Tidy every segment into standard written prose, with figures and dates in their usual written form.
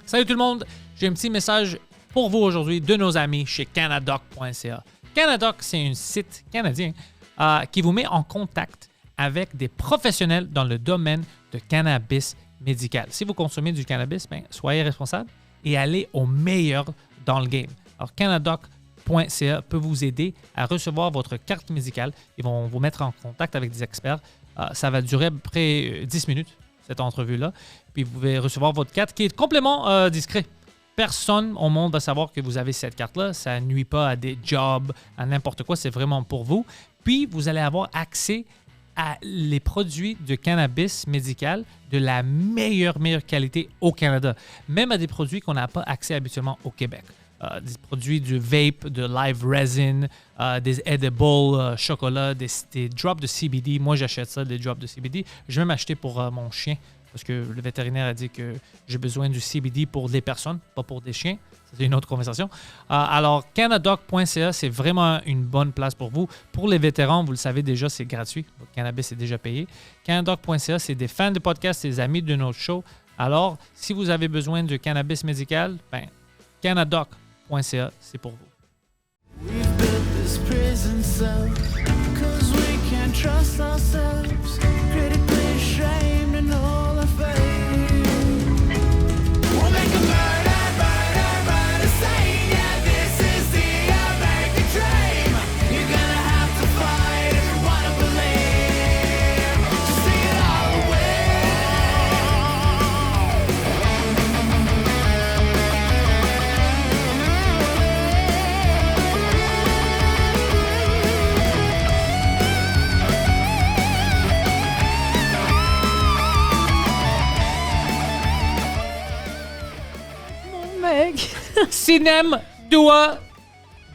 Salut tout le monde, j'ai un petit message pour vous aujourd'hui de nos amis chez Canadoc.ca. Canadoc, c'est un site canadien qui vous met en contact avec des professionnels dans le domaine de cannabis médical. Si vous consommez du cannabis, soyez responsable et allez au meilleur dans le game. Alors, Canadoc.ca peut vous aider à recevoir votre carte médicale. Ils vont vous mettre en contact avec des experts. Ça va durer à peu près 10 minutes, cette entrevue-là. Puis vous pouvez recevoir votre carte qui est complètement discret. Personne au monde va savoir que vous avez cette carte-là. Ça ne nuit pas à des jobs, à n'importe quoi. C'est vraiment pour vous. Puis, vous allez avoir accès à les produits de cannabis médical de la meilleure qualité au Canada. Même à des produits qu'on n'a pas accès habituellement au Québec. Des produits du vape, de live resin, des edibles, chocolat, des drops de CBD. Moi, j'achète ça, des drops de CBD. Je vais m'acheter pour mon chien parce que le vétérinaire a dit que j'ai besoin du CBD pour des personnes, pas pour des chiens. C'est une autre conversation. Alors, Canadoc.ca, c'est vraiment une bonne place pour vous. Pour les vétérans, vous le savez déjà, c'est gratuit. Le cannabis est déjà payé. Canadoc.ca, c'est des fans de podcast, c'est des amis de notre show. Alors, si vous avez besoin de cannabis médical, Canadoc.ca, c'est pour vous. We've built this prison cell 'cause we can't trust ourselves. Critically ashamed and all our fame. We'll make a murder scene. Yeah, this is the American dream. You're gonna have to fight if you wanna believe. To see it all Sinem Dua,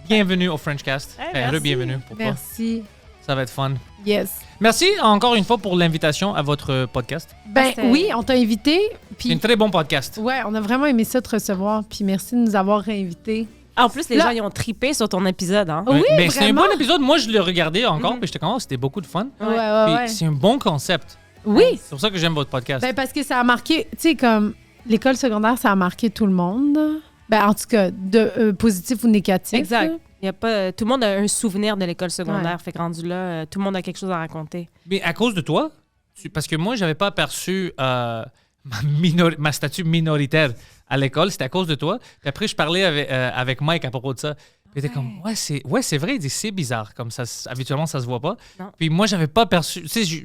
bienvenue au Frenchcast. Merci. Bienvenue. Pourquoi? Merci. Ça va être fun. Yes. Merci encore une fois pour l'invitation à votre podcast. Oui, on t'a invité. C'est Puis, un très bon podcast. ouais, on a vraiment aimé ça te recevoir. Puis merci de nous avoir réinvités. En plus, les Là- gens, ils ont trippé sur ton épisode. Hein? Oui, mais c'est un vraiment. bon épisode. Moi, je l'ai regardé encore, puis j'étais content. C'était beaucoup de fun. Ouais, Puis ouais. c'est un bon concept. Oui. C'est pour ça que j'aime votre podcast. Ben, parce que ça a marqué, tu sais, comme l'école secondaire, ça a marqué tout le monde. Ben, en tout cas, de positif ou négatif. Exact. là. Il y a pas, tout le monde a un souvenir de l'école secondaire. Ouais. Fait que rendu là, tout le monde a quelque chose à raconter. Mais à cause de toi, parce que moi, j'avais pas aperçu ma statut minoritaire à l'école, c'était à cause de toi. Puis après, je parlais avec Mike à propos de ça. Puis il était comme, c'est vrai, il dit, c'est bizarre, comme ça, habituellement, ça se voit pas. Non. Puis moi, j'avais pas perçu, tu sais,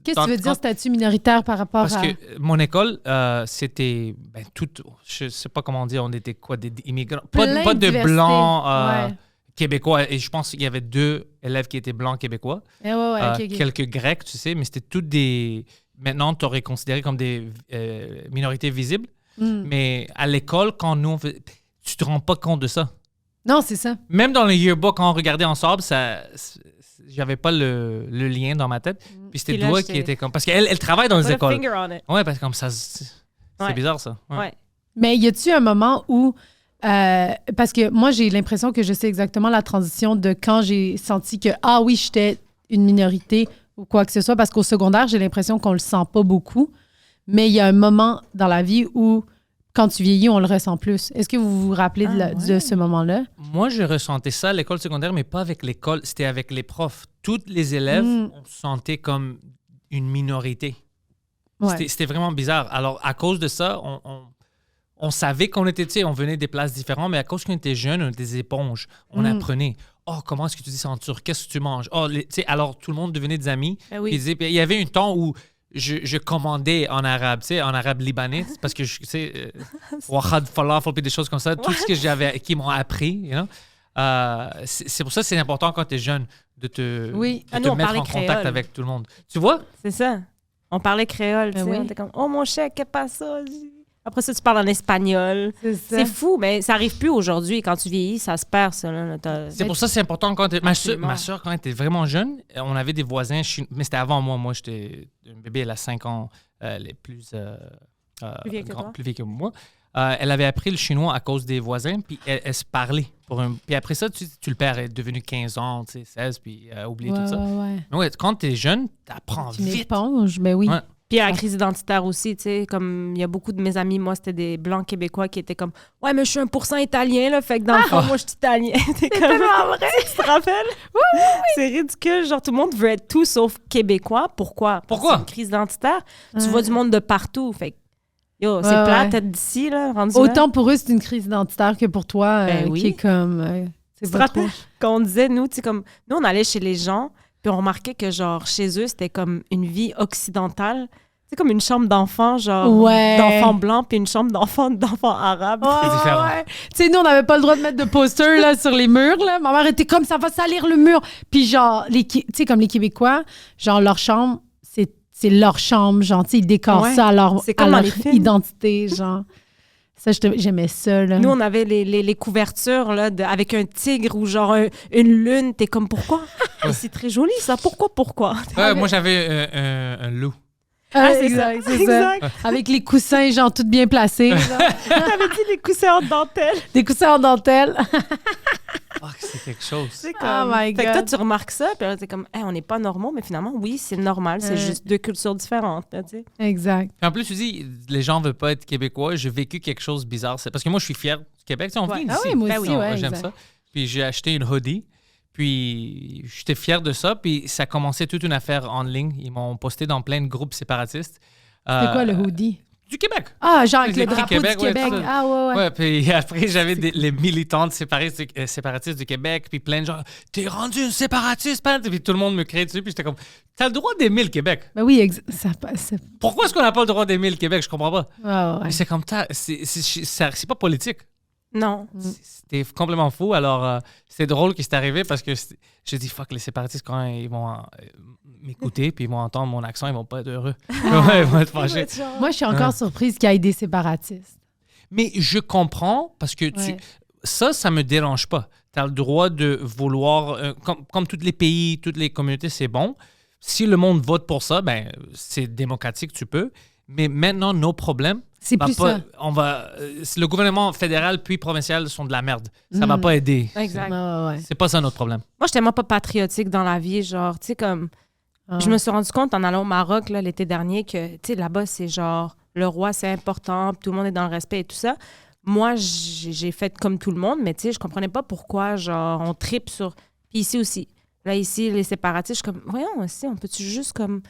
Qu'est-ce que tu veux dire, statut minoritaire par rapport parce à... que mon école, c'était tout, je sais pas comment dire, on était quoi, des immigrants, pas Plein de diversité. blancs Ouais. québécois. Et je pense qu'il y avait 2 élèves qui étaient blancs québécois. Ouais, ok. Quelques Grecs, tu sais, mais c'était toutes des... Maintenant, tu aurais considéré comme des minorités visibles. Mm. Mais à l'école, quand nous, tu te rends pas compte de ça. Non, c'est ça. Même dans le yearbook, quand on regardait ensemble, j'avais pas le lien dans ma tête. Puis c'était Puis là, toi j'étais- qui était comme... Parce qu'elle travaille dans les Put a écoles. finger on it. Ouais, parce que comme ça, c'est Ouais. bizarre, ça. Ouais. Ouais. Mais y a-tu un moment où... parce que moi, j'ai l'impression que je sais exactement la transition de quand j'ai senti que, ah oui, j'étais une minorité ou quoi que ce soit, parce qu'au secondaire, j'ai l'impression qu'on le sent pas beaucoup. Mais il y a un moment dans la vie où, quand tu vieillis, on le ressent plus. Est-ce que vous vous rappelez de ce moment-là? Moi, je ressentais ça à l'école secondaire, mais pas avec l'école. C'était avec les profs. Tous les élèves, on se sentait comme une minorité. Ouais. C'était vraiment bizarre. Alors, à cause de ça, on savait qu'on était, tu sais, on venait des places différentes, mais à cause qu'on était jeunes, on était des éponges. On apprenait. Oh, comment est-ce que tu dis ça en turc? Qu'est-ce que tu manges? Oh, tu sais, alors, tout le monde devenait des amis. Ben oui. Puis il y avait un temps où je commandais en arabe, tu sais, en arabe libanais, parce que, tu sais, wahad falafel, puis des choses comme ça, tout ce que j'avais, qui m'ont appris, you know? C'est pour ça que c'est important quand tu es jeune de te, Oui. de Ah, te nous, on mettre parlait en contact créole. avec tout le monde. Tu vois? C'est ça. On parlait créole. Ben tu sais. oui. On était comme, oh mon chèque, qu'est-ce pas ça? Après ça, tu parles en espagnol. C'est fou, mais ça arrive plus aujourd'hui. Quand tu vieillis, ça se perd, ça. Là. C'est pour ça que c'est important quand ma Absolument. soeur, quand elle était vraiment jeune, on avait des voisins chinois, mais c'était avant moi. Moi, j'étais un bébé, elle a 5 ans, les plus vieux que toi. plus vieux que moi. Elle avait appris le chinois à cause des voisins, puis elle se parlait. Puis après ça, tu le perds, elle est devenue 15 ans, tu sais, 16, puis oublié tout ça. Ouais. Mais ouais, quand tu es jeune, tu apprends Tu vite. m'éponges, ben oui. Ouais. Puis la crise identitaire aussi, tu sais, comme il y a beaucoup de mes amis, moi, c'était des Blancs québécois qui étaient comme « Ouais, mais je suis 1% italien, là, fait que dans le fond, moi, je suis italien. » C'est tellement vrai! Tu te rappelles? Oui. C'est ridicule. Genre, tout le monde veut être tout sauf québécois. Pourquoi? Parce que c'est une crise identitaire. Tu vois du monde de partout. Fait que, yo, c'est plate d'être d'ici, là, rendu Autant là. pour eux, c'est une crise identitaire que pour toi, oui. qui est comme... Tu te rappelles quand on disait, nous, tu sais, comme... Nous, on allait chez les gens, puis on remarquait que, genre, chez eux, c'était comme une vie occidentale. C'est comme une chambre d'enfants, genre, d'enfants blancs, puis une chambre d'enfants arabes. C'est différent. Tu sais, nous, on n'avait pas le droit de mettre de posters là, sur les murs. Là. Ma mère était comme, ça va salir le mur. Puis genre, tu sais, comme les Québécois, genre, leur chambre, c'est leur chambre. Genre, tu sais, ils décorent ça à leur identité, genre. Ça, j'aimais ça, là. Nous, on avait les couvertures, là, avec un tigre ou genre une lune. T'es comme, pourquoi? C'est très joli, ça. Pourquoi? Moi, j'avais un loup. C'est exact, ça. c'est Exact. ça. Avec les coussins, genre, tout bien placés. T'avais dit les coussins en dentelle. Des coussins en dentelle. C'est quelque chose. C'est comme... Oh my Fait que God. toi, tu remarques ça, puis là, t'es comme, on n'est pas normaux, mais finalement, oui, c'est normal. C'est juste deux cultures différentes, là, tu sais. Exact. Puis en plus, tu dis, les gens veulent pas être québécois. J'ai vécu quelque chose de bizarre. C'est parce que moi, je suis fier du Québec. Tu sais, on vient d'ici. Ah oui, moi aussi, J'aime exact. ça. Puis j'ai acheté une hoodie. Puis j'étais fier de ça. Puis ça a commencé toute une affaire en ligne. Ils m'ont posté dans plein de groupes séparatistes. C'est quoi le hoodie? Du Québec. Ah, genre avec Les le écrits drapeau Québec, du ouais, Québec. tout ça. Ah, ouais. Ouais, puis après, j'avais les militantes séparatistes du Québec, puis plein de gens, t'es rendu une séparatiste, Pat? Puis tout le monde me criait dessus, puis j'étais comme, t'as le droit d'aimer le Québec. Ben oui, c'est... Pourquoi est-ce qu'on n'a pas le droit d'aimer le Québec? Je comprends pas. Ouais. Mais c'est comme, c'est pas politique. Non. C'était complètement fou. Alors, c'est drôle que c'est arrivé parce que j'ai dit, fuck, les séparatistes, quand ils vont m'écouter, puis ils vont entendre mon accent, ils vont pas être heureux. Ouais, ils vont être fâchés. Moi, je suis encore surprise qu'il y ait des séparatistes. Mais je comprends parce que ça me dérange pas. Tu as le droit de vouloir, comme tous les pays, toutes les communautés, c'est bon. Si le monde vote pour ça, ben c'est démocratique, tu peux. Mais maintenant, nos problèmes, C'est plus ça. le gouvernement fédéral puis provincial sont de la merde. Ça va pas aider. Exact. Ouais. C'est pas ça notre problème. Moi, j'étais tellement pas patriotique dans la vie, genre, tu sais, comme... Je me suis rendu compte en allant au Maroc, là, l'été dernier, que, tu sais, là-bas, c'est genre, le roi, c'est important, puis tout le monde est dans le respect et tout ça. Moi, j'ai fait comme tout le monde, mais tu sais, je comprenais pas pourquoi, genre, on tripe sur... Puis ici aussi. Là, ici, les séparatistes, je suis comme, voyons, aussi, on peut-tu juste, comme,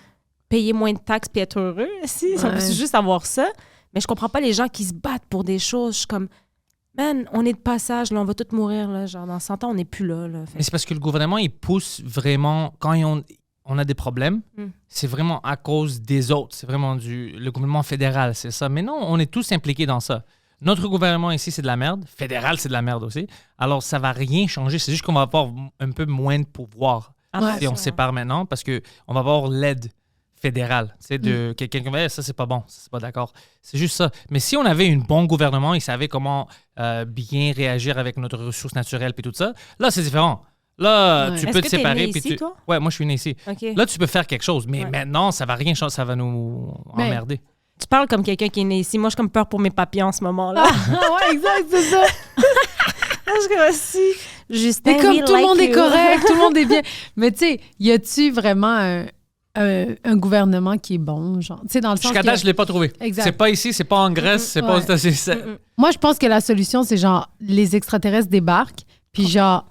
payer moins de taxes puis être heureux, ici? On peut-tu juste avoir ça? Mais je comprends pas les gens qui se battent pour des choses. Je suis comme, man, on est de passage, là, on va tous mourir, là. Genre, dans 100 ans, on n'est plus là, là. Fait Mais c'est parce que le gouvernement, il pousse vraiment... Quand on a des problèmes, c'est vraiment à cause des autres. C'est vraiment le gouvernement fédéral, c'est ça. Mais non, on est tous impliqués dans ça. Notre gouvernement ici, c'est de la merde. Fédéral, c'est de la merde aussi. Alors, ça va rien changer. C'est juste qu'on va avoir un peu moins de pouvoir si on se sépare maintenant parce qu'on va avoir l'aide fédérale. C'est de quelqu'un qui va ça, c'est pas bon, ça, c'est pas d'accord. C'est juste ça. Mais si on avait un bon gouvernement, il savait comment bien réagir avec notre ressource naturelle et tout ça, là, c'est différent. Là, tu peux te séparer. Est-ce que t'es né ici, toi? Ouais, moi, je suis né ici. OK. Là, tu peux faire quelque chose. Mais maintenant, ça va rien changer. Ça va nous emmerder. Tu parles comme quelqu'un qui est né ici. Moi, j'ai comme peur pour mes papiers en ce moment-là. Ouais, exact, c'est ça. Je suis comme si... Justin, C'est comme we tout le like monde est you. correct, tout le monde est bien. Mais tu sais, y a-tu vraiment un gouvernement qui est bon, genre, tu sais, dans le sens Jusqu'à date, je ne l'ai pas trouvé. Exact. C'est pas ici, c'est pas en Grèce, c'est pas aux États-Unis. Moi, je pense que la solution, c'est genre, les extraterrestres débarquent, puis genre,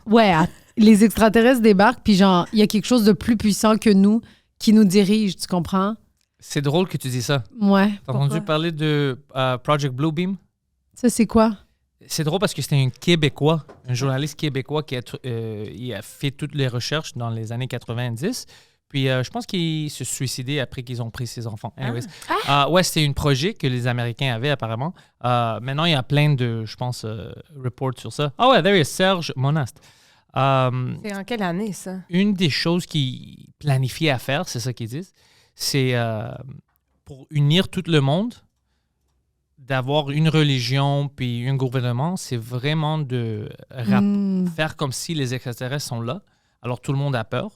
les extraterrestres débarquent, puis genre, il y a quelque chose de plus puissant que nous qui nous dirige, tu comprends? C'est drôle que tu dis ça. Ouais. T'as entendu parler de Project Bluebeam? Ça, c'est quoi? C'est drôle parce que c'était un Québécois, un journaliste québécois qui a fait toutes les recherches dans les années 90. Puis je pense qu'il se suicidait après qu'ils ont pris ses enfants. Anyways. Ouais, c'était un projet que les Américains avaient apparemment. Maintenant, il y a plein de, je pense, reports sur ça. Ah ouais, there is Serge Monast. C'est en quelle année, ça? Une des choses qu'ils planifiaient à faire, c'est ça qu'ils disent, c'est pour unir tout le monde, d'avoir une religion puis un gouvernement, c'est vraiment de faire comme si les extraterrestres sont là. Alors tout le monde a peur,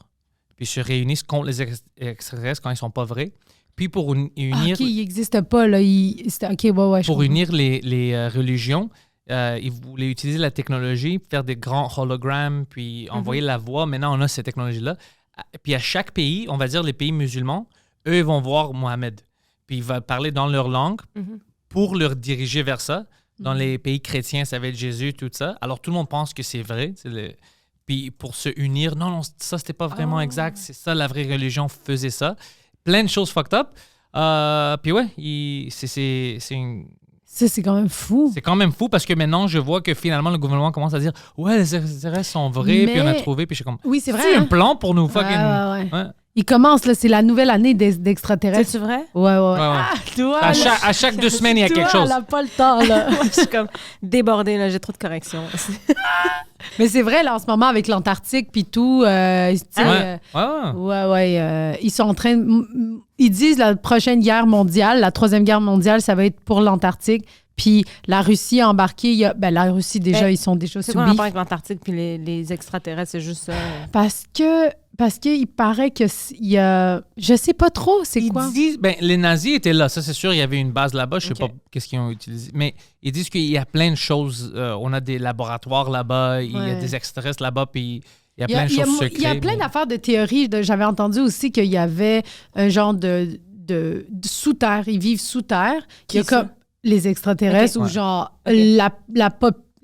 puis se réunissent contre les extraterrestres quand ils sont pas vrais. Puis pour unir... OK, il n'existe pas, là. OK, ouais, pour unir les religions, ils voulaient utiliser la technologie, faire des grands hologrammes, puis envoyer la voix. Maintenant, on a cette technologie-là. Puis à chaque pays, on va dire les pays musulmans, eux, ils vont voir Mohamed. puis ils veulent parler dans leur langue pour leur diriger vers ça. Dans les pays chrétiens, ça va être Jésus, tout ça. Alors, tout le monde pense que c'est vrai. Puis pour se unir, non, ça, c'était pas vraiment exact. C'est ça, la vraie religion faisait ça. Plein de choses fucked up. Puis ouais, C'est quand même fou. c'est quand même fou parce que maintenant, je vois que finalement, le gouvernement commence à dire « Ouais, les extraterrestres sont vrais, puis on a trouvé. » Puis je suis comme « Oui, c'est vrai. C'est un hein? plan pour nous fucking... Ouais. Ouais. Il commence, là, c'est la nouvelle année d'extraterrestres. C'est vrai? Ouais. Ouais. Ah, toi, À là, chaque 2 semaines, il y a toi, quelque chose. elle a pas le temps, là. Moi, je suis comme débordée, là, j'ai trop de corrections. Mais c'est vrai, là, en ce moment, avec l'Antarctique puis tout, tu sais, Ouais. ils sont en train ils disent la prochaine guerre mondiale, la troisième guerre mondiale, ça va être pour l'Antarctique. Puis la Russie a embarqué. La Russie, déjà, ils sont déjà C'est sous quoi le bif. rapport avec l'Antarctique puis les extraterrestres? C'est juste ça. Parce qu'il paraît que il y a... Je sais pas trop, c'est Ils quoi? disent, les nazis étaient là, ça c'est sûr, il y avait une base là-bas, je sais pas qu'est-ce qu'ils ont utilisé, mais ils disent qu'il y a plein de choses, on a des laboratoires là-bas, il y a des extraterrestres là-bas, puis il y a plein de choses secrètes. Il y a plein d'affaires de théories. J'avais entendu aussi qu'il y avait un genre de sous-terre, ils vivent sous terre. Il y a comme les extraterrestres ou genre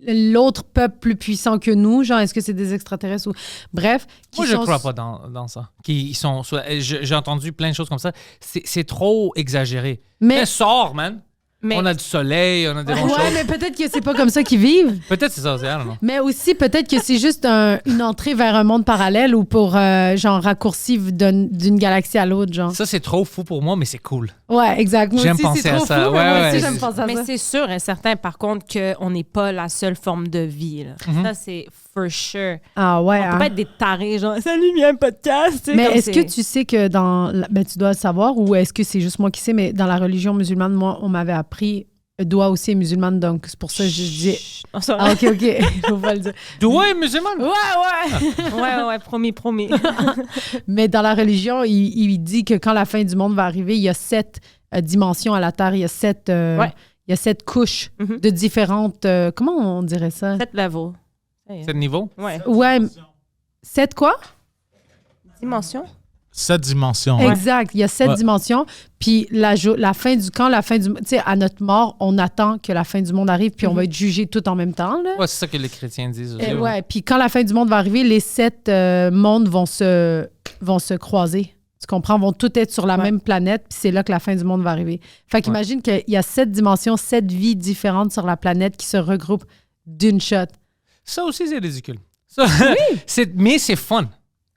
l'autre peuple plus puissant que nous, genre est-ce que c'est des extraterrestres ou bref. Moi, je crois pas dans ça. J'ai entendu plein de choses comme ça. C'est trop exagéré. Mais sors, man. On a du soleil, on a des bonnes choses. Mais peut-être que c'est pas comme ça qu'ils vivent. Peut-être c'est ça, I don't know. Mais aussi, peut-être que c'est juste une entrée vers un monde parallèle ou pour, genre, raccourci d'une galaxie à l'autre, genre. Ça, c'est trop fou pour moi, mais c'est cool. Ouais, exact. Moi J'aime aussi, penser c'est à trop ça. fou, Ouais, moi ouais, aussi, j'aime penser à Mais ça. c'est sûr et certain, par contre, qu'on n'est pas la seule forme de vie. Là. Ça, c'est for sure. Ah ouais. On peut pas être des tarés, genre, salut, il y a un podcast. tu sais, Mais comme est-ce que tu sais que tu dois le savoir ou est-ce que c'est juste moi qui sais, mais dans la religion musulmane, moi, on m'avait appris Doua aussi est musulmane, donc c'est pour ça que je dis. Oh, ça Ah, OK. Faut pas le dire. Doua est musulmane? ouais, promis. Mais dans la religion, il dit que quand la fin du monde va arriver, il y a 7 dimensions à la Terre. Il y a 7, il y a 7 couches de différentes... comment on dirait ça? 7 levels. 7 niveaux? Ouais. Ouais. 7 quoi? Dimension? 7 dimensions. Exact. Il y a 7 dimensions. Puis la fin du... Tu sais, à notre mort, on attend que la fin du monde arrive, puis on va être jugé tout en même temps, là. Ouais, c'est ça que les chrétiens disent aussi. Ouais. Puis quand la fin du monde va arriver, les 7 mondes vont se croiser. Tu comprends? Vont tous être sur la même planète, puis c'est là que la fin du monde va arriver. Fait qu'imagine qu'il y a 7 dimensions, 7 vies différentes sur la planète qui se regroupent d'une shot. Ça aussi, c'est ridicule. Ça, mais c'est fun.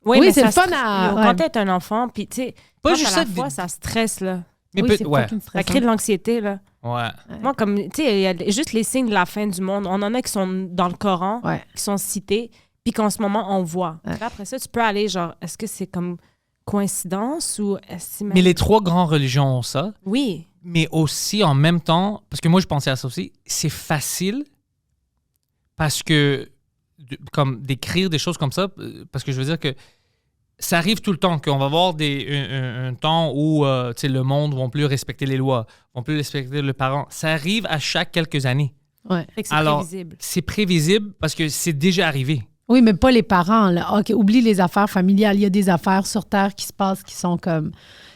Oui, mais c'est ça le fun à... Quand t'es un enfant, puis tu sais, Pas quand juste à la ça, fois, ça stresse, là. Mais Oui, c'est fucking Ça stressant. crée de l'anxiété, là. Ouais. Moi, comme, tu sais, il y a juste les signes de la fin du monde. On en a qui sont dans le Coran, Ouais. qui sont cités, puis qu'en ce moment, on voit. Ouais. Là, après ça, tu peux aller, genre, est-ce que c'est comme coïncidence ou est-ce que... Mais les 3 grandes religions ont ça. Oui. Mais aussi, en même temps, parce que moi, je pensais à ça aussi, c'est facile parce que, comme d'écrire des choses comme ça, parce que je veux dire que ça arrive tout le temps, qu'on va avoir un temps où tu sais, le monde ne va plus respecter les lois, ne va plus respecter le parent. Ça arrive à chaque quelques années. Ouais. Fait que c'est Alors, prévisible. c'est prévisible parce que c'est déjà arrivé. Oui, mais pas les parents, là. OK, oublie les affaires familiales. Il y a des affaires sur Terre qui se passent qui sont comme...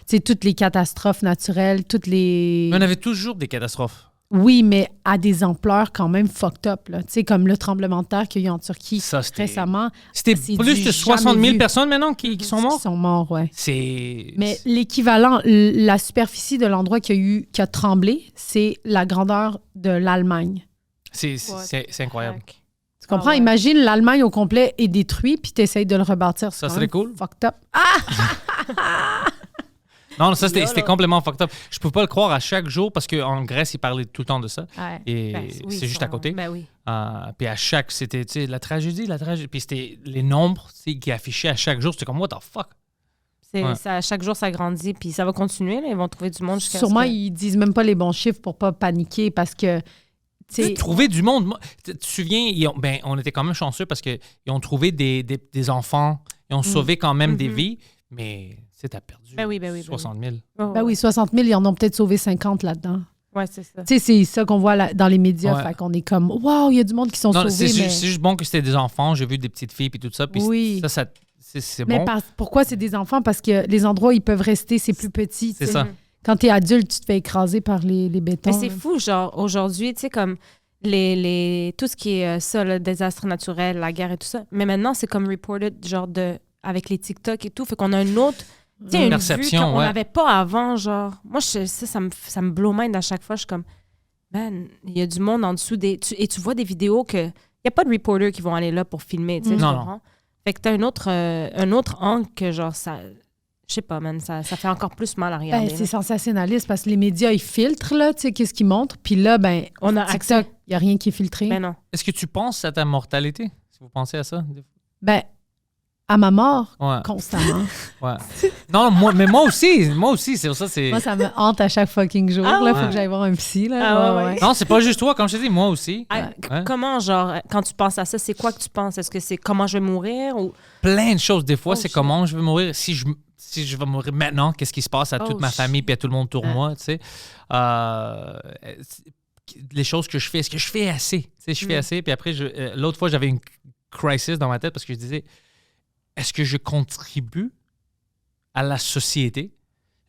Tu sais, toutes les catastrophes naturelles, toutes les... Mais on avait toujours des catastrophes. Oui, mais à des ampleurs quand même fucked up, là. Tu sais, comme le tremblement de terre qu'il y a eu en Turquie Ça, c'était- récemment. C'était C'est plus du de 60 jamais 000 vu. personnes maintenant qui sont morts. Qui sont morts, ouais. C'est... Mais l'équivalent, la superficie de l'endroit qui a tremblé, c'est la grandeur de l'Allemagne. C'est incroyable. Tu comprends? Ah ouais. Imagine l'Allemagne au complet est détruite, puis tu essayes de le rebâtir. Ça C'est serait quand même cool. Fucked up. Non, ça, c'était complètement fucked up. Je peux pas le croire à chaque jour parce qu'en Grèce, ils parlaient tout le temps de ça. Ouais. Et Ben, oui, c'est juste à côté. Ben oui. Puis à chaque, c'était tu sais, la tragédie. Puis c'était les nombres tu sais, qui affichaient à chaque jour. C'était comme, what the fuck? Ouais. Ça, chaque jour, ça grandit, puis ça va continuer. Là. Ils vont trouver du monde jusqu'à Sûrement, ce que... ils disent même pas les bons chiffres pour pas paniquer parce que. tu sais, Trouver du monde. Moi, tu te souviens, on était quand même chanceux parce qu'ils ont trouvé des enfants. Ils ont sauvé quand même des vies. Mais tu sais, t'as perdu Ben oui. 60 000. Oh, Ben oui, 60 000, ils en ont peut-être sauvé 50 là-dedans. Ouais, c'est ça. Tu sais, c'est ça qu'on voit dans les médias. Ouais. Fait qu'on est comme, waouh, il y a du monde qui sont Non, sauvés. c'est Mais, juste bon que c'était des enfants. J'ai vu des petites filles puis tout ça. Puis Oui. c'est mais bon. pourquoi c'est des enfants? Parce que les endroits où ils peuvent rester, c'est plus petit. C'est tu sais. ça. quand t'es adulte, tu te fais écraser par les bétons. Mais c'est fou, genre, aujourd'hui, tu sais, comme tout ce qui est ça, le désastre naturel, la guerre et tout ça. Mais maintenant, c'est comme reported, genre, avec les TikTok et tout. Fait qu'on a une autre, tu sais, une perception, vue qu'on ouais. n'avait pas avant, genre. Moi, ça me blow mind à chaque fois. Je suis comme, man, il y a du monde en dessous et tu vois des vidéos que, il n'y a pas de reporters qui vont aller là pour filmer, tu sais, tu Non, comprends? Fait que t'as un autre angle que, genre, ça... Je sais pas, man, ça fait encore plus mal à regarder. Ben, c'est sensationnaliste parce que les médias, ils filtrent, là, tu sais, qu'est-ce qu'ils montrent. Puis là, ben, On a TikTok, accès. il n'y a rien qui est filtré. Ben non. Est-ce que tu penses à ta mortalité? Si vous pensez à ça? Ben, à ma mort, Ouais. constamment. Ouais. Non, mais moi aussi, c'est pour ça, c'est... Moi, ça me hante à chaque fucking jour. Ah Là, ouais. faut que j'aille voir un psy, là. Ah ouais. Non, c'est pas juste toi, comme je te dis, moi aussi. Ouais. Comment, genre, quand tu penses à ça, c'est quoi que tu penses? Est-ce que c'est comment je vais mourir ou... Plein de choses. Des fois, Oh, c'est shit. comment je vais mourir. Si je vais mourir maintenant, qu'est-ce qui se passe à toute ma famille puis à tout le monde autour de moi, tu sais. Les choses que je fais, est-ce que je fais assez? Tu sais, je fais assez. Puis après, l'autre fois, j'avais une crisis dans ma tête parce que je disais, est-ce que je contribue à la société?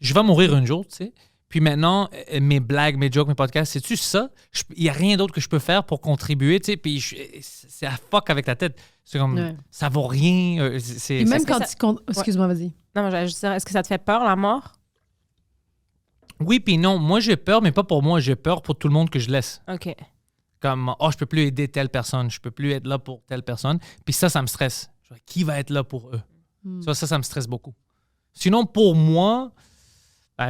Je vais mourir un jour, tu sais. Puis maintenant, mes blagues, mes jokes, mes podcasts, c'est-tu ça? Il n'y a rien d'autre que je peux faire pour contribuer, tu sais. Puis c'est à fuck avec la tête. C'est comme, Ouais. ça vaut rien. Et même Est-ce que quand ça- tu comptes... Excuse-moi, vas-y. Non, mais je dire, est-ce que ça te fait peur, la mort? Oui, puis non. Moi, j'ai peur, mais pas pour moi. J'ai peur pour tout le monde que je laisse. OK. Comme, je peux plus aider telle personne. Je peux plus être là pour telle personne. Puis ça me stresse. Genre, qui va être là pour eux? Tu vois, ça me stresse beaucoup. Sinon, pour moi...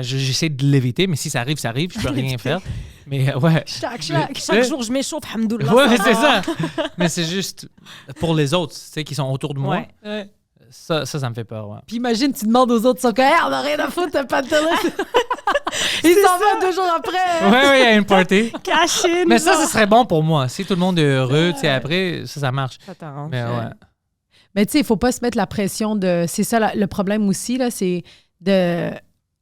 j'essaie de l'éviter, mais si ça arrive, je peux rien faire. Mais ouais. Chaque. Chaque jour, je m'échauffe, hamdoullah. Ouais, c'est ça. Mais c'est juste pour les autres, tu sais, qui sont autour de moi. Ouais. Ça me fait peur, ouais. Puis imagine, tu demandes aux autres, ils sont comme, hey, on n'a rien à foutre, t'as pas de télé. Ils s'en vont 2 jours après. Ouais, il y a une party. Caché, Mais ça, ce serait bon pour moi. Si tout le monde est heureux, tu sais, après, ça marche. Ça t'arrange. Mais ouais. Mais tu sais, il faut pas se mettre la pression de... C'est ça le problème aussi, là, c'est de...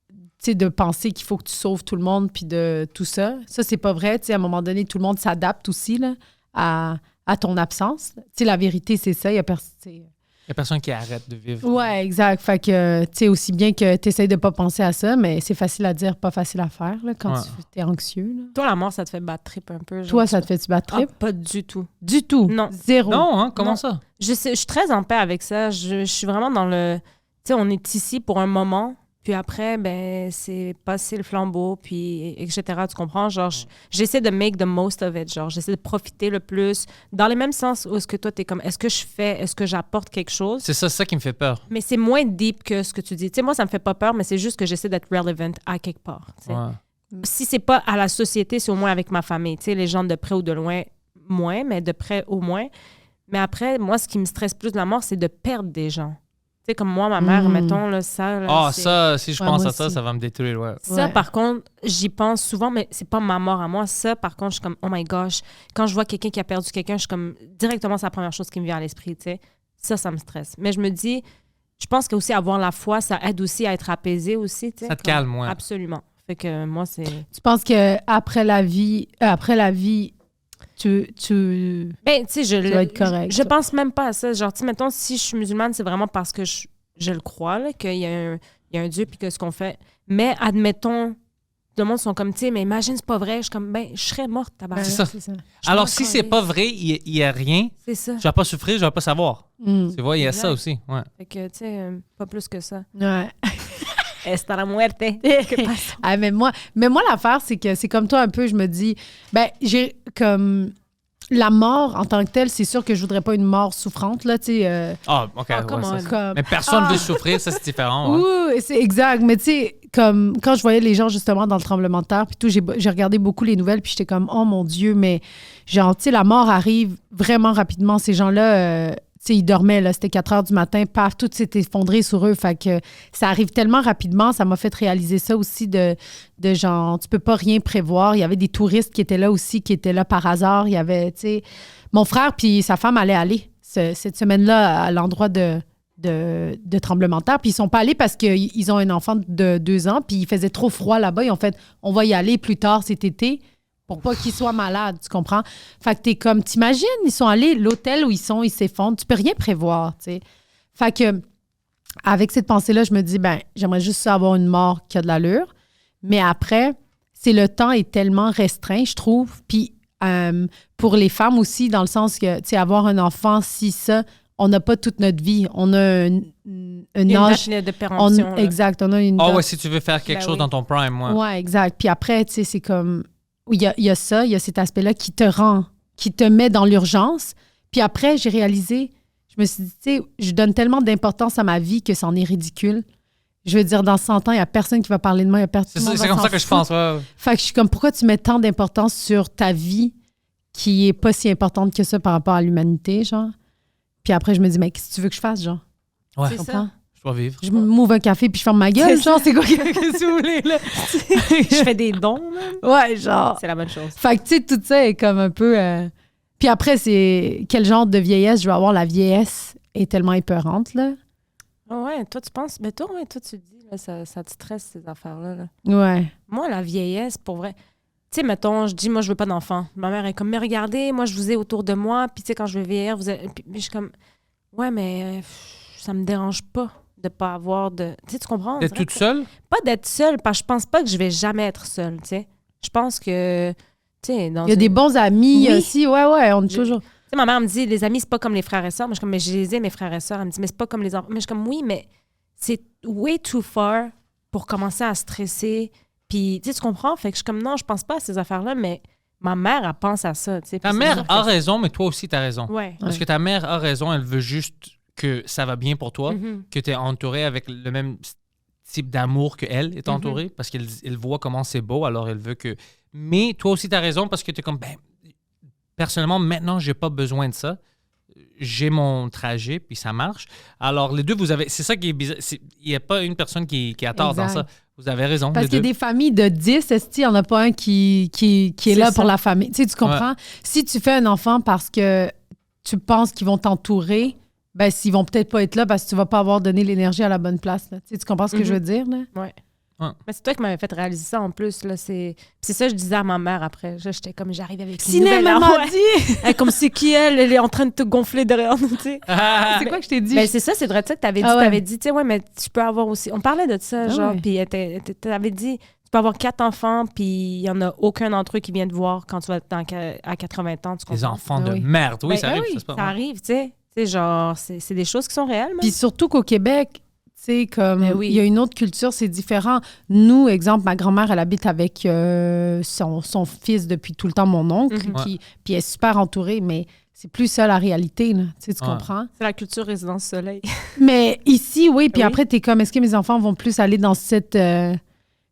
Tu sais, de penser qu'il faut que tu sauves tout le monde puis de tout ça. Ça, c'est pas vrai. Tu sais, à un moment donné, tout le monde s'adapte aussi là, à ton absence. Tu sais, la vérité, c'est ça. Il y a personne... Il y a personne qui arrête de vivre. Ouais, exact. Fait que, tu sais, aussi bien que tu essayes de pas penser à ça, mais c'est facile à dire, pas facile à faire là, quand Ouais. tu es anxieux. Là. Toi, la mort, ça te fait battre trip un peu? Toi, ça te fait-tu battre trip? Ah, pas du tout. Du tout. Non. Zéro. Non, hein? Comment Non. ça? Je suis très en paix avec ça. Je suis vraiment dans le... Tu sais, on est ici pour un moment, puis après, ben, c'est passer le flambeau, puis etc. Tu comprends? Genre, j'essaie de make the most of it. Genre, j'essaie de profiter le plus. Dans le même sens où est-ce que toi, t'es comme, est-ce que j'apporte quelque chose? C'est ça qui me fait peur. Mais c'est moins deep que ce que tu dis. Tu sais, moi, ça me fait pas peur, mais c'est juste que j'essaie d'être relevant à quelque part. Tu sais. Ouais. Si c'est pas à la société, c'est au moins avec ma famille. Tu sais, les gens de près ou de loin, moins, mais de près au moins. Mais après, moi, ce qui me stresse plus de la mort, c'est de perdre des gens. Tu sais, comme moi, ma mère, mettons, là, ça... Là, c'est- Ça, si je Ouais, pense moi à ça, aussi. ça va me détruire, ouais. Ça, Ouais. par contre, j'y pense souvent, mais c'est pas ma mort à moi. Ça, par contre, je suis comme, oh my gosh. Quand je vois quelqu'un qui a perdu quelqu'un, je suis comme, directement, c'est la première chose qui me vient à l'esprit, tu sais. Ça me stresse. Mais je me dis, je pense qu'aussi avoir la foi, ça aide aussi à être apaisé aussi, tu sais. Ça te comme- calme, ouais. Absolument. Fait que moi, c'est... Tu penses qu'après la vie, tu Ben, tu sais, vas être correct. Je pense même pas à ça. Genre, tu sais, mettons, si je suis musulmane, c'est vraiment parce que je le crois, là, qu'il y a un Dieu puis que ce qu'on fait. Mais admettons, tout le monde sont comme, tu sais, mais imagine, c'est pas vrai. Je suis comme, ben, je serais morte, tabac. C'est ça. Alors, si c'est pas vrai, il y a rien, C'est ça. je vais pas souffrir, je vais pas savoir. Mm. Tu vois, il y a Exact. ça aussi, ouais. Fait que, tu sais, pas plus que ça. Ouais. Esta la muerte. Ah, mais moi l'affaire, c'est que c'est comme toi un peu, je me dis, ben, j'ai comme la mort en tant que telle, c'est sûr que je voudrais pas une mort souffrante, là, tu sais. OK, Ah, ouais, come ça, on. c'est- Comme... Mais personne veut souffrir, ça, c'est différent. Ouais. Oui, c'est exact. Mais tu sais, comme quand je voyais les gens justement dans le tremblement de terre, puis tout, j'ai regardé beaucoup les nouvelles, puis j'étais comme, oh mon Dieu, mais genre, tu sais, la mort arrive vraiment rapidement. Ces gens-là, tu sais, ils dormaient, là, c'était 4 heures du matin, paf, tout s'est effondré sur eux. Fait que ça arrive tellement rapidement, ça m'a fait réaliser ça aussi de genre, tu peux pas rien prévoir. Il y avait des touristes qui étaient là aussi, qui étaient là par hasard. Il y avait, tu sais, mon frère puis sa femme allaient aller cette semaine-là à l'endroit de tremblement de terre. Puis ils sont pas allés parce qu'ils ont un enfant de 2 ans, puis il faisait trop froid là-bas. Ils ont fait, on va y aller plus tard cet été pour pas qu'ils soient malades, tu comprends? Fait que t'es comme, t'imagines, ils sont allés, l'hôtel où ils sont, ils s'effondrent. Tu peux rien prévoir, tu sais. Fait que, avec cette pensée-là, je me dis, ben, j'aimerais juste ça avoir une mort qui a de l'allure. Mais après, le temps est tellement restreint, je trouve. Puis pour les femmes aussi, dans le sens que, tu sais, avoir un enfant, si ça, on n'a pas toute notre vie. On a un Une âge... date de péremption. là. Exact, on a une Ah date. ouais, si tu veux faire quelque Ben chose oui. dans ton prime, moi. Ouais, exact. Puis après, tu sais, c'est comme... Il y a ça, il y a cet aspect-là qui te met dans l'urgence. Puis après, j'ai réalisé, je me suis dit, tu sais, je donne tellement d'importance à ma vie que c'en est ridicule. Je veux dire, dans 100 ans, il n'y a personne qui va parler de moi, il y a personne. C'est comme ça que je pense. Ouais. Fait que je suis comme, pourquoi tu mets tant d'importance sur ta vie qui est pas si importante que ça par rapport à l'humanité, genre? Puis après, je me dis, mais qu'est-ce que tu veux que je fasse, genre? Ouais. C'est Tu ça. comprends? Je dois vivre. Je m'ouvre un café puis je ferme ma gueule, C'est genre, c'est quoi que vous voulez, là? Je fais des dons, même. Ouais, genre. C'est la bonne chose. Fait que, tu sais, tout ça est comme un peu... Puis après, c'est quel genre de vieillesse je vais avoir? La vieillesse est tellement épeurante, là. Ah ouais, toi, tu penses... Mais toi, tu te dis, là, ça te stresse, ces affaires-là. Là. Ouais. Moi, la vieillesse, pour vrai... Tu sais, mettons, je dis, moi, je veux pas d'enfant. Ma mère est comme, mais regardez, moi, je vous ai autour de moi, puis tu sais, quand je vais vieillir, vous êtes... Puis je suis comme, ouais, mais ça me dérange pas de pas avoir de... Tu sais, tu comprends? On D'être dirait toute que- seule? Pas d'être seule, parce que je pense pas que je vais jamais être seule, tu sais. Je pense que, tu sais, dans Il y a des bons amis Oui. aussi. Ouais, on est Je- toujours... Tu sais, ma mère me dit, les amis, c'est pas comme les frères et sœurs. Moi, je suis comme, mais je les ai, mes frères et sœurs. Elle me dit, mais c'est pas comme les enfants. Mais je suis comme, oui, mais c'est way too far pour commencer à stresser. Puis, tu sais, tu comprends? Fait que je suis comme, non, je pense pas à ces affaires-là, mais ma mère, elle pense à ça, tu sais. Ta Puis c'est mère sûr a que- raison, mais toi aussi, tu as raison. Ouais. Parce que ta mère a raison, elle veut juste que ça va bien pour toi, Mhm. que tu es entouré avec le même type d'amour qu'elle est Mhm. entourée, parce qu'elle elle voit comment c'est beau, alors elle veut que... Mais toi aussi, tu as raison, parce que tu es comme, ben, personnellement, maintenant, j'ai pas besoin de ça. J'ai mon trajet, puis ça marche. Alors, les deux, vous avez... C'est ça qui est bizarre. Il n'y a pas une personne qui a tort dans Exact. ça. Vous avez raison, Parce les qu'il y a deux. des familles de 10, esti, il n'y en a pas un qui est C'est là ça. pour la famille. Tu sais, tu comprends? Si tu fais un enfant parce que tu penses qu'ils vont t'entourer, ben, s'ils vont peut-être pas être là parce que tu vas pas avoir donné l'énergie à la bonne place. Là. Tu sais, tu comprends ce que Mhm. je veux dire? Là? Mais c'est toi qui m'avais fait réaliser ça en plus. Là, c'est ça que je disais à ma mère après. J'étais comme, j'arrive avec une Ciné, nouvelle maman arme. dit! Elle, comme c'est qui elle est en train de te gonfler derrière nous, tu sais. C'est quoi que je t'ai dit? Ben, c'est ça, c'est vrai ça que t'avais dit. Ah ouais. T'avais dit, tu sais, ouais, mais tu peux avoir aussi... On parlait de ça, Ah genre, ouais. puis t'avais dit, tu peux avoir 4 enfants, puis il y en a aucun d'entre eux qui vient te voir quand tu vas être à 80 ans, tu Les comprends? enfants Ah de oui. merde. Oui, Ben, ça arrive. oui, c'est pas ça vrai. arrive, tu sais. Tu sais, genre, c'est des choses qui sont réelles, même. Puis surtout qu'au Québec, tu sais, comme Ben oui. il y a une autre culture, c'est différent. Nous, exemple, ma grand-mère, elle habite avec son fils depuis tout le temps, mon oncle, Mhm. puis elle est super entourée, mais c'est plus ça la réalité, là. Tu sais, tu Ouais. comprends? C'est la culture résidence soleil. Mais ici, oui, puis Oui. après, t'es comme, est-ce que mes enfants vont plus aller dans cette, tu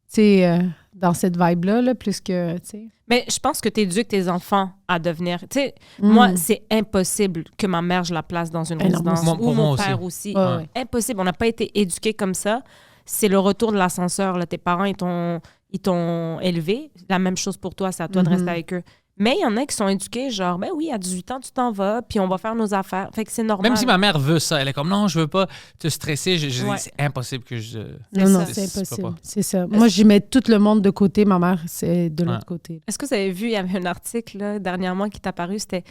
sais, dans cette vibe-là, là, plus que, tu sais. Mais je pense que tu éduques tes enfants à devenir. Tu sais, Mm. moi, c'est impossible que ma mère, je la place dans une Eh non, résidence. moi- ou pour moi mon aussi. père aussi. Ouais, ouais. Impossible. On n'a pas été éduqués comme ça. C'est le retour de l'ascenseur. Là. Tes parents, ils t'ont élevé. La même chose pour toi, c'est à toi de Mhm. rester avec eux. Mais il y en a qui sont éduqués, genre, ben oui, à 18 ans, tu t'en vas, puis on va faire nos affaires. Fait que c'est normal. Même si ma mère veut ça, elle est comme, non, je veux pas te stresser. Je dis, Ouais. c'est impossible que je... C'est Non, non, ça. c'est Je peux impossible. pas. C'est ça. Moi, j'y mets tout le monde de côté. Ma mère, c'est de l'autre Ouais. côté. Est-ce que vous avez vu, il y avait un article là, dernièrement qui est apparu, c'était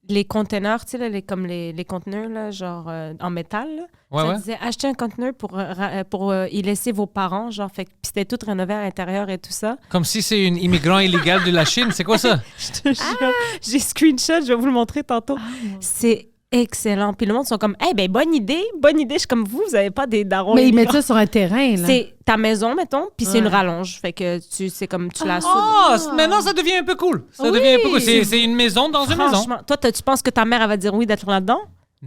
les conteneurs, tu sais, là, comme les conteneurs, là, genre en métal. Là. Ouais, Ça ouais. disait acheter un conteneur pour y laisser vos parents, genre, fait que puis c'était tout rénové à l'intérieur et tout ça. Comme si c'est une immigrant illégale de la Chine. C'est quoi ça? Je te jure, j'ai screenshot, je vais vous le montrer tantôt. C'est excellent. Puis le monde sont comme, eh ben bonne idée. Je suis comme vous avez pas des darons. Mais ils mettent immigrants. ça sur un terrain, là. C'est ta maison, mettons, puis c'est Ouais. une rallonge. Fait que c'est comme tu la soudes. Oh, maintenant, ça devient un peu cool. Ça Oui. devient un peu cool. C'est une maison dans une maison. Franchement, toi, tu penses que ta mère, elle va dire oui d'être là-dedans?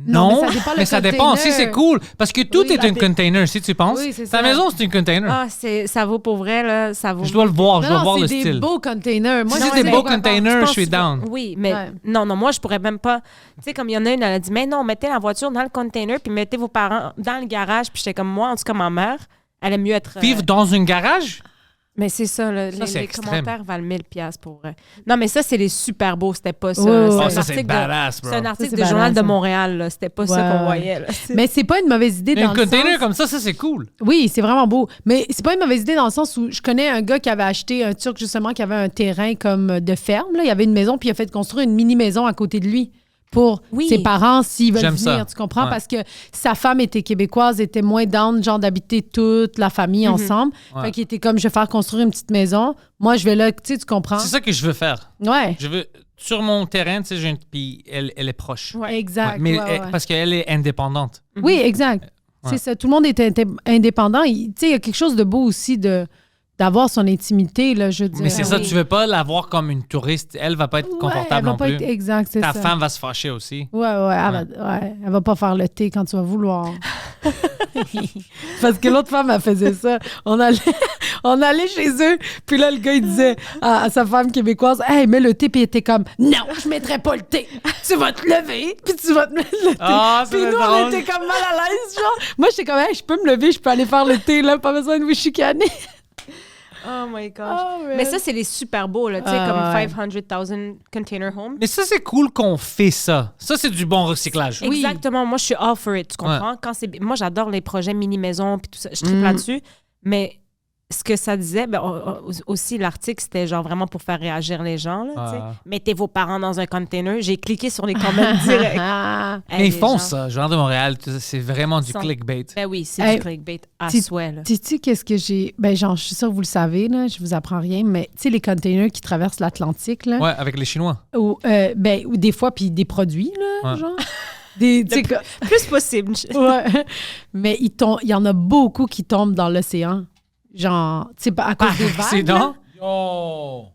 Non, Non, mais ça dépend le mais ça dépend. Si container. c'est cool, parce que tout Oui, est un container, si tu penses. Oui, c'est Ta ça. maison, c'est un container. Ah, ça vaut pour vrai, là. Ça vaut. Je dois le voir, je Non, dois non, voir le c'est des style. beaux containers. Moi, Si je c'est des sais beaux pas. containers, je suis que- down. Oui, mais Ouais. non, moi, je pourrais même pas. Tu sais, comme il y en a une, elle a dit, mais non, mettez la voiture dans le container, puis mettez vos parents dans le garage. Puis j'étais comme moi, en tout cas, ma mère, elle aime mieux être. Vivre dans un garage? Mais c'est ça, là, Ça, c'est les extrême. commentaires valent 1000$ pour vrai. Non, mais ça, c'est les super beaux, c'était pas ça. Ouais, là. ouais, C'est ouais. un Ça, c'est article badass, de, bro. c'est un article c'est de Journal badass, de ça. Montréal, là. C'était pas ça Ouais, qu'on ouais. voyait, là. Mais c'est pas une mauvaise idée dans Un le container sens... comme ça, c'est cool. Oui, c'est vraiment beau. Mais c'est pas une mauvaise idée dans le sens où je connais un gars qui avait acheté un Turc, justement, qui avait un terrain comme de ferme. Là. Il y avait une maison, puis il a fait construire une mini-maison à côté de lui. pour Oui. ses parents s'ils veulent J'aime venir, ça. tu comprends? Ouais. Parce que sa femme était québécoise, était moins down, genre d'habiter toute la famille ensemble. Ouais. Fait qu'il était comme, je vais faire construire une petite maison. Moi, je vais là, tu sais, tu comprends? C'est ça que je veux faire. Ouais. Je veux, sur mon terrain, tu sais, puis elle est proche. Ouais. Exact. Ouais, mais ouais, ouais. parce qu'elle est indépendante. Oui, exact. Ouais. C'est ça. Tout le monde est indépendant. Tu sais, il y a quelque chose de beau aussi d'avoir son intimité, là, je veux dire. Mais c'est ça, oui. tu veux pas la voir comme une touriste. Elle va pas être Ouais, confortable elle va non pas plus. être exact, c'est Ta ça. femme va se fâcher aussi. Ouais, elle va pas faire le thé quand tu vas vouloir. Parce que l'autre femme, elle faisait ça. On allait chez eux, puis là, le gars, il disait à sa femme québécoise, « Hey, mets le thé », puis il était comme, « Non, je mettrai pas le thé. Tu vas te lever, puis tu vas te mettre le thé. Ah, Puis c'est nous, drôle. on était comme mal à l'aise, genre. Moi, j'étais comme, « Hey, je peux me lever, je peux aller faire le thé, là, pas besoin de vous chicaner. » Oh my gosh. Oh, man. Mais ça, c'est les super beaux, là, tu sais, Ah, ouais. comme 500,000 container homes. Mais ça, c'est cool qu'on fait ça. Ça, c'est du bon recyclage. Oui. Exactement. Moi, je suis all for it, tu comprends? Moi, j'adore les projets mini-maison puis tout ça. Je tripe là-dessus. Mais ce que ça disait, aussi, l'article, c'était genre vraiment pour faire réagir les gens, là, tu sais. Ah. Mettez vos parents dans un container. J'ai cliqué sur les commentaires directs. Ah. Hey, Mais ils les font gens. ça. Genre de Montréal, c'est vraiment du Sont- clickbait. Ben oui, c'est Hey, du clickbait à tu- souhait, là. Sais-tu qu'est-ce que j'ai... Ben, genre, je suis sûre que vous le savez, là, je vous apprends rien, mais tu sais, les containers qui traversent l'Atlantique, là, Ouais, avec les Chinois. ou des fois, puis des produits, là, Ouais. genre. Tu sais, Plus possible. ouais. Mais il y en a beaucoup qui tombent dans l'océan. Genre, tu sais, à cause des vagues. Accident. Yo!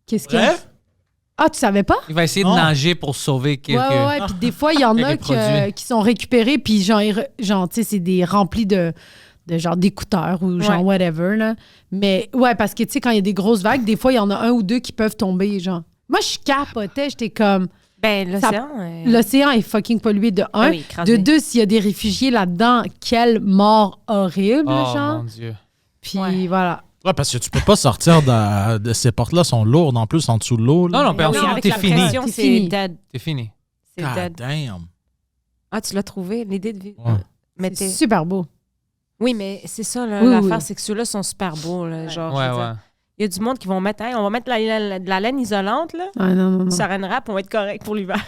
Qu'est-ce qu'il y a? Vrai? Ah, tu savais pas? Il va essayer Non. de nager pour sauver Ouais, quelques... ouais. Puis des fois, il y en a Quelques produits. qui sont récupérés, puis genre, tu sais, c'est des remplis de genre d'écouteurs ou genre whatever, là. Mais ouais, parce que, tu sais, quand il y a des grosses vagues, des fois, il y en a un ou deux qui peuvent tomber, genre. Moi, je capotais, j'étais comme... Ben, l'océan... L'océan est fucking pollué de un. Ah oui, écrasé. De deux, s'il y a des réfugiés là-dedans, quelle mort horrible, Oh, genre. mon Dieu. Puis Ouais. voilà. Ouais, parce que tu peux pas sortir de ces portes-là, sont lourdes en plus en dessous de l'eau. là. Non, non, ben Oui, ensuite, avec t'es la fini. pression, T'es c'est fini. dead. T'es fini. C'est God dead. damn. Ah, tu l'as trouvé, l'idée de vivre. Ouais. Mais C'est t'es- super beau. Oui, mais c'est ça, là, Oui, l'affaire, oui. c'est que ceux-là sont super beaux, là, genre, Ouais, je veux ouais. dire. Il y a du monde qui vont mettre, hey, on va mettre de la laine isolante, là, Ah, non, non, non. saran wrap, on va être correct pour l'hiver.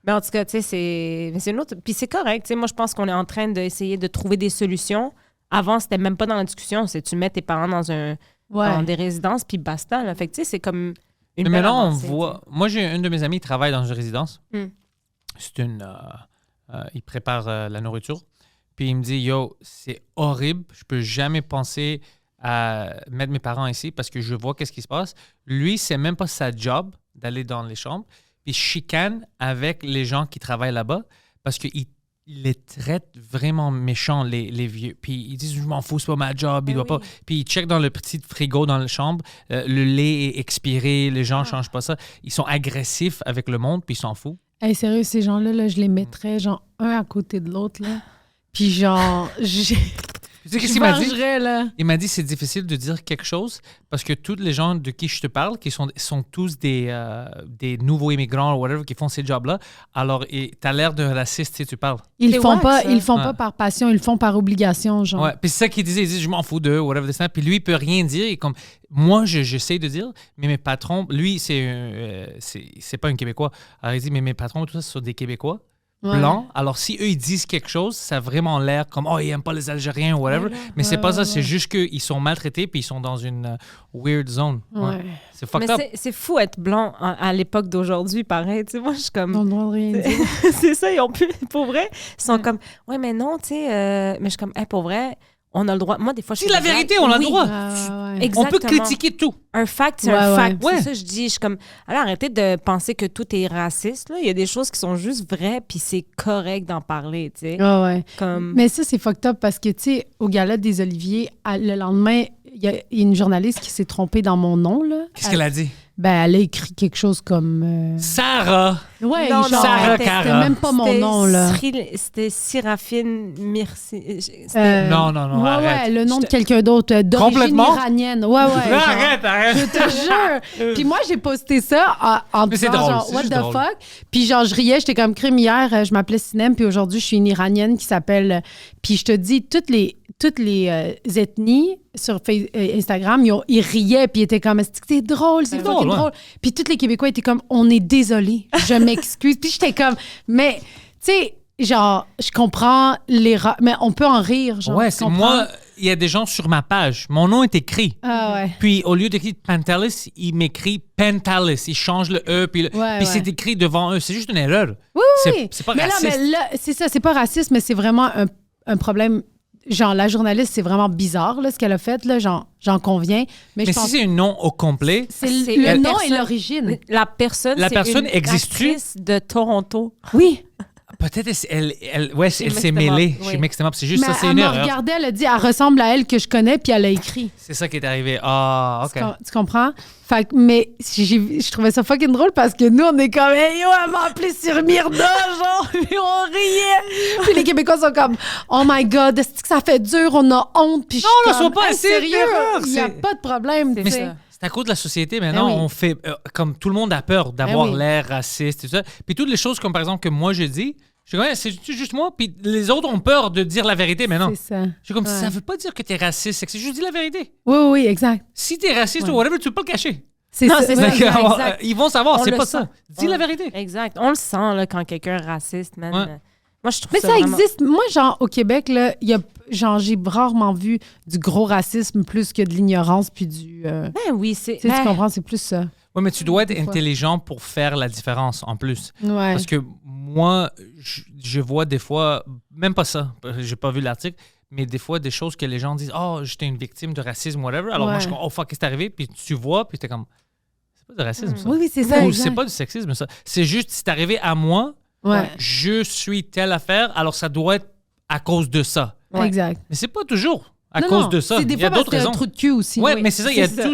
Mais en tout cas, tu sais, c'est une autre... Puis c'est correct, tu sais, moi, je pense qu'on est en train d'essayer de trouver des solutions. Avant, c'était même pas dans la discussion, c'est tu mets tes parents dans Ouais. des résidences, puis basta, là. Fait que, tu sais, c'est comme une Mais belle maintenant, on avancée, voit... Moi, j'ai un de mes amis qui travaille dans une résidence. Hmm. C'est une... il prépare la nourriture. Puis il me dit, yo, c'est horrible. Je peux jamais penser à mettre mes parents ici parce que je vois qu'est-ce qui se passe. Lui, c'est même pas sa job d'aller dans les chambres. Puis il chicane avec les gens qui travaillent là-bas parce qu'il les traite vraiment méchants, les vieux. Puis ils disent, je m'en fous, c'est pas ma job, il doit pas. Puis ils checkent dans le petit frigo dans la chambre, le lait est expiré, les gens changent pas ça. Ils sont agressifs avec le monde, puis ils s'en foutent. Hey, sérieux, ces gens-là, là, je les mettrais genre un à côté de l'autre, là. Puis genre, Tu sais qu'est-ce je qu'il m'a dit? vengerais, là. Il m'a dit c'est difficile de dire quelque chose parce que tous les gens de qui je te parle, qui sont tous des nouveaux immigrants ou whatever, qui font ces jobs-là, alors tu as l'air d'un raciste si tu parles. Ils C'est le font wack, pas, ça. ils le font Ouais. pas par passion, ils le font par obligation, genre. Ouais. Puis c'est ça qu'il disait. Il dit je m'en fous d'eux, whatever. Puis lui, il peut rien dire. Et comme moi, j'essaie de dire, mais mes patrons, lui, c'est pas un Québécois. Alors il dit mais mes patrons, tout ça, ce sont des Québécois. Ouais. Blancs. Alors, si eux, ils disent quelque chose, ça a vraiment l'air comme « Oh, ils n'aiment pas les Algériens » ou whatever. Mais c'est pas ça. C'est juste qu'ils sont maltraités puis ils sont dans une weird zone. Ouais. C'est fucked Mais up. c'est fou être blanc à l'époque d'aujourd'hui, pareil. Tu sais, moi, je suis Ils ont comme... le droit de rien dire. c'est ça, ils ont pu... Pour vrai, ils sont comme... Ouais, mais non, tu sais... Mais je suis comme... Hey, pour vrai, on a le droit... Moi, des fois, je C'est fais la des blagues. vérité, on a le Oui, droit. Ouais. Exact. On peut Exactement. critiquer tout. Un fact, c'est Ouais, un ouais. fact. Ouais. C'est ça, je dis. Je suis comme... Alors, arrêtez de penser que tout est raciste. Là. Il y a des choses qui sont juste vraies, puis c'est correct d'en parler, tu sais. Ouais, ouais. Comme... Mais ça, c'est fucked up parce que, tu sais, au gala des Oliviers, le lendemain, il y a une journaliste qui s'est trompée dans mon nom, là. Qu'est-ce qu'elle a dit? Ben, elle a écrit quelque chose comme... Sarah! Ouais, Non, genre, non, Sarah c'était Cara. même pas mon C'était nom, là. C'était Siraphine Mirsi. Non, non, non, ouais, arrête. ouais, le nom Je de quelqu'un d'autre, d'origine Complètement? iranienne. Ouais, ouais. genre. Arrête, arrête! Je te jure. Puis moi, j'ai posté ça en Mais c'est disant drôle, genre, c'est what juste the drôle. fuck? Puis genre, je riais, j'étais comme crime hier, je m'appelais Sinem, puis aujourd'hui, je suis une Iranienne qui s'appelle... Puis je te dis, toutes les ethnies sur Instagram, ils riaient, puis ils étaient comme, c'est drôle, c'est C'est fucking fucking drôle. Puis tous les Québécois étaient comme, on est désolé, je m'excuse. Puis j'étais comme, mais, tu sais, genre, je comprends l'erreur, mais on peut en rire, genre. Ouais, tu comprends? moi, il y a des gens sur ma page. Mon nom est écrit. Ah ouais. Puis au lieu d'écrire Pantelis, il m'écrit Pentalis. Il change le E, puis c'est écrit devant eux. C'est juste une erreur. Oui. C'est pas mais raciste. Là, mais là, c'est ça, c'est pas raciste, mais c'est vraiment un problème. Genre, la journaliste, c'est vraiment bizarre, là, ce qu'elle a fait, là, j'en conviens. Mais je si pense c'est un nom au complet, c'est C'est le la nom personne- et l'origine. La personne, La c'est personne une existe-tu? actrice de Toronto. Oui. peut-être elle s'est mixed them mêlée. up, Chez oui. Mixed Them Up. C'est juste Mais ça, c'est elle une m'a erreur. regardée, elle a dit, elle ressemble à elle que je connais, puis elle a écrit. C'est ça qui est arrivé. Ah, OK. Tu comprends? Fait que, mais je trouvais ça fucking drôle parce que nous, on est comme, hey yo, elle m'a appelé sur Myrna, genre, puis on riait. Puis les Québécois sont comme, oh my God, est-ce que ça fait dur, on a honte. Puis je suis non, comme, sois pas hey, assez sérieux, d'erreur, il n'y a c'est- pas de problème. C'est tu ça. sais. C'est à cause de la société. Maintenant, Ben oui. on fait... comme tout le monde a peur d'avoir oui. l'air raciste et tout ça. Puis toutes les choses comme, par exemple, que moi, je dis, je suis comme, hey, c'est juste moi. Puis les autres ont peur de dire la vérité, mais non. C'est ça. Je suis comme, Ouais. ça veut pas dire que t'es raciste, c'est que c'est juste dire la vérité. Oui, exact. Si t'es raciste ou whatever, tu peux pas le cacher. C'est Non, ça. c'est Ouais. ça. Fait que, exact. ils vont savoir, On c'est le pas sent. ça. Dis la vérité. Exact. On le sent là, quand quelqu'un est raciste, man. Ouais. Moi, je trouve Mais ça ça vraiment- existe. Moi, genre, au Québec, là, j'ai rarement vu du gros racisme plus que de l'ignorance puis du... Ben oui, c'est... tu sais, tu comprends, c'est plus ça. Oui, mais tu dois être Des fois. intelligent pour faire la différence en plus. Ouais. Parce que moi, je vois des fois, même pas ça, j'ai pas vu l'article, mais des fois des choses que les gens disent, oh, j'étais une victime de racisme, whatever. Alors moi, Ouais. je suis comme, oh fuck, qu'est-ce qui est arrivé? Puis tu vois, puis t'es comme, c'est pas de racisme ça. Oui, c'est ça. Ou exact. c'est pas du sexisme ça. C'est juste, c'est arrivé à moi, Ouais. je suis telle affaire, alors ça doit être à cause de ça. Ouais. Exact. Mais c'est pas toujours à Non, cause non, de ça. C'est des Il y a fois parce d'autres que t'as un raisons. trou de cul aussi. Ouais, Oui. mais c'est ça, il y a ça.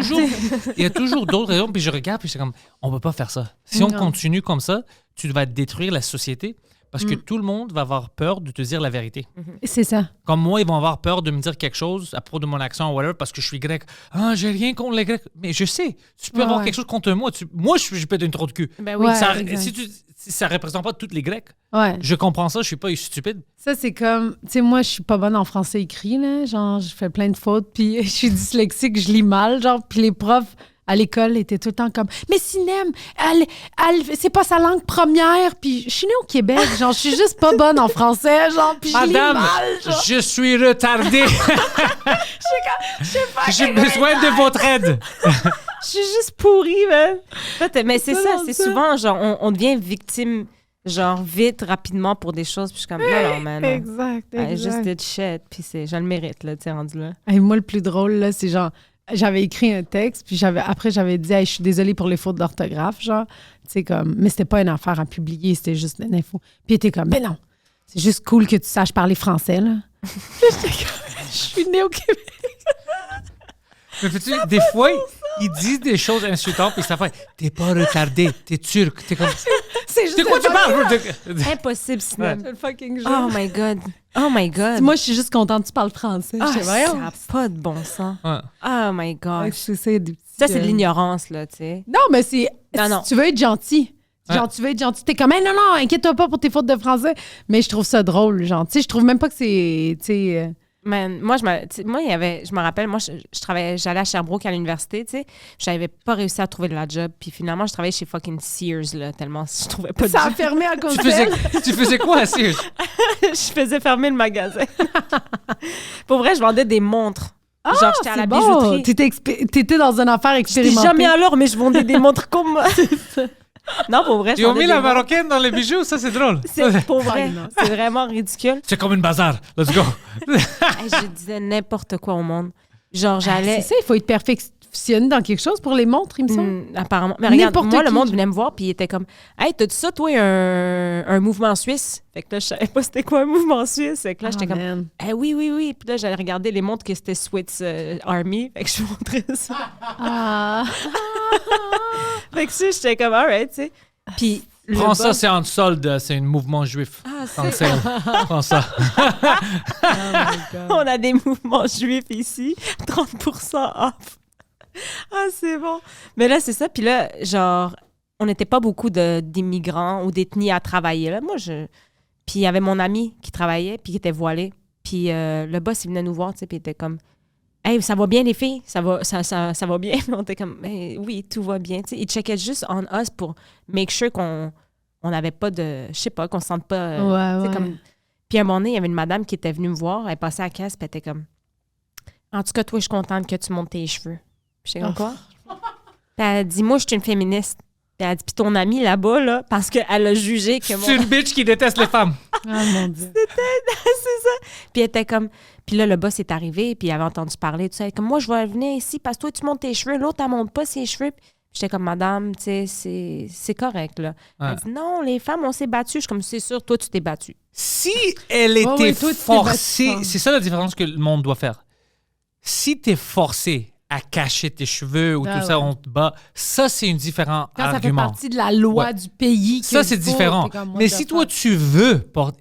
toujours d'autres raisons. Puis je regarde, puis c'est comme, on peut pas faire ça. Si on Non. continue comme ça, tu vas détruire la société parce que tout le monde va avoir peur de te dire la vérité. C'est ça. Comme moi, ils vont avoir peur de me dire quelque chose à propos de mon accent ou whatever parce que je suis grec. Ah, j'ai rien contre les grecs. Mais je sais, tu peux Ouais, avoir ouais. quelque chose contre moi. Moi, je peux être une trop de cul. Ben oui. Ouais. Ça, exact. si ça représente pas tous les grecs, Ouais. je comprends ça, je suis pas stupide. Ça, c'est comme... Tu sais, moi, je suis pas bonne en français écrit, là. Genre, je fais plein de fautes, puis je suis dyslexique, je lis mal, genre. Puis les profs à l'école étaient tout le temps comme... Mais Sinem, c'est pas sa langue première. Puis je suis née au Québec, genre, je suis juste pas bonne en français, genre. Puis je lis Madame, mal, genre. je suis retardé. J'ai besoin de votre aide. Je suis juste pourrie, man. Mais c'est Non, ça, non, c'est ça. souvent, genre, on devient victime, genre, vite, rapidement pour des choses. Puis je suis comme, non, man. Exact, I just exact. did shit. Puis je le mérite, là, tu sais, rendu là. Hey, moi, le plus drôle, là, c'est genre, j'avais écrit un texte, puis après, j'avais dit, hey, je suis désolée pour les fautes d'orthographe, genre, tu sais, comme, mais c'était pas une affaire à publier, c'était juste une info. Puis il était comme, mais non, c'est juste cool que tu saches parler français, là. Puis j'étais comme, je suis née au Québec. Mais peux-tu, des fois, ils disent des choses insultantes, puis ça fait t'es pas retardé, t'es turc, t'es comme. C'est juste De quoi le tu parles? Impossible, sinon. fucking- le fucking jeu. Oh my God. Oh my God. Moi, je suis juste contente que tu parles français. Ah, J'étais, ça voyons. n'a pas de bon sens. Ouais. Oh my Ouais, God. c'est ça, des petits, Ça, c'est de l'ignorance, là, tu sais. Non, mais c'est. Non, non. Si tu veux être gentil. Genre, Ouais. tu veux être gentil. T'es comme, hey, non, non, inquiète-toi pas pour tes fautes de français. Mais je trouve ça drôle, genre. Tu sais, je trouve même pas que c'est. Tu sais. Man, moi, je me rappelle, moi, je travaillais, j'allais à Sherbrooke à l'université, tu sais. J'avais pas réussi à trouver de la job. Puis finalement, je travaillais chez fucking Sears, là, tellement je trouvais pas de Ça a job. fermé à cause Tu d'elle. faisais quoi, Sears? Je faisais fermer le magasin. Pour vrai, je vendais des montres. Genre, j'étais à la C'est bon. bijouterie. T'étais dans une affaire J'étais expérimentée. jamais à l'heure, mais je vendais des montres comme moi. Non, pour vrai, je Ils ont vendais mis des la montres. marocaine dans les bijoux, ça c'est drôle. C'est pour vrai. Ah, non. C'est vraiment ridicule. C'est comme une bazar. Let's go. Hey, je disais n'importe quoi au monde. Genre, C'est j'allais... ça, il faut être perfectionné dans quelque chose pour les montres, il me semble. apparemment. Mais regarde, N'importe moi, le qui, monde genre. venait me voir, puis il était comme « Hey, t'as-tu ça, toi, un mouvement suisse? » Fait que là, je savais pas c'était quoi un mouvement suisse. Fait que là, j'étais comme man. « Eh oui, oui, oui. » Puis là, j'allais regarder les montres que c'était Swiss Army. Fait que je montrais ça. Ah. Fait que ça, j'étais comme « Alright, tu sais. » Puis le Prends ça, boss- c'est en solde, c'est un mouvement juif. Ah, En c'est- sale. Prends ça. On a des mouvements juifs ici. 30% off. Ah, c'est bon. Mais là, c'est ça. Puis là, genre, on n'était pas beaucoup d'immigrants ou d'ethnies à travailler. Là. Puis il y avait mon ami qui travaillait, puis qui était voilé. Puis le boss, il venait nous voir, tu sais, puis il était comme... Hey, ça va bien, les filles? Ça va bien? On était comme, ben, oui, tout va bien. Tu sais, ils checkaient juste on us pour make sure qu'on n'avait pas de. Je sais pas, qu'on se sente pas. Tu sais, Ouais. comme... Puis à un moment donné, il y avait une madame qui était venue me voir. Elle passait à la caisse, puis elle était comme, en tout cas, toi, je suis contente que tu montes tes cheveux. Puis j'étais comme, quoi? Puis elle dit, moi, je suis une féministe. Puis elle dit, puis ton amie là-bas, là, parce qu'elle a jugé que C'est une bitch qui déteste les femmes. Ah, mon Dieu. c'est ça. Puis elle était comme... Puis là, le boss est arrivé, puis il avait entendu parler, tout ça. Elle est comme, moi, je vais venir ici parce que toi, tu montes tes cheveux. L'autre, elle monte pas ses cheveux. Puis j'étais comme, madame, tu sais, c'est correct, là. Ouais. Elle dit, non, les femmes, on s'est battues. Je suis comme, c'est sûr, toi, tu t'es battue. Si elle était ouais, toi, tu t'es forcée, battu. c'est ça la différence que le monde doit faire. Si t'es forcé à cacher tes cheveux ou Ah tout ça, ouais. on te bat, ça, c'est un différent Quand ça fait argument. partie de la loi Ouais. du pays. Ça, qu'il c'est faut, différent. t'es comme, what Mais the si toi, fuck? tu veux porter...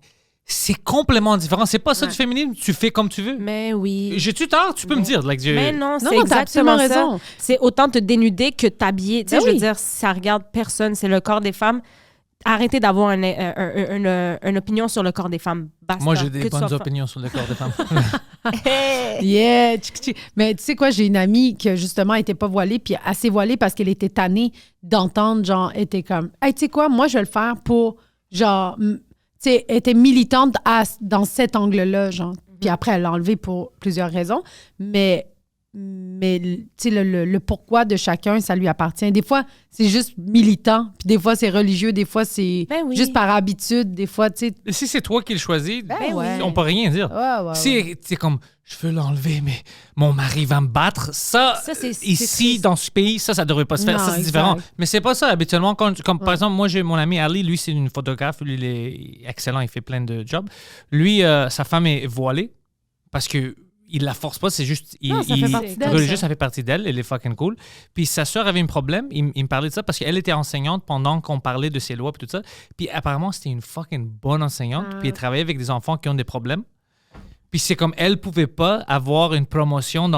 C'est complètement différent. C'est pas ça Ouais. du féminisme. Tu fais comme tu veux. Mais oui. J'ai-tu tort? Tu peux me dire. Like, Mais non, Non, c'est non, t'as exactement absolument ça. raison. C'est autant te dénuder que t'habiller. Tu sais, Ben je veux oui. dire, ça regarde personne. C'est le corps des femmes. Arrêtez d'avoir une opinion sur le corps des femmes. Basta. Moi, j'ai Que des tu bonnes sois opinions sur le corps des femmes. Hey! Yeah, mais tu sais quoi, j'ai une amie qui justement était pas voilée, puis assez voilée parce qu'elle était tannée d'entendre, genre, elle était comme, hey, tu sais quoi, moi je vais le faire pour, genre, tu sais, elle était militante dans cet angle-là, genre. Puis après, elle l'a enlevé pour plusieurs raisons, mais tu sais, le pourquoi de chacun, ça lui appartient. Des fois, c'est juste militant, puis des fois, c'est religieux, des fois, c'est Ben oui. juste par habitude, des fois, tu sais. Si c'est toi qui le choisis, Ben ouais. on peut rien dire. Ouais, ouais, Si c'est comme, je veux l'enlever, mais mon mari va me battre, ça c'est ici, triste. dans ce pays, ça devrait pas se faire. Non, Ça, c'est exact. différent. Mais c'est pas ça. Habituellement, comme par exemple, moi, j'ai mon ami Ali, lui, c'est une photographe. Lui, il est excellent, il fait plein de jobs. Lui, sa femme est voilée parce que il la force pas, c'est juste. Non, ça fait partie d'elle, religieux, ça. ça fait partie d'elle, elle est fucking cool. Puis sa sœur avait un problème, il me parlait de ça parce qu'elle était enseignante pendant qu'on parlait de ces lois et tout ça. Puis apparemment, c'était une fucking bonne enseignante. Puis elle travaillait avec des enfants qui ont des problèmes. Puis c'est comme elle pouvait pas avoir une promotion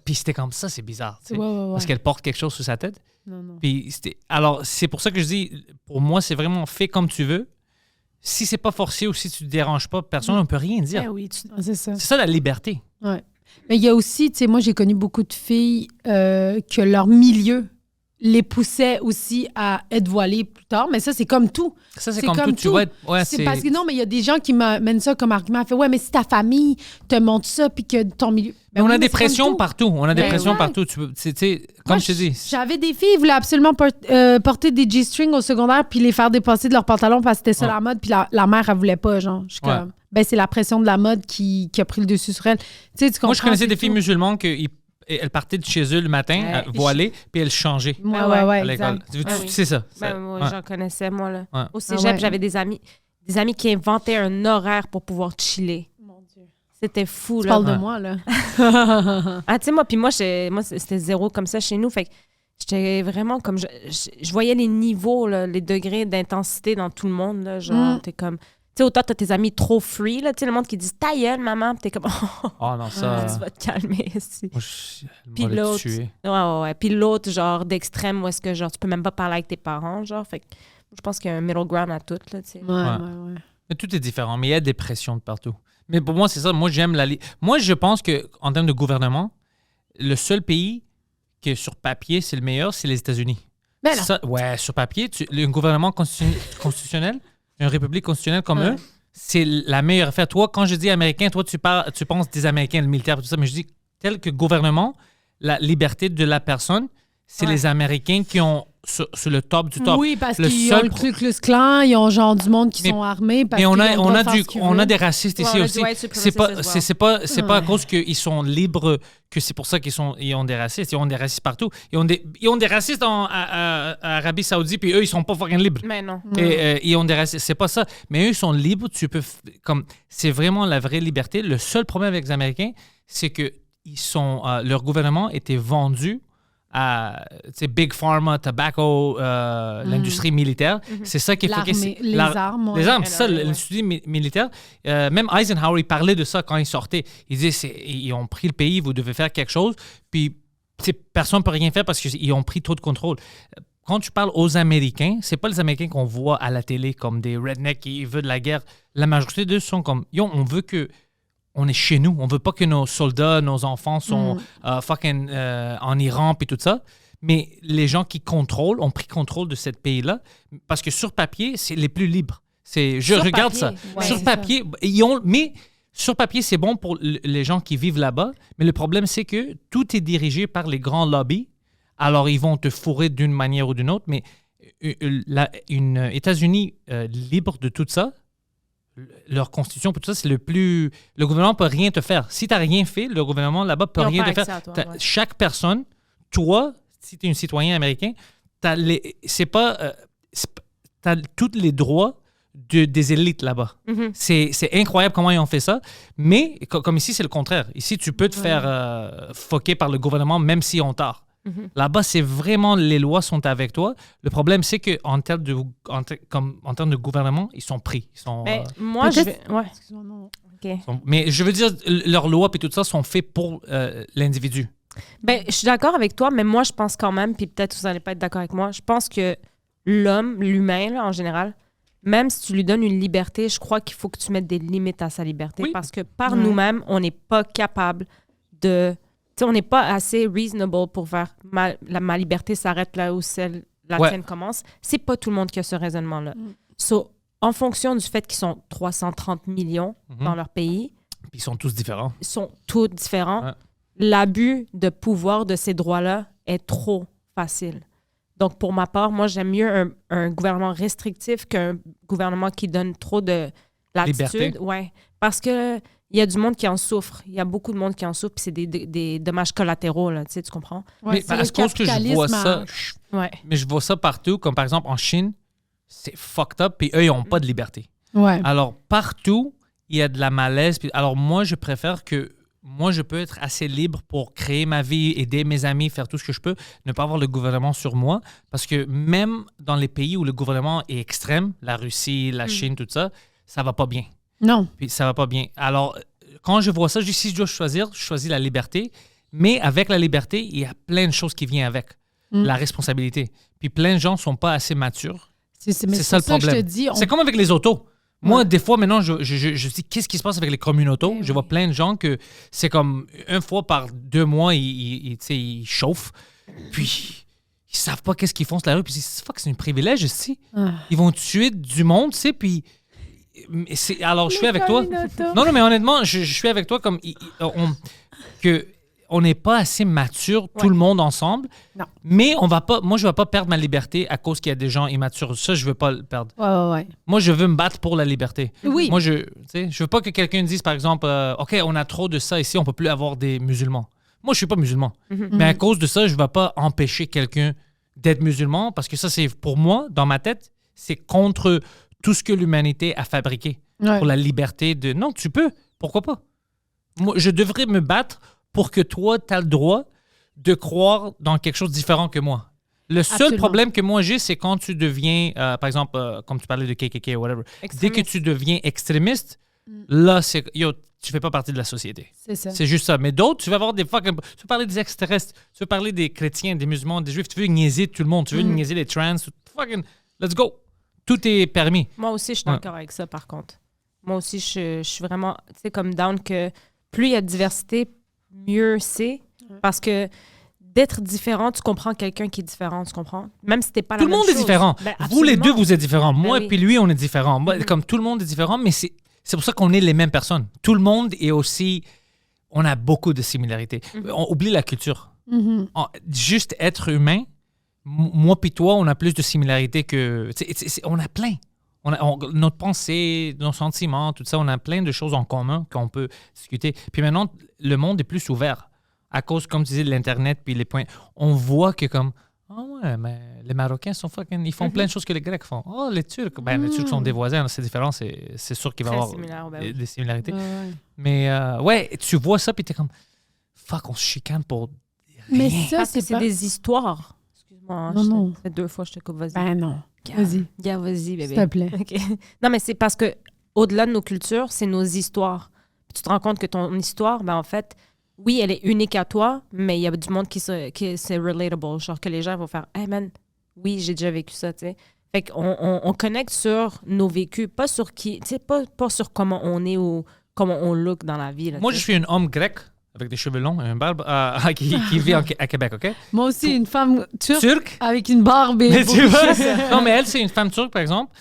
puis c'était comme ça, c'est bizarre. Tu sais, Ouais, ouais, ouais. parce qu'elle porte quelque chose sur sa tête. Non, non. Puis alors c'est pour ça que je dis, pour moi, c'est vraiment fait comme tu veux. Si c'est pas forcé ou si tu te déranges pas, personne ne peut rien dire. Ben oui, Ah, c'est ça. C'est ça la liberté. Ouais. Mais il y a aussi, tu sais, moi, j'ai connu beaucoup de filles que leur milieu les poussait aussi à être voilées plus tard. Mais ça, c'est comme tout. Ça, c'est C'est comme comme tout. Tu tout. vois, ouais, C'est parce que non, mais il y a des gens qui m'amènent ça comme argument. Fait, ouais, mais si ta famille te montre ça, puis que ton milieu. Mais Ben on oui, a des c'est comme pressions tout. partout. On a des Ben pressions ouais. partout. Tu sais, comme Moi, je te dis. J'avais des filles qui voulaient absolument porter des G-strings au secondaire puis les faire dépasser de leurs pantalons parce que c'était ça Ouais. la mode. Puis la mère, elle voulait pas, genre. Je suis Ouais. comme, ben, c'est la pression de la mode qui a pris le dessus sur elle. Tu sais, tu comprends? Moi, je connaissais c'est des filles tout. musulmanes elles partaient de chez eux le matin, Ouais. voilées, puis elles changeaient Ouais, Ah ouais, ouais, ouais, à l'école. exact. Tu Ah oui. sais ça. Ben, moi, Ouais. j'en connaissais, moi, là. Ouais. Au cégep, Ah ouais. j'avais des amis qui inventaient un horaire pour pouvoir chiller. Mon Dieu. C'était fou, Tu là. parles de Ouais. moi, là. Ah, tu sais, moi, puis moi, c'était zéro comme ça chez nous. Fait que j'étais vraiment comme. Je voyais les niveaux, là, les degrés d'intensité dans tout le monde, là. Genre, t'es comme. Tu sais, autant t'as tes amis trop free, là. Tu sais, le monde qui dit ta gueule, maman. Puis t'es comme. Oh non, ça. Tu vas te calmer ici. Moi, je Puis m'aurais l'autre. tué. Ouais. Puis l'autre, genre, d'extrême, où est-ce que, genre, tu peux même pas parler avec tes parents, genre. Fait que je pense qu'il y a un middle ground à tout, là, tu sais. Ouais. Mais tout est différent, mais il y a des pressions de partout. Mais pour moi, c'est ça. Moi, j'aime Moi, je pense qu'en termes de gouvernement, le seul pays que sur papier, c'est le meilleur, c'est les États-Unis. Ben non. Ça, ouais, sur papier, un gouvernement constitutionnel, une république constitutionnelle comme eux, c'est la meilleure affaire. Toi, quand je dis américain, toi, tu penses des Américains, le militaire, tout ça, mais je dis tel que gouvernement, la liberté de la personne, c'est les Américains qui ont sur le top du top. Oui, parce Le qu'ils seul ont le Ku Klux Klan, ils ont genre du monde qui Mais- sont armés. Parce Mais on qu'ils a, ont le on droit a, de faire du, ce qu'ils on a veulent. des racistes Ouais, ici on a aussi. du white C'est pas, supremacist as c'est pas à cause qu'ils sont libres que c'est pour ça ils ont des racistes. Ils ont des racistes partout. Ils ont des racistes en Arabie Saoudite, puis eux, ils sont pas fucking libres. Mais non. Et ils ont des racistes. C'est pas ça. Mais eux, ils sont libres. C'est vraiment la vraie liberté. Le seul problème avec les Américains, c'est que leur gouvernement était vendu à Big Pharma, tobacco, l'industrie militaire. C'est ça qui fait que L'armée, les armes. ouais. les armes, c'est ça, Ouais. l'industrie militaire. Même Eisenhower, il parlait de ça quand il sortait. Il disait, ils ont pris le pays, vous devez faire quelque chose. Puis, personne ne peut rien faire parce qu'ils ont pris trop de contrôle. Quand tu parles aux Américains, c'est pas les Américains qu'on voit à la télé comme des rednecks qui veulent de la guerre. La majorité d'eux sont comme, on veut que on est chez nous. On veut pas que nos soldats, nos enfants sont en Iran et tout ça. Mais les gens qui contrôlent ont pris contrôle de ce pays-là parce que sur papier, c'est les plus libres. Je regarde papier, ça. ouais, sur c'est papier, sur papier, c'est bon pour les gens qui vivent là-bas. Mais le problème, c'est que tout est dirigé par les grands lobbies. Alors, ils vont te fourrer d'une manière ou d'une autre. Mais une États-Unis libre de tout ça, leur constitution, tout ça, c'est le plus... Le gouvernement peut rien te faire. Si tu n'as rien fait, le gouvernement là-bas peut Ils ont rien pas te accès faire. à toi, ouais. Chaque personne, toi, si tu es un citoyen américain, t'as tous les droits des élites là-bas. Mhm. C'est incroyable comment ils ont fait ça. Mais comme ici, c'est le contraire. Ici, tu peux te faire foquer par le gouvernement même si on tard. Mhm. Là-bas, c'est vraiment les lois sont avec toi. Le problème, c'est qu'en termes de gouvernement, ils sont pris. Ils sont, Ben, moi, je vais... Ouais, Excuse-moi, non. OK. mais je veux dire, leurs lois et tout ça sont faits pour l'individu. Ben, je suis d'accord avec toi, mais moi, je pense quand même, puis peut-être que vous n'allez pas être d'accord avec moi, je pense que l'humain, là, en général, même si tu lui donnes une liberté, je crois qu'il faut que tu mettes des limites à sa liberté Oui. parce que par nous-mêmes, on n'est pas capable de... Tu sais, on n'est pas assez reasonable pour faire ma liberté s'arrête là où la tienne commence. C'est pas tout le monde qui a ce raisonnement-là. So, en fonction du fait qu'ils sont 330 millions dans leur pays, Puis ils sont tous différents. ils sont tous différents. Ouais. L'abus de pouvoir de ces droits-là est trop facile. Donc, pour ma part, moi, j'aime mieux un gouvernement restrictif qu'un gouvernement qui donne trop de latitude. Liberté. Ouais. Parce que il y a du monde qui en souffre. Il y a beaucoup de monde qui en souffre, puis c'est des dommages collatéraux, là, tu comprends? Ouais, Mais c'est à le cause que je vois ça, capitalisme Ouais. mais je vois ça partout, comme par exemple en Chine, c'est fucked up, puis eux, ils n'ont pas de liberté. Ouais. Alors, partout, il y a de la malaise. Alors, moi, je préfère que moi, je peux être assez libre pour créer ma vie, aider mes amis, faire tout ce que je peux, ne pas avoir le gouvernement sur moi. Parce que même dans les pays où le gouvernement est extrême, la Russie, la Chine, tout ça, ça va pas bien. Non. Puis ça va pas bien. Alors, quand je vois ça, je dis, si je dois choisir, je choisis la liberté. Mais avec la liberté, il y a plein de choses qui viennent avec. La responsabilité. Puis plein de gens ne sont pas assez matures. Mais C'est ça le pour que problème. je te dis, C'est comme avec les autos. Moi, des fois, maintenant, je dis, qu'est-ce qui se passe avec les communautés? Je vois plein de gens que c'est comme une fois par 2 mois, ils chauffent. Puis, ils savent pas qu'est-ce qu'ils font sur la rue. Puis, fuck, c'est un privilège ici. Ils vont tuer du monde, tu sais. Puis, alors, je suis avec toi. Non, mais honnêtement, je suis avec toi comme on n'est pas assez mature, tout le monde ensemble. Non. Mais moi, je ne vais pas perdre ma liberté à cause qu'il y a des gens immatures. Ça, je ne veux pas le perdre. Ouais. Moi, je veux me battre pour la liberté. Oui. Moi, je veux pas que quelqu'un dise, par exemple, OK, on a trop de ça ici, on peut plus avoir des musulmans. Moi, je suis pas musulman. Mais à cause de ça, je ne vais pas empêcher quelqu'un d'être musulman parce que ça, c'est pour moi, dans ma tête, c'est contre tout ce que l'humanité a fabriqué pour la liberté de... Non, tu peux. Pourquoi pas? Moi, je devrais me battre pour que toi, tu as le droit de croire dans quelque chose de différent que moi. Le seul Absolument. problème que moi j'ai, c'est quand tu deviens, par exemple, comme tu parlais de KKK ou whatever, dès que tu deviens extrémiste, là, tu fais pas partie de la société. C'est ça. C'est juste ça. Mais d'autres, tu vas avoir des fucking... Tu veux parler des extraterrestres, tu veux parler des chrétiens, des musulmans, des juifs, tu veux niaiser tout le monde, tu veux niaiser les trans, fucking... Let's go! Tout est permis. Moi aussi, je suis d'accord avec ça, par contre. Moi aussi, je suis vraiment, tu sais, comme down que plus il y a de diversité, mieux c'est. Parce que d'être différent, tu comprends quelqu'un qui est différent, tu comprends? Même si t'es pas la Tout le même monde chose. est différent. Ben, Vous, les deux, absolument. vous êtes différents. Moi oui. et puis lui, on est différents. Moi, comme tout le monde est différent, mais c'est pour ça qu'on est les mêmes personnes. Tout le monde est aussi... On a beaucoup de similarités. On oublie la culture. Juste être humain, moi puis toi, on a plus de similarités que... on a plein. Notre pensée, nos sentiments, tout ça, on a plein de choses en commun qu'on peut discuter. Puis maintenant, le monde est plus ouvert. À cause, comme tu disais, de l'Internet, puis les points. On voit que comme... Ah ouais, mais les Marocains sont fucking... Ils font plein de choses que les Grecs font. Oh, les Turcs. Ben, les Turcs sont des voisins, c'est différent. C'est sûr qu'il va y Très avoir similaire, ben oui. des similarités. Ouais. Mais ouais, tu vois ça, puis t'es comme... Fuck, on se chicane pour Mais rien. ça, Parce que c'est c'est pas... des histoires. Excuse-moi, hein, Non. ça fait 2 fois que je te coupe, vas-y. Ben non. Gars, Vas-y, gars, vas-y, bébé. s'il te plaît. OK. Non, mais c'est parce que au-delà de nos cultures, c'est nos histoires. Puis tu te rends compte que ton histoire, ben en fait, oui, elle est unique à toi, mais il y a du monde qui c'est relatable. Genre que les gens vont faire « Hey man, oui, j'ai déjà vécu ça, tu sais. » Fait qu'on connecte sur nos vécus, pas sur qui, tu sais, pas sur comment on est ou comment on look dans la vie. Là, Moi, tu je sais. suis un homme grec avec des cheveux longs et une barbe qui vit à Québec, OK? Moi aussi, une femme turque Turc. avec une barbe et Mais tu vois, ça. non, mais elle, c'est une femme turque, par exemple.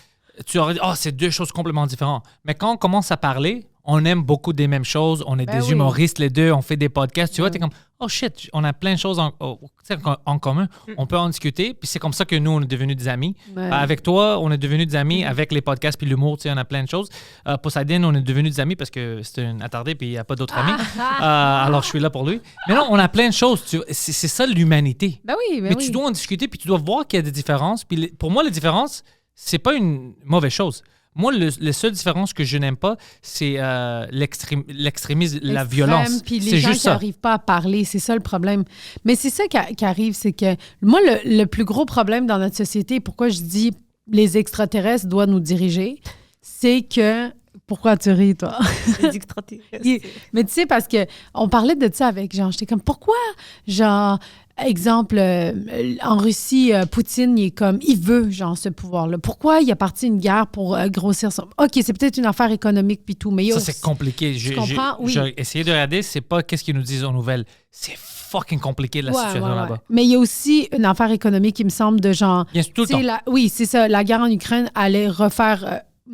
Tu aurais dit, c'est deux choses complètement différentes. Mais quand on commence à parler, on aime beaucoup des mêmes choses. On est Ben des oui. humoristes, les deux. On fait des podcasts. Tu vois, Ouais. t'es comme, oh shit, on a plein de choses en commun. On peut en discuter. Puis c'est comme ça que nous, on est devenus des amis. Ouais. Avec toi, on est devenus des amis avec les podcasts puis l'humour. Tu sais, on a plein de choses. Poseidon, on est devenus des amis parce que c'est un attardé puis il n'y a pas d'autres amis. Alors, je suis là pour lui. Mais non, on a plein de choses. C'est ça l'humanité. Ben oui, ben Mais oui. tu dois en discuter, puis tu dois voir qu'il y a des différences. Puis pour moi, les différences, c'est pas une mauvaise chose. Moi, les seules différences que je n'aime pas, c'est l'extrémisme, la Extrême, violence. Puis les C'est gens juste qui ça. n'arrivent pas à parler, c'est ça le problème. Mais c'est ça qui arrive, c'est que moi, le plus gros problème dans notre société, pourquoi je dis les extraterrestres doivent nous diriger, c'est que... Pourquoi tu ris, toi? Mais tu sais, parce que on parlait de ça avec Jean. J'étais comme, pourquoi, genre, exemple, en Russie, Poutine, il est comme, il veut, genre, ce pouvoir-là. Pourquoi il a parti une guerre pour grossir son... OK, c'est peut-être une affaire économique puis tout, mais Ça, c'est compliqué. Tu comprends? Oui. J'ai essayé de regarder, c'est pas qu'est-ce qu'ils nous disent aux nouvelles. C'est fucking compliqué, la situation là-bas. Mais il y a aussi une affaire économique, il me semble, de genre... Bien sûr, tout le tu sais, temps. oui, c'est ça. La guerre en Ukraine allait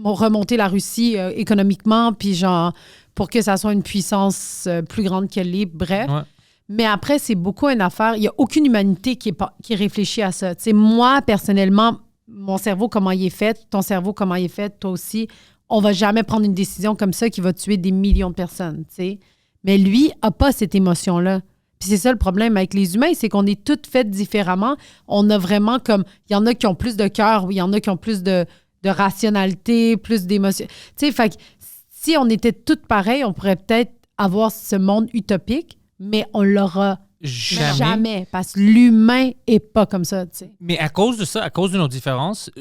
remonter la Russie économiquement, puis genre, pour que ça soit une puissance plus grande qu'elle l'est, bref. Ouais. Mais après, c'est beaucoup une affaire. Il n'y a aucune humanité qui réfléchit à ça. Tu sais, moi, personnellement, mon cerveau, comment il est fait, ton cerveau, comment il est fait, toi aussi, on va jamais prendre une décision comme ça qui va tuer des millions de personnes, tu sais. Mais lui n'a pas cette émotion-là. Puis c'est ça le problème avec les humains, c'est qu'on est toutes faites différemment. On a vraiment comme... Il y en a qui ont plus de cœur, il y en a qui ont plus de rationalité, plus d'émotion. Tu sais, fait que si on était toutes pareilles, on pourrait peut-être avoir ce monde utopique, mais on l'aura jamais parce que l'humain est pas comme ça, tu sais. Mais à cause de ça, à cause de nos différences,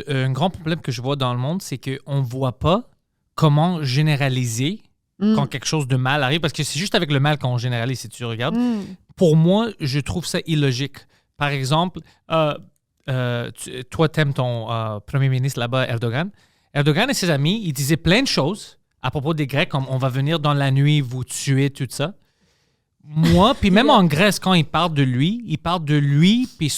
un grand problème que je vois dans le monde, c'est qu'on ne voit pas comment généraliser quand quelque chose de mal arrive, parce que c'est juste avec le mal qu'on généralise, si tu regardes. Pour moi, je trouve ça illogique. Par exemple, toi, t'aimes ton premier ministre là-bas, Erdogan. Erdogan et ses amis, ils disaient plein de choses à propos des Grecs, comme on va venir dans la nuit vous tuer, tout ça. Moi, puis même en Grèce, quand ils parlent de lui, puis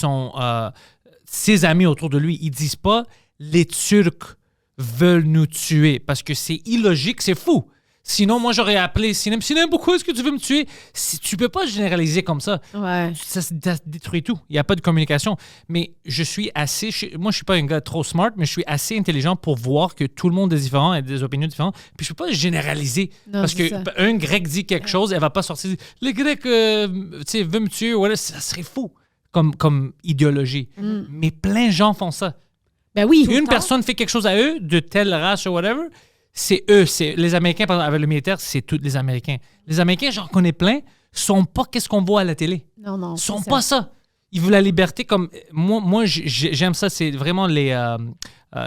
ses amis autour de lui. Ils disent pas les Turcs veulent nous tuer, parce que c'est illogique, c'est fou. Sinon, moi, j'aurais appelé Sinem. Sinem, pourquoi est-ce que tu veux me tuer? Tu peux pas généraliser comme ça. Ouais. Ça détruit tout. Il n'y a pas de communication. Mais je suis assez... Moi, je suis pas un gars trop smart, mais je suis assez intelligent pour voir que tout le monde est différent, a des opinions différentes. Puis je peux pas généraliser. Non, parce c'est que ça. un Grec dit quelque chose, elle va pas sortir... Les Grecs, tu sais, veulent me tuer. Voilà, ça serait fou comme idéologie. Mais plein de gens font ça. Ben oui. Une personne fait quelque chose à eux, de telle race ou whatever, c'est eux. C'est les Américains, par exemple, avec le militaire, c'est tous les Américains. Les Américains, j'en connais plein, sont pas qu'est-ce qu'on voit à la télé. Non. Sont c'est pas ça. Ils veulent la liberté comme... Moi j'aime ça. C'est vraiment les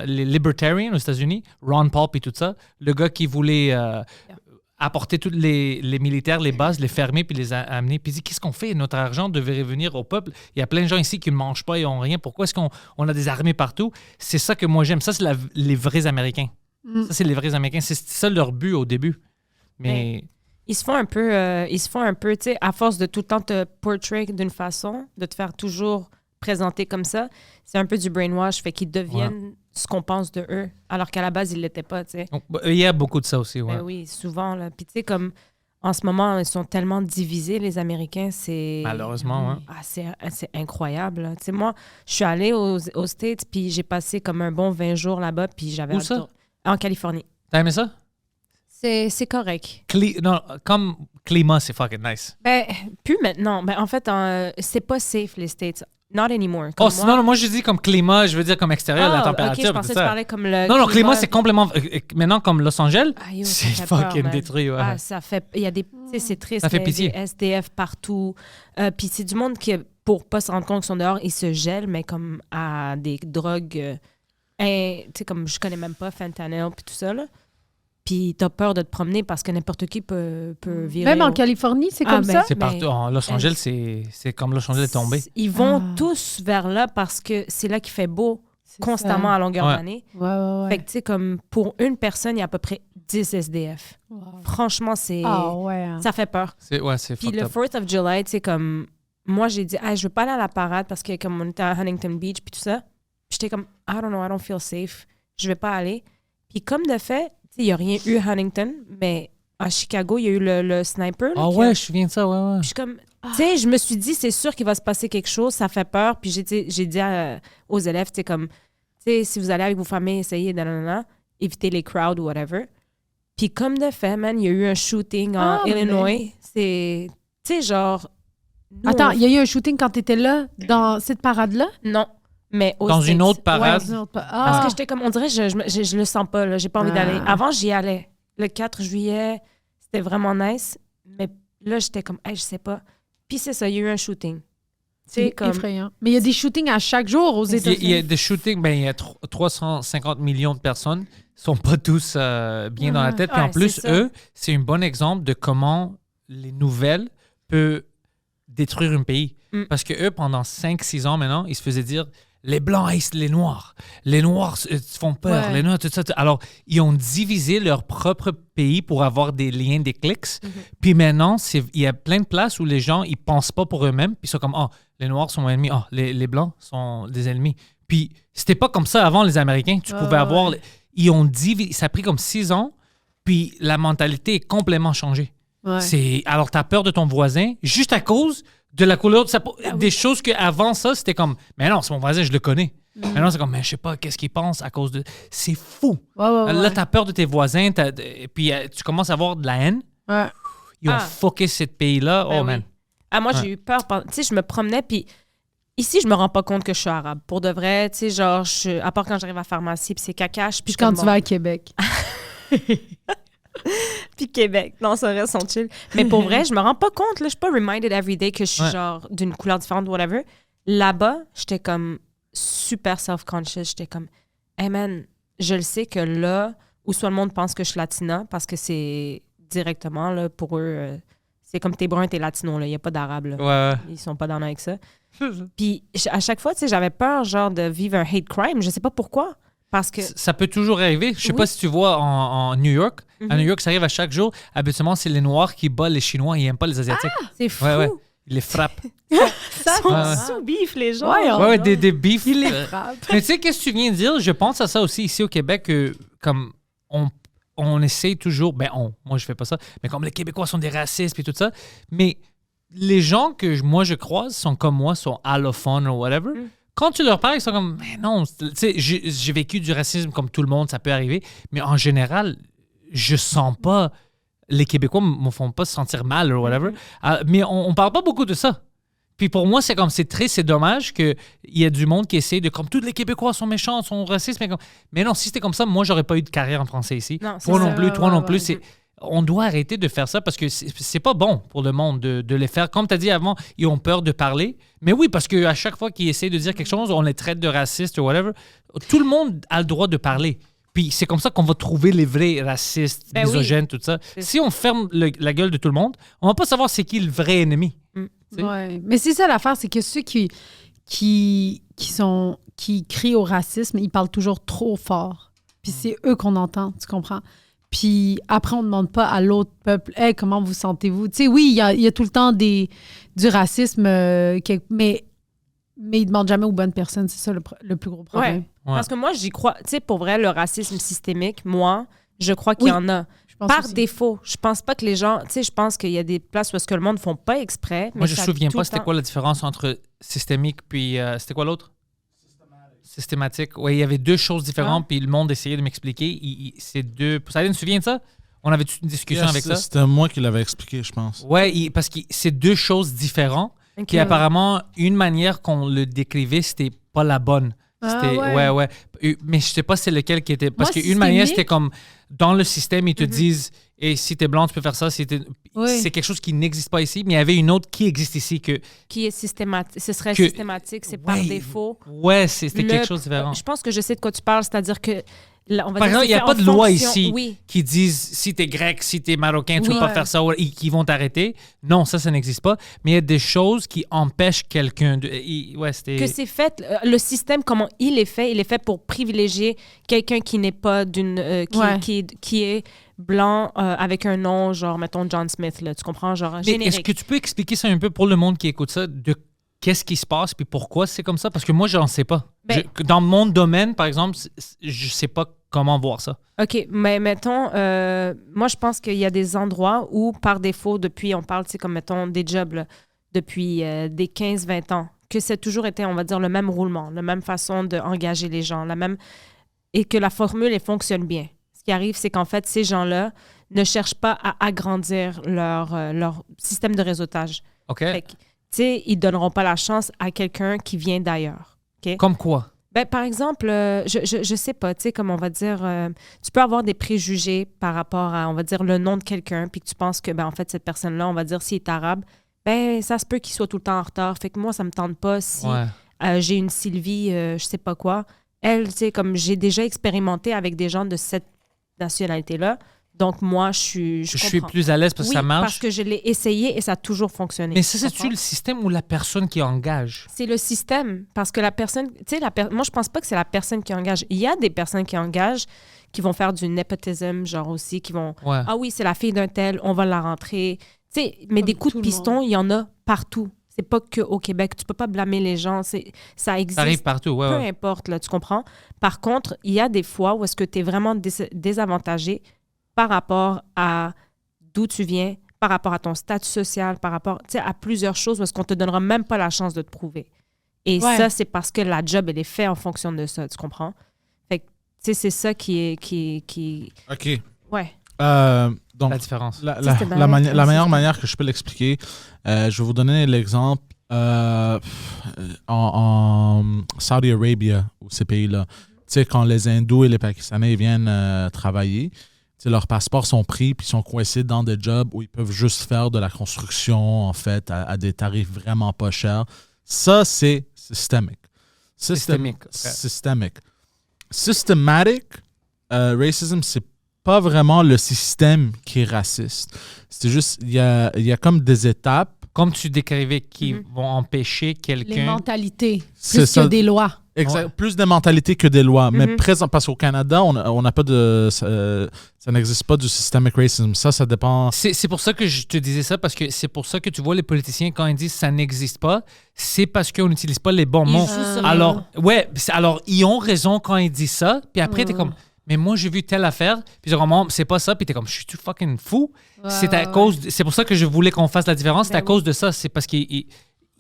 libertarians aux États-Unis, Ron Paul et tout ça. Le gars qui voulait apporter tous les militaires, les bases, les fermer puis les amener. Puis il dit, qu'est-ce qu'on fait? Notre argent devrait revenir au peuple. Il y a plein de gens ici qui ne mangent pas et n'ont rien. Pourquoi est-ce qu'on a des armées partout? C'est ça que moi j'aime. Ça, c'est les vrais Américains. Ça, c'est les vrais Américains. C'est ça leur but au début. Mais... Ils se font un peu, tu sais, à force de tout le temps te portray d'une façon, de te faire toujours présenter comme ça, c'est un peu du brainwash, fait qu'ils deviennent ce qu'on pense de eux, alors qu'à la base, ils l'étaient pas, tu sais. Donc, il y a beaucoup de ça aussi, ouais. Ben oui, souvent, là. Puis tu sais, comme en ce moment, ils sont tellement divisés, les Américains, c'est... Malheureusement, ouais. Ah, c'est incroyable, là. Tu sais, moi, je suis allée aux States, puis j'ai passé comme un bon 20 jours là-bas, puis j'avais... Où ça? En Californie. T'as aimé ça? C'est correct. Non, comme climat, c'est fucking nice. Ben, plus maintenant. Ben, en fait, c'est pas safe, les States. Not anymore. Comme Non, moi, je dis comme climat, je veux dire comme extérieur, la température. OK, je pensais que tu parlais comme le... Non, climat, c'est complètement... maintenant, comme Los Angeles, Ah, yo, c'est ça fait peur, fucking man. détruit, ouais. Ah, ça fait... Il y a des... Tu sais, c'est triste. Ça fait il y a pitié. des SDF partout. Puis c'est du monde qui, pour pas se rendre compte qu'ils sont dehors, ils se gèlent, mais comme à des drogues... tu sais, comme je connais même pas, fentanyl puis tout ça, là. Puis t'as peur de te promener parce que n'importe qui peut virer. Même en Californie, c'est comme ben, ça? C'est mais- partout. En Los Angeles, c'est comme Los Angeles est tombé. Ils vont tous vers là parce que c'est là qu'il fait beau C'est constamment ça. à longueur Ouais. d'année. Ouais. Fait que, tu sais, comme pour une personne, il y a à peu près 10 SDF. Wow. Franchement, c'est... Ah ouais. Ça fait peur. C'est Puis fucked le up. 4th of July, tu sais, comme... Moi, j'ai dit, je veux pas aller à la parade parce que comme on était à Huntington Beach puis tout ça, puis j'étais comme, I don't know, I don't feel safe. Je vais pas aller. Puis comme de fait, tu sais, il y a rien eu à Huntington, mais à Chicago, il y a eu le sniper. là, Ah qui ouais, a- je me souviens de ça, ouais, ouais. Puis je suis comme, tu sais, je me suis dit, c'est sûr qu'il va se passer quelque chose, ça fait peur. Puis j'ai dit aux élèves, tu sais, comme, tu sais, si vous allez avec vos familles, essayez, nanana, évitez les crowds ou whatever. Puis comme de fait, man, il y a eu un shooting en Ah, Illinois. C'est, tu sais, genre... nous, Attends, on- il y a eu un shooting quand t'étais là, dans cette parade-là? Non, mais aux Dans une States. autre parade. Ouais, Parce ah. que j'étais comme, on dirait, je le sens pas, là, j'ai pas envie d'aller. Ah. Avant, j'y allais. Le 4 juillet, c'était vraiment nice, mais là, j'étais comme, hey, je sais pas. Puis c'est ça, il y a eu un shooting. C'est comme- effrayant. Mais il y a des shootings à chaque jour aux Il y États-Unis. a des shootings, ben, il y a 350 millions de personnes. Ils sont pas tous bien dans la tête. Puis en Ouais, plus, c'est ça. eux, c'est un bon exemple de comment les nouvelles peuvent détruire un pays. Mm. Parce que eux, pendant 5-6 ans maintenant, ils se faisaient dire les Blancs haïssent les Noirs. Les Noirs font peur. Ouais. Les Noirs, tout ça. Alors, ils ont divisé leur propre pays pour avoir des liens, des clics. Puis maintenant, il y a plein de places où les gens, ils pensent pas pour eux-mêmes. Puis ils sont comme, les Noirs sont ennemis. Les Blancs sont des ennemis. Puis c'était pas comme ça avant, les Américains. Tu pouvais avoir... ouais. Ils ont divisé... Ça a pris comme 6 ans. Puis la mentalité est complètement changée. Ouais. Alors, tu as peur de ton voisin juste à cause de la couleur de sa peau. Des choses qu'avant ça, c'était comme, mais non, c'est mon voisin, je le connais. Maintenant, c'est comme, mais je sais pas, qu'est-ce qu'il pense à cause de... C'est fou. Ouais. Là, tu as peur de tes voisins, et puis tu commences à avoir de la haine. Ouais. Ils ont Ah. fucké ce pays-là. Ben Oh, oui. man. Ah, moi, Ouais. j'ai eu peur. Tu sais, je me promenais, puis ici, je me rends pas compte que je suis arabe. Pour de vrai, tu sais, genre, à part quand j'arrive à la pharmacie, puis c'est cacache. Puis Puis quand tu vas à Québec. Puis Québec. Non, ça reste son chill. Mais pour vrai, je me rends pas compte. Là, je suis pas reminded every day que je suis Ouais. genre d'une couleur différente, whatever. Là-bas, j'étais comme super self-conscious. J'étais comme, hey man, je le sais que là, où soit le monde pense que je suis latina, parce que c'est directement, là, pour eux, c'est comme t'es brun, t'es latino, là. Il y a pas d'arabe, là. Ouais. Ils sont pas dans avec ça. Puis à chaque fois, tu sais, j'avais peur, genre, de vivre un hate crime. Je sais pas pourquoi. Parce que... Ça peut toujours arriver. Je sais Oui. pas si tu vois en New York. À New York, ça arrive à chaque jour. Habituellement, c'est les Noirs qui battent les Chinois. Ils n'aiment pas les Asiatiques. C'est fou. Ouais. Ils les frappent. Ils sont Ouais. sous-bif, les gens. Ouais, Ouais, des beefs. Il les frappe. Mais tu sais, qu'est-ce que tu viens de dire? Je pense à ça aussi ici au Québec, comme on essaye toujours, moi je fais pas ça, mais comme les Québécois sont des racistes et tout ça, mais les gens que moi je croise sont comme moi, sont allophones ou whatever. Quand tu leur parles, ils sont comme, mais non, tu sais, j'ai vécu du racisme comme tout le monde, ça peut arriver, mais en général, je sens pas, les Québécois me font pas se sentir mal ou whatever, mais on parle pas beaucoup de ça. Puis pour moi, c'est comme, c'est triste, c'est dommage qu'il y a du monde qui essaie de, comme tous les Québécois sont méchants, sont racistes, mais non, si c'était comme ça, moi, j'aurais pas eu de carrière en français ici. Non, c'est toi ça. non plus, toi Ouais, non ouais. plus. On doit arrêter de faire ça parce que c'est pas bon pour le monde de les faire. Comme tu as dit avant, ils ont peur de parler. Mais oui, parce qu'à chaque fois qu'ils essaient de dire quelque chose, on les traite de racistes ou whatever. Tout le monde a le droit de parler. Puis c'est comme ça qu'on va trouver les vrais racistes, Ben oui. misogynes, tout ça. Si on ferme la gueule de tout le monde, on va pas savoir c'est qui le vrai ennemi. Tu sais? Ouais. Mais c'est ça l'affaire, c'est que ceux qui crient au racisme, ils parlent toujours trop fort. Puis c'est eux qu'on entend, tu comprends? Puis après, on ne demande pas à l'autre peuple, « Hey, comment vous sentez-vous? » Tu sais, oui, il y a tout le temps du racisme, mais ils ne demandent jamais aux bonnes personnes. C'est ça le plus gros problème. Ouais. Parce que moi, j'y crois. Tu sais, pour vrai, le racisme systémique, moi, je crois qu'il y Oui, en a. Je pense Par aussi. défaut. Je pense pas que les gens... Tu sais, je pense qu'il y a des places où est-ce que le monde ne font pas exprès. Moi, je me ça souviens tout pas le c'était temps- quoi la différence entre systémique puis... c'était quoi l'autre? Systématique. Oui, il y avait deux choses différentes, puis le monde essayait de m'expliquer. C'est deux... Saline, tu te souviens de ça? On avait une discussion avec ça? C'était moi qui l'avais expliqué, je pense. Oui, parce que c'est deux choses différentes. Ok. Puis apparemment, une manière qu'on le décrivait, c'était pas la bonne. Ah, C'était, ouais. ouais. Mais je sais pas c'est lequel qui était... Parce Moi, qu'une manière, systémique- c'était comme... Dans le système, ils te disent... Et si t'es blanc, tu peux faire ça. Oui. C'est quelque chose qui n'existe pas ici, mais il y avait une autre qui existe ici que... Qui est systématique. Ce serait Que- systématique, c'est par Ouais. défaut. Ouais, c'était Le- quelque chose de différent. Je pense que je sais de quoi tu parles, c'est-à-dire que là, on va Par dire exemple, c'est il n'y a fait pas en de loi fonction- ici Oui. qui disent si t'es grec, si t'es marocain, tu Oui. peux pas Ouais. faire ça, ou qui vont t'arrêter. Non, ça n'existe pas. Mais il y a des choses qui empêchent quelqu'un de. C'était. Que c'est fait, le système, comment il est fait pour privilégier quelqu'un qui n'est pas qui est blanc avec un nom, genre, mettons, John Smith, là, tu comprends? Genre, Mais générique. est-ce que tu peux expliquer ça un peu pour le monde qui écoute ça, de qu'est-ce qui se passe puis pourquoi c'est comme ça? Parce que moi, je n'en sais pas. Ben- Dans mon domaine, par exemple, je sais pas comment voir ça. OK, mais mettons, moi, je pense qu'il y a des endroits où, par défaut, depuis, on parle, tu sais, comme, mettons, des jobs, là, depuis des 15-20 ans, que c'est toujours été, on va dire, le même roulement, la même façon d'engager les gens, et que la formule, elle fonctionne bien. Ce qui arrive, c'est qu'en fait, ces gens-là ne cherchent pas à agrandir leur système de réseautage. OK? Fait que, tu sais, ils donneront pas la chance à quelqu'un qui vient d'ailleurs. OK? Comme quoi? Ben, par exemple, je sais pas, tu sais, comme on va dire, tu peux avoir des préjugés par rapport à, on va dire, le nom de quelqu'un, puis que tu penses que, ben, en fait, cette personne-là, on va dire, s'il est arabe, ben, ça se peut qu'il soit tout le temps en retard. Fait que moi, ça me tente pas si Ouais. j'ai une Sylvie, je sais pas quoi. Elle, tu sais, comme j'ai déjà expérimenté avec des gens de cette nationalité-là, donc moi, je suis comprends. plus à l'aise parce que Oui, ça marche. parce que je l'ai essayé et ça a toujours fonctionné. Mais ça, Tu c'est-tu comprends? le système ou la personne qui engage? C'est le système, parce que la personne, tu sais, moi, je pense pas que c'est la personne qui engage. Il y a des personnes qui engagent, qui vont faire du nepotism, genre aussi, qui vont, Ouais. ah oui, c'est la fille d'un tel, on va la rentrer. Tu sais, mais Comme des coups tout de le piston, il y en a partout. C'est pas qu'au Québec. Tu peux pas blâmer les gens. Ça existe. Ça arrive partout, ouais. Peu ouais. importe, là, tu comprends? Par contre, il y a des fois où est-ce que tu es vraiment désavantagé par rapport à d'où tu viens, par rapport à ton statut social, par rapport, tu sais, à plusieurs choses où est-ce qu'on te donnera même pas la chance de te prouver. Et Ouais. ça, c'est parce que la job, elle est faite en fonction de ça, tu comprends? Fait que, tu sais, c'est ça qui est... OK. Ouais. Donc, La différence. la Systématique, meilleure système. manière que je peux l'expliquer, je vais vous donner l'exemple en Saudi Arabia, ou ces pays-là. Tu sais, quand les Hindous et les Pakistanais viennent travailler, tu sais, leurs passeports sont pris puis sont coincés dans des jobs où ils peuvent juste faire de la construction, en fait, à des tarifs vraiment pas chers. Ça, c'est systémique. Systémique, ok. Systémique. Systematic racism, c'est pas vraiment le système qui est raciste. C'est juste, il y a comme des étapes. Comme tu décrivais, qui Mhm. vont empêcher Les quelqu'un. mentalités, C'est plus ça. que des lois. Exact. Ouais. Plus de mentalité que des lois. Mais Mhm. présent, parce qu'au Canada, on n'a pas de. Ça n'existe pas du systemic racism. Ça dépend. C'est pour ça que je te disais ça, parce que c'est pour ça que tu vois les politiciens, quand ils disent ça n'existe pas, c'est parce qu'on n'utilise pas les bons Ils mots. jouent sur Alors, les ouais, alors ils ont raison quand ils disent ça, puis après, t'es comme, mais moi, j'ai vu telle affaire, puis genre, moi, c'est pas ça, puis t'es comme, je suis fucking fou. C'est à cause, c'est pour ça que je voulais qu'on fasse la différence, c'est Ben à oui. cause de ça, c'est parce que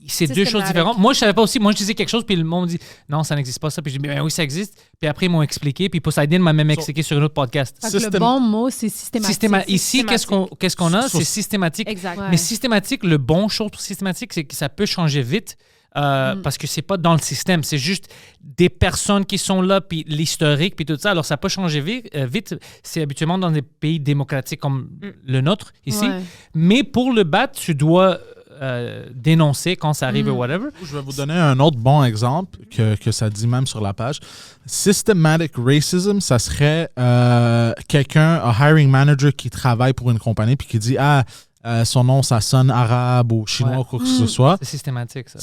c'est deux choses Systématique. différentes. Moi, je savais pas aussi, moi, je disais quelque chose, puis le monde dit, non, ça n'existe pas ça, puis je dis, ben oui, ça existe, puis après, ils m'ont expliqué, puis Poseidon m'a même expliqué sur un autre podcast. Fait que le Système- bon mot, c'est systématique. Ici, qu'est-ce qu'on a? Sur- C'est systématique. Exact. Ouais. Mais systématique, le bon chose pour systématique, c'est que ça peut changer vite parce que c'est pas dans le système. C'est juste des personnes qui sont là, puis l'historique, puis tout ça. Alors, ça peut changer vite. C'est habituellement dans des pays démocratiques comme le nôtre, ici. Ouais. Mais pour le battre, tu dois dénoncer quand ça arrive ou whatever. Je vais vous donner un autre bon exemple que ça dit même sur la page. Systematic racism, ça serait quelqu'un, un hiring manager qui travaille pour une compagnie puis qui dit son nom, ça sonne arabe ou chinois Ouais. ou quoi que ce soit. C'est systématique, ça.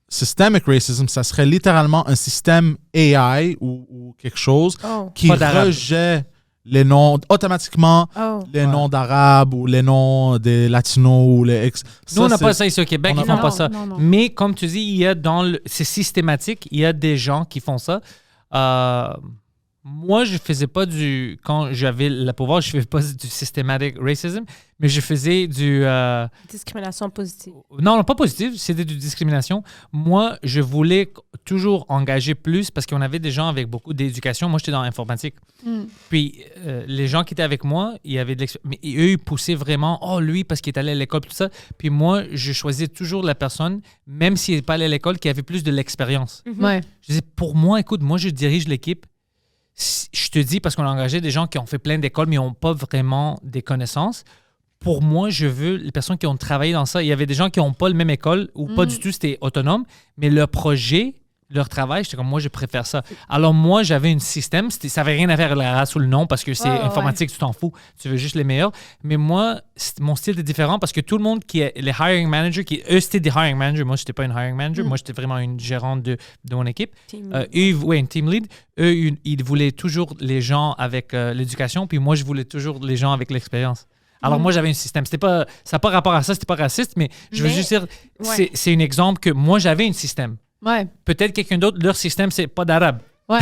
Systemic racism, ça serait littéralement un système AI ou quelque chose Oh. qui Pas d'arabe. rejette les noms automatiquement, Oh. les noms d'arabes ou les noms des latinos ou les ex. Nous, on n'a c'est- pas ça ici au Québec, on a ils font pas- pas ça. Non, non. Mais comme tu dis, il y a c'est systématique, il y a des gens qui font ça. Moi, je faisais pas quand j'avais le pouvoir, je faisais pas du systematic racism, mais je faisais du... Discrimination positive. non, pas positif, c'était du discrimination. Moi, je voulais toujours engager plus parce qu'on avait des gens avec beaucoup d'éducation. Moi, j'étais dans l'informatique. Puis, les gens qui étaient avec moi, il y avait de l'expérience. Mais eux, ils poussaient vraiment, oh, lui, parce qu'il est allé à l'école, tout ça. Puis moi, je choisissais toujours la personne, même s'il n'est pas allé à l'école, qui avait plus de l'expérience. Ouais. Je disais, pour moi, écoute, moi, je dirige l'équipe. Je te dis, parce qu'on a engagé des gens qui ont fait plein d'écoles, mais n'ont pas vraiment des connaissances. Pour moi, je veux les personnes qui ont travaillé dans ça. Il y avait des gens qui n'ont pas la même école ou pas du tout, c'était autonome, mais le projet leur travail, j'étais comme, moi, je préfère ça. Alors, moi, j'avais un système, ça n'avait rien à faire avec la race ou le nom, parce que c'est informatique, tu t'en fous, tu veux juste les meilleurs. Mais moi, mon style est différent, parce que tout le monde qui est les hiring managers, eux, c'était des hiring managers. Moi, je n'étais pas une hiring manager. Moi, j'étais vraiment une gérante de mon équipe. Une team lead. Eux, ils voulaient toujours les gens avec l'éducation, puis moi, je voulais toujours les gens avec l'expérience. Alors, moi, j'avais un système. Ça n'a pas rapport à ça, c'était pas raciste, mais je veux juste dire, c'est un exemple que moi, j'avais un système. Ouais. Peut-être quelqu'un d'autre, leur système, c'est pas d'arabe. Ouais.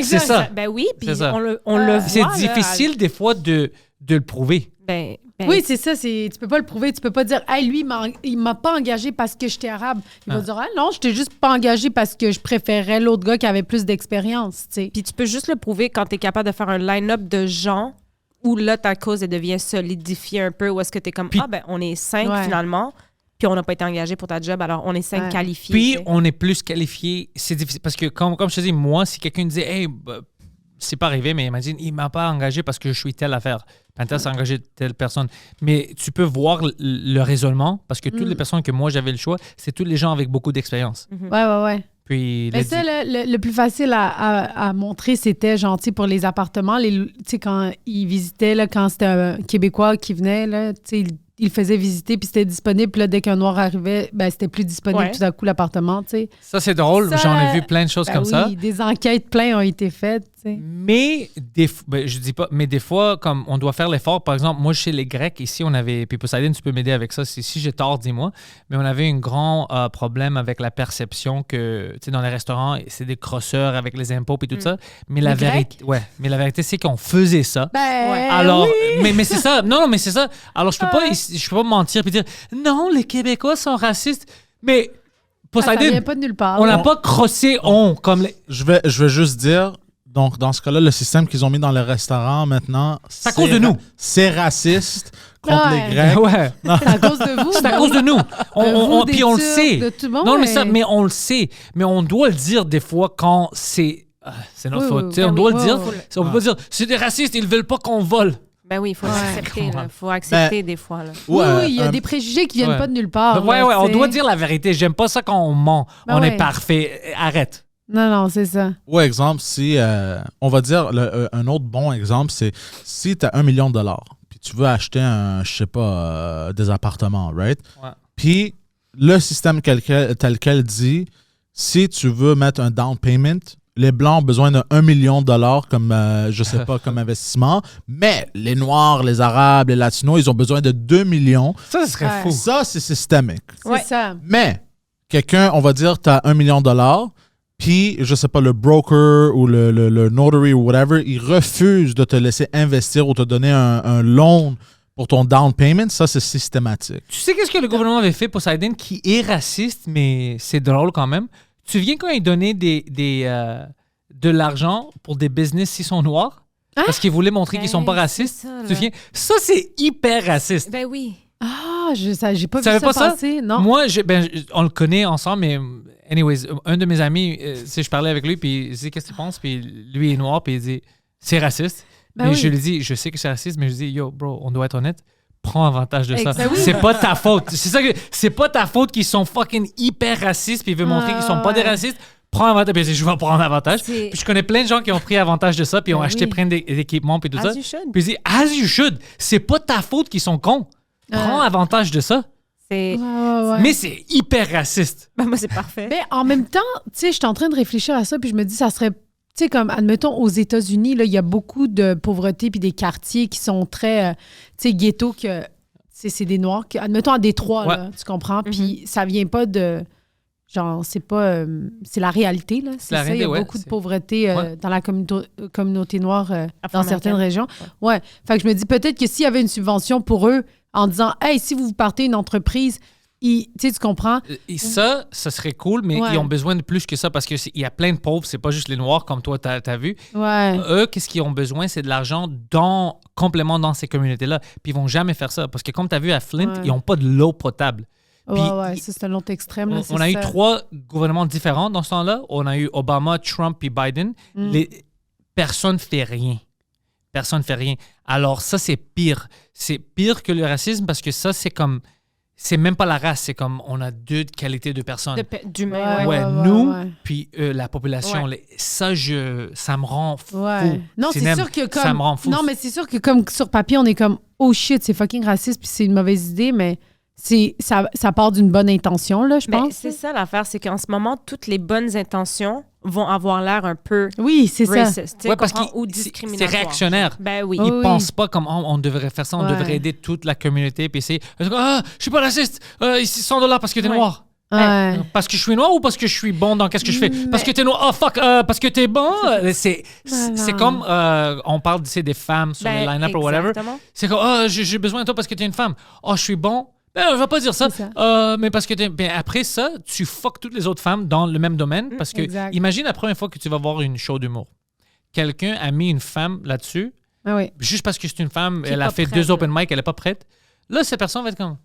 C'est ça. Ben oui, puis C'est ça. on le voit. C'est là, difficile, des fois, de le prouver. Ben, Oui, c'est ça. Tu peux pas le prouver. Tu peux pas dire, hey, lui, il m'a pas engagé parce que j'étais arabe. Il va dire, ah non, je t'ai juste pas engagé parce que je préférais l'autre gars qui avait plus d'expérience. Tu sais. Puis tu peux juste le prouver quand tu es capable de faire un line-up de gens où là, ta cause elle devient solidifiée un peu, où est-ce que tu es comme, on est 5 finalement, puis on n'a pas été engagé pour ta job, alors on est 5 qualifiés. Puis, t'sais. on est plus qualifié. C'est difficile. Parce que, comme je te dis, moi, si quelqu'un disait, hey, c'est pas arrivé, mais il m'a dit, il m'a pas engagé parce que je suis telle affaire. Panther a engagé telle personne. Mais tu peux voir le raisonnement, parce que toutes les personnes que moi, j'avais le choix, c'est tous les gens avec beaucoup d'expérience. Ouais. Puis, Mais ça, le plus facile à montrer, c'était gentil pour les appartements. Tu sais, quand ils visitaient, là, quand c'était un Québécois qui venait, là, tu sais, il faisait visiter, puis c'était disponible. Puis là, dès qu'un Noir arrivait, ben, c'était plus disponible tout à coup, l'appartement, tu sais. Ça, c'est drôle. J'en ai vu plein de choses comme ça. Oui, des enquêtes pleines ont été faites, tu sais. Mais, je dis pas, mais des fois, comme on doit faire l'effort, par exemple, moi, chez les Grecs, ici, on avait, puis Poseidon, tu peux m'aider avec ça, si j'ai tort, dis-moi, mais on avait un grand problème avec la perception que, tu sais, dans les restaurants, c'est des crosseurs avec les impôts et tout ça. Mais la vérité, c'est qu'on faisait ça. Alors, mais c'est ça. Non, mais c'est ça. Alors, je peux pas mentir et dire, non, les Québécois sont racistes, mais Poseidon, ça vient pas de nulle part. on n'a pas crossé comme les... Je vais juste dire, donc dans ce cas-là, le système qu'ils ont mis dans les restaurants maintenant, c'est à cause de nous. C'est raciste contre Ouais. les Grecs. Ouais. C'est à cause de vous. C'est à cause de nous. Puis on le Turcs, sait. de tout le monde, Non, mais ouais. mais on le sait. Mais on doit le dire des fois quand c'est notre Oui, faute. oui, Tu sais, on oui, doit oui, le dire. oui. On peut pas dire c'est des racistes, ils veulent pas qu'on vole. Ben oui, il faut l'accepter. Il faut accepter des fois. Là. Oui, il y a des préjugés qui viennent pas de nulle part. Ouais, là, on tu doit sais. dire la vérité. J'aime pas ça quand on ment. Ben On ouais. est parfait. Arrête. Non, c'est ça. Ou exemple, si, on va dire, un autre bon exemple, c'est si tu as $1 million, puis tu veux acheter des appartements, right? Ouais. Puis le système tel quel dit, si tu veux mettre un down payment, les Blancs ont besoin de $1 million comme, comme investissement, mais les Noirs, les Arabes, les Latinos, ils ont besoin de 2 millions. Ça, ce serait Ouais. fou. Ça, c'est systémique. C'est ça. Mais quelqu'un, on va dire, tu as $1 million, puis, le broker ou le notary ou whatever, il refuse de te laisser investir ou te donner un loan pour ton down payment. Ça, c'est systématique. Tu sais qu'est-ce que le gouvernement avait fait pour Poseidon qui est raciste, mais c'est drôle quand même. Tu viens quand ils donnaient de l'argent pour des business s'ils sont noirs? Parce qu'ils voulaient montrer qu'ils sont pas racistes. Ça, Tu viens? Ça, c'est hyper raciste. Ben oui. Ah, j'ai pas Tu vu savais ça pas ça? passer. Non. Moi, on le connaît ensemble, mais anyways, un de mes amis, je parlais avec lui, puis il dit qu'est-ce que tu penses? Puis lui est noir, puis il dit c'est raciste. Ben mais oui. je lui dis, je sais que c'est raciste, mais je lui dis, yo, bro, on doit être honnête. Prends avantage de ça. Exact. Oui. C'est pas ta faute. C'est pas ta faute qu'ils sont fucking hyper racistes, puis ils veulent montrer qu'ils sont pas des racistes. Prends avantage. Puis je vais prendre avantage. Puis je connais plein de gens qui ont pris avantage de ça, puis ont acheté plein d'équipements, puis tout ça. As you should. Puis je dis, as you should. C'est pas ta faute qu'ils sont cons. Prends avantage de ça. C'est... Ouais. Mais c'est hyper raciste. Ben moi, c'est parfait. Mais en même temps, tu sais, je suis en train de réfléchir à ça, puis je me dis, ça serait, tu sais, comme, admettons, aux États-Unis, là, il y a beaucoup de pauvreté, puis des quartiers qui sont très, tu sais, ghetto, que c'est des Noirs, admettons, à Détroit, là, tu comprends? Puis ça vient pas de, genre, c'est pas, c'est la réalité, là. C'est la ça, il y réalité, a ouais, beaucoup de c'est- pauvreté dans la communauté noire dans Afro-américaine. certaines régions. Ouais. Fait que je me dis, peut-être que s'il y avait une subvention pour eux, en disant, hey, si vous partez une entreprise, tu sais, tu comprends? Et ça serait cool, mais Ouais. ils ont besoin de plus que ça parce qu'il y a plein de pauvres, c'est pas juste les Noirs comme toi, t'as vu. Ouais. Eux, qu'est-ce qu'ils ont besoin? C'est de l'argent complément dans ces communautés-là. Puis ils vont jamais faire ça parce que comme t'as vu à Flint, Ouais. ils n'ont pas de l'eau potable. Puis, Ouais, ça, c'est un autre extrême. Là, on a eu 3 gouvernements différents dans ce temps-là. On a eu Obama, Trump puis Biden. Personne ne fait rien. Personne ne fait rien. Alors ça, c'est pire. C'est pire que le racisme parce que ça, c'est comme... c'est même pas la race, c'est comme on a deux qualités de personnes. D'humain, Ouais, ouais, nous, ouais. puis la population. Ouais. Ça me rend fou. Ouais. Non, c'est Sinem, sûr que comme. ça me rend fou. Non, mais c'est sûr que comme sur papier, on est comme oh shit, c'est fucking raciste, puis c'est une mauvaise idée, mais ça part d'une bonne intention, là, je Ben, pense. c'est ça l'affaire, c'est qu'en ce moment, toutes les bonnes intentions vont avoir l'air un peu Oui, c'est ça. racist, tu sais, Ouais, parce comprends, que ou c'est discriminatoire. réactionnaire. Ben oui. Ils Oui. pensent pas comme on devrait faire ça, on Ouais. devrait aider toute la communauté. Puis c'est je suis pas raciste, ici $100 parce que t'es Ouais. noir. Ouais. Parce que je suis noir ou parce que je suis bon dans qu'est-ce que je fais? Parce que t'es noir, oh fuck, parce que t'es bon. C'est comme, on parle des femmes sur les line-up ou whatever. exactement. C'est comme, j'ai besoin de toi parce que t'es une femme. Oh, je suis bon. Ben, je vais pas dire ça. C'est ça. Mais parce que ben, après ça, tu fuck toutes les autres femmes dans le même domaine. Parce que, exact. imagine la première fois que tu vas voir une show d'humour. Quelqu'un a mis une femme là-dessus, Ah oui. juste parce que c'est une femme, Qui est elle a pas fait prête, 2 là. open mic, elle est pas prête. Là, cette personne va être comme,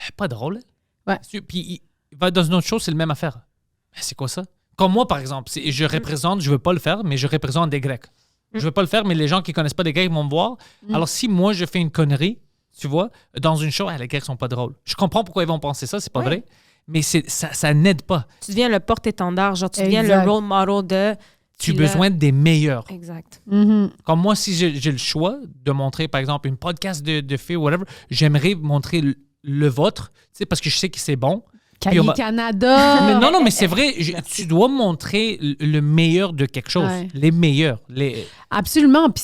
elle est pas drôle. Ouais. Puis il va dans une autre chose, c'est le même affaire. Mais c'est quoi ça? Comme moi, par exemple, je représente, je veux pas le faire, mais je représente des Grecs. Je veux pas le faire, mais les gens qui connaissent pas des Grecs vont me voir. Alors, si moi, je fais une connerie, tu vois, dans une show, les Grecs sont pas drôles. Je comprends pourquoi ils vont penser ça, c'est pas Ouais. vrai, mais ça n'aide pas. Tu deviens le porte-étendard, genre tu deviens Exact. le role model de... Tu as puis besoin des meilleurs. Exact. Mhm. Comme moi, si j'ai le choix de montrer, par exemple, une podcast de filles ou whatever, j'aimerais montrer le vôtre, tu sais, parce que je sais que c'est bon. Puis on va- Canada. Mais non, mais c'est vrai, tu dois montrer le meilleur de quelque chose. Ouais. Les meilleurs. Absolument. Puis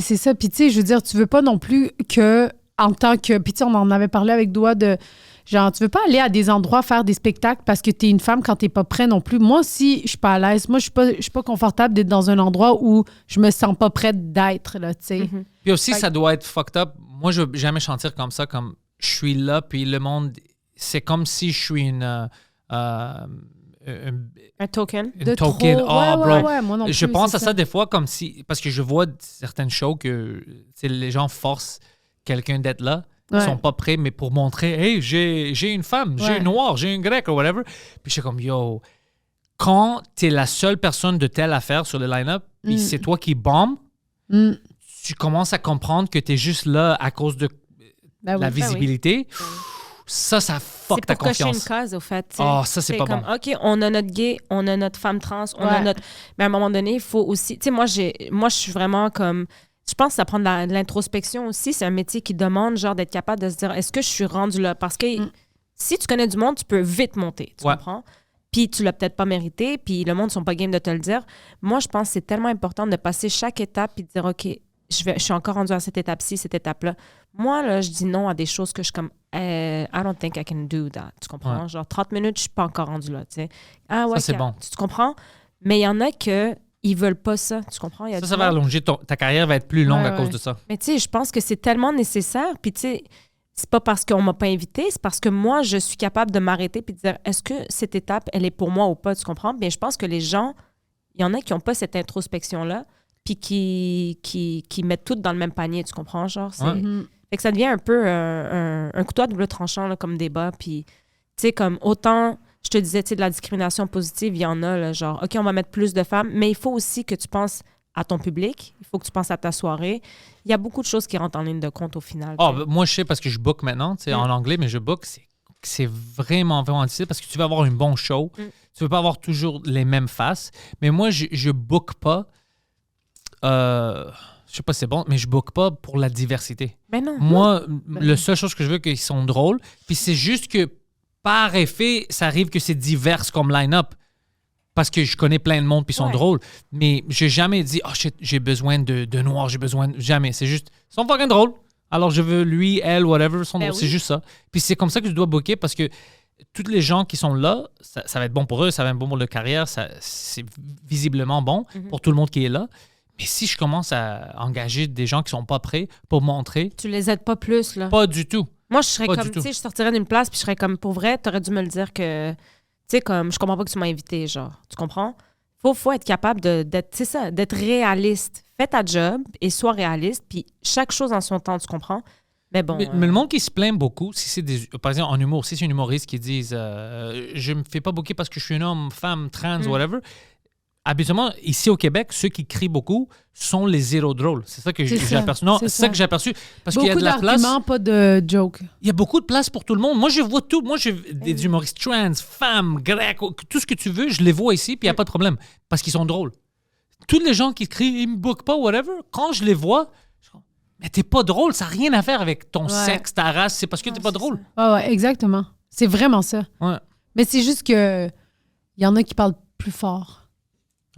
c'est ça. Puis tu sais, je veux dire, tu veux pas non plus que, en tant que. Puis tu sais, on en avait parlé avec Doua de. Genre, tu veux pas aller à des endroits faire des spectacles parce que t'es une femme quand t'es pas prêt non plus. Moi, si je suis pas à l'aise, moi, je suis pas confortable d'être dans un endroit où je me sens pas prête d'être, là, tu sais. Mhm. Puis aussi, ça doit être fucked up. Moi, je veux jamais sentir comme ça, comme je suis là, puis le monde, c'est comme si je suis une Un token. token. trop. Oh, Ouais, bro. ouais, moi non Je plus, pense c'est à ça des fois comme si, parce que je vois certaines shows que tu sais, les gens forcent quelqu'un d'être là. Ils Ouais. sont pas prêts, mais pour montrer, hey, j'ai une femme, j'ai Ouais. une noire, j'ai une grecque, ou whatever. Puis je suis comme, yo, quand t'es la seule personne de telle affaire sur le line-up, puis c'est toi qui bombe, Mm. tu commences à comprendre que t'es juste là à cause de Ben oui. la visibilité. Ça fuck C'est ta pour cocher une confiance. case, au fait. tu sais. Ah, ça, c'est pas comme, bon. OK, on a notre gay, on a notre femme trans, on a Ouais. notre... Mais à un moment donné, il faut aussi... Tu sais, moi, je suis vraiment comme... Je pense que ça prend de l'introspection aussi. C'est un métier qui demande, genre, d'être capable de se dire, est-ce que je suis rendu là? Parce que si tu connais du monde, tu peux vite monter, tu Ouais. comprends? Puis tu l'as peut-être pas mérité, puis le monde ne sont pas game de te le dire. Moi, je pense que c'est tellement important de passer chaque étape puis de dire, OK, je suis encore rendu à cette étape-ci, cette étape-là. Moi, là, je dis non à des choses que je suis comme, I don't think I can do that. Tu comprends? Ouais. Genre, 30 minutes, je suis pas encore rendu là, tu sais. Ah ouais, Ça, c'est bon. Tu comprends? Mais il y en a que ils veulent pas ça, tu comprends? Il y a Ça, du ça va monde- allonger ta carrière, va être plus longue Ouais, à cause ouais. de ça. Mais tu sais, je pense que c'est tellement nécessaire. Puis tu sais, c'est pas parce qu'on m'a pas invité, c'est parce que moi, je suis capable de m'arrêter puis de dire, est-ce que cette étape, elle est pour moi ou pas, tu comprends? Bien, je pense que les gens, il y en a qui ont pas cette introspection-là, puis qui mettent tout dans le même panier, tu comprends? Genre, c'est... Ouais. Mhm. Fait que ça devient un peu un couteau à double tranchant là, comme débat. Puis, tu sais, comme autant, je te disais, tu sais, de la discrimination positive, il y en a, là, genre, OK, on va mettre plus de femmes, mais il faut aussi que tu penses à ton public, il faut que tu penses à ta soirée. Il y a beaucoup de choses qui rentrent en ligne de compte au final. Ah, tu sais. ben, moi, je sais parce que je book maintenant, tu sais, en anglais, mais je book. C'est vraiment, vraiment difficile parce que tu veux avoir une bonne show. Tu veux pas avoir toujours les mêmes faces. Mais moi, je book pas. Je sais pas si c'est bon, mais je book pas pour la diversité. Ben non. Moi, la seule chose que je veux, c'est qu'ils sont drôles. Puis c'est juste que, par effet, ça arrive que c'est divers comme line-up. Parce que je connais plein de monde puis ils sont Ouais. drôles. Mais j'ai jamais dit, oh shit, j'ai besoin de noirs, j'ai besoin de... Jamais. C'est juste, ils sont fucking drôles. Alors je veux lui, elle, whatever, sont Ben drôles. oui. C'est juste ça. Puis c'est comme ça que je dois booker parce que tous les gens qui sont là, ça va être bon pour eux, ça va être bon pour leur carrière, c'est visiblement bon pour tout le monde qui est là. Mais si je commence à engager des gens qui sont pas prêts pour montrer, Tu les aides pas plus, là. pas du tout. Moi, je serais Pas comme, du tout. tu sais, je sortirais d'une place puis je serais comme, pour vrai, t'aurais dû me le dire que, tu sais, comme, je comprends pas que tu m'as invité, genre. Tu comprends? Faut être capable d'être, c'est ça, d'être réaliste. Fais ta job et sois réaliste, puis chaque chose en son temps, tu comprends? Mais bon. Mais le monde qui se plaint beaucoup, si c'est des. Par exemple, en humour, si c'est un humoriste qui dit je me fais pas booker parce que je suis un homme, femme, trans, whatever. habituellement, ici au Québec, ceux qui crient beaucoup sont les zéro drôles. C'est ça que j'ai ça, aperçu. Non, c'est c'est ça ça. que j'ai aperçu. Parce qu'il y a Beaucoup de la place. d'arguments, pas de joke. Il y a beaucoup de place pour tout le monde. Moi, je vois tout. Moi, j'ai des humoristes trans, femmes, grecs, tout ce que tu veux, je les vois ici, puis il n'y a pas de problème. Parce qu'ils sont drôles. Tous les gens qui crient, ils me bookent pas, whatever, quand je les vois, je dis, mais t'es pas drôle, ça n'a rien à faire avec ton sexe, ta race, c'est parce que t'es pas drôle. Ouais, exactement. C'est vraiment ça. Ouais. Mais c'est juste que il y en a qui parlent plus fort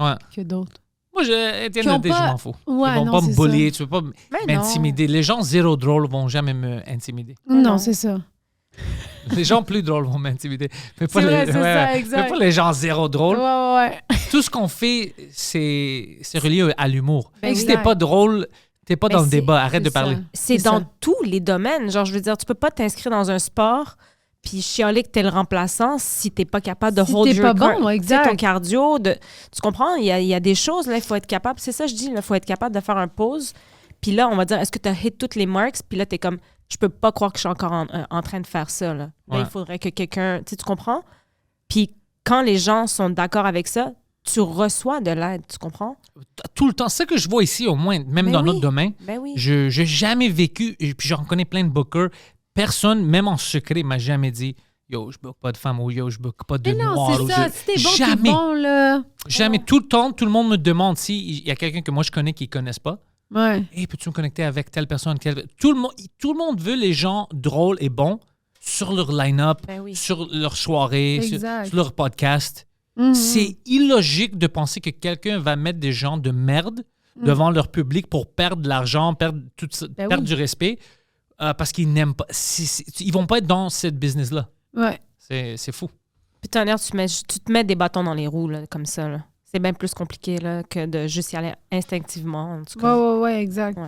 Ouais. que d'autres. Moi, Étienne Qui ont Nedé, je pas- m'en fous. Ouais, Ils vont non, pas me c'est bullier, tu peux pas Mais m'intimider. Les gens zéro drôles vont jamais me intimider. Non, c'est ça. Les gens plus drôles vont m'intimider. Mais pas C'est les, vrai, c'est ça, exact. mais pas les gens zéro drôles. Ouais. Tout ce qu'on fait, c'est relié à l'humour. Ben Si oui. t'es pas drôle, t'es pas Mais dans le c'est- débat. Arrête de c'est ça. parler. C'est C'est dans ça. tous les domaines. Genre, je veux dire, tu peux pas t'inscrire dans un sport puis chialer que t'es le remplaçant si t'es pas capable de Si hold t'es your pas bon, tu sais, exact. ton cardio. Tu comprends? Il y a des choses, là, il faut être capable. C'est ça, je dis, il faut être capable de faire un pause. Puis là, on va dire, est-ce que tu as hit toutes les marks? Puis là, t'es comme, je peux pas croire que je suis encore en train de faire ça. Là, Ouais. il faudrait que quelqu'un... Tu comprends? Puis quand les gens sont d'accord avec ça, tu reçois de l'aide, tu comprends? Tout le temps. C'est ça que je vois ici, au moins, même Mais dans oui. notre domaine. Ben oui. Je n'ai jamais vécu, et puis j'en connais plein de bookers, personne, même en secret, m'a jamais dit « Yo, je book pas de femme » ou « Yo, je book pas de Mais non, noir » c'est ou ça. de... Si t'es bon, Jamais. t'es bon, là. Jamais. Tout le temps, tout le monde me demande s'il y a quelqu'un que moi je connais qui ne connaissent pas. Ouais. Hey, peux-tu me connecter avec telle personne? Tout le monde veut les gens drôles et bons sur leur line-up, Ben oui. sur leur soirée, Exact. sur leur podcast. Mhm. C'est illogique de penser que quelqu'un va mettre des gens de merde devant leur public pour perdre de l'argent, perdre Ben oui. du respect, parce qu'ils n'aiment pas. Ils vont pas être dans cette business-là. Ouais. C'est fou. Puis tonnerre, tu te mets des bâtons dans les roues, là, comme ça. Là. C'est bien plus compliqué là, que de juste y aller instinctivement, en tout cas. Ouais, exact.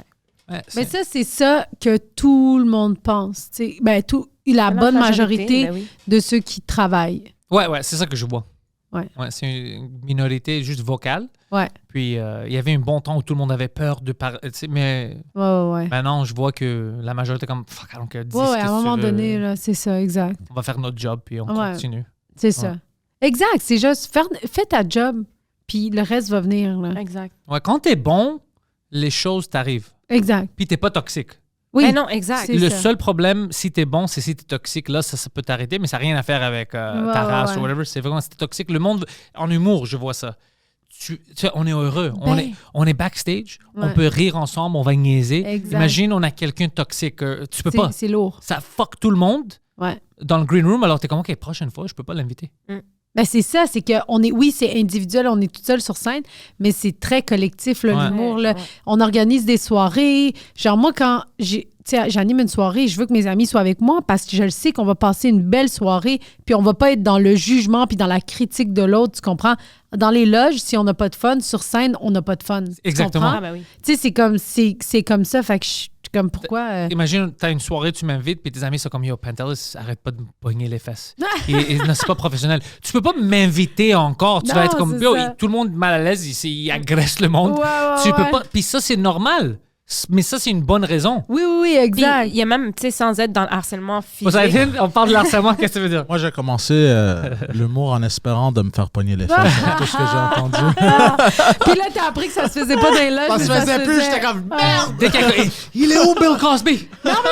Ouais, Mais ça, c'est ça que tout le monde pense. Tu sais. Ben, la bonne majorité ben oui. de ceux qui travaillent. ouais, c'est ça que je vois. Ouais. C'est une minorité juste vocale. Ouais. Puis il y avait un bon temps où tout le monde avait peur de parler. Mais Ouais. maintenant, je vois que la majorité est comme fuck, donc dis Ouais, ce à que un moment tu veux. donné, là, c'est ça, exact. On va faire notre job puis on Ouais. continue. C'est ça. Exact. C'est juste, fais ta job, puis le reste va venir, là. Exact. Ouais, quand t'es bon, les choses t'arrivent. Exact. Puis t'es pas toxique. Oui. Ben non, exact. C'est Le ça. seul problème, si t'es bon, c'est si t'es toxique. Là, ça peut t'arrêter, mais ça n'a rien à faire avec ta race ou whatever. C'est vraiment si t'es toxique. Le monde, en humour, je vois ça. Tu sais, on est heureux. Ben. On est backstage. On Ouais. peut rire ensemble. On va niaiser. Exact. Imagine, on a quelqu'un de toxique. Tu peux pas. C'est lourd. Ça fuck tout le monde Ouais. dans le green room. Alors, t'es comme, OK, prochaine fois, je peux pas l'inviter. Ben c'est ça, c'est que oui, c'est individuel, on est tout seul sur scène, mais c'est très collectif, là, Ouais. l'humour. Là. Ouais. On organise des soirées. Genre, moi, quand j'anime une soirée, je veux que mes amis soient avec moi parce que je le sais qu'on va passer une belle soirée, puis on va pas être dans le jugement puis dans la critique de l'autre, tu comprends? Dans les loges, si on n'a pas de fun, sur scène, on n'a pas de fun. Tu Exactement. comprends? Ah, ben oui. Tu sais, c'est comme ça. Fait que je suis comme, pourquoi? Imagine, t'as une soirée, tu m'invites, puis tes amis sont comme, yo, Pantelis, arrête pas de me pogner les fesses. et non, c'est pas professionnel. Tu peux pas m'inviter encore. Tu Non, vas être comme, c'est yo, ça. tout le monde mal à l'aise, il agresse le monde. Ouais, Tu peux ouais. pas. Puis ça, c'est normal. Mais ça, c'est une bonne raison. Oui, Puis, exact. il y a même, tu sais, sans être dans le harcèlement physique. Poseidon, on parle de harcèlement, qu'est-ce que tu veux dire? Moi, j'ai commencé l'humour en espérant de me faire pogner les fesses. C'est tout ce que j'ai entendu. Puis là, t'as appris que ça se faisait pas dans les loges. Ça mais se faisait plus, j'étais comme merde! Dès qu'il y a- il est où, Bill Cosby?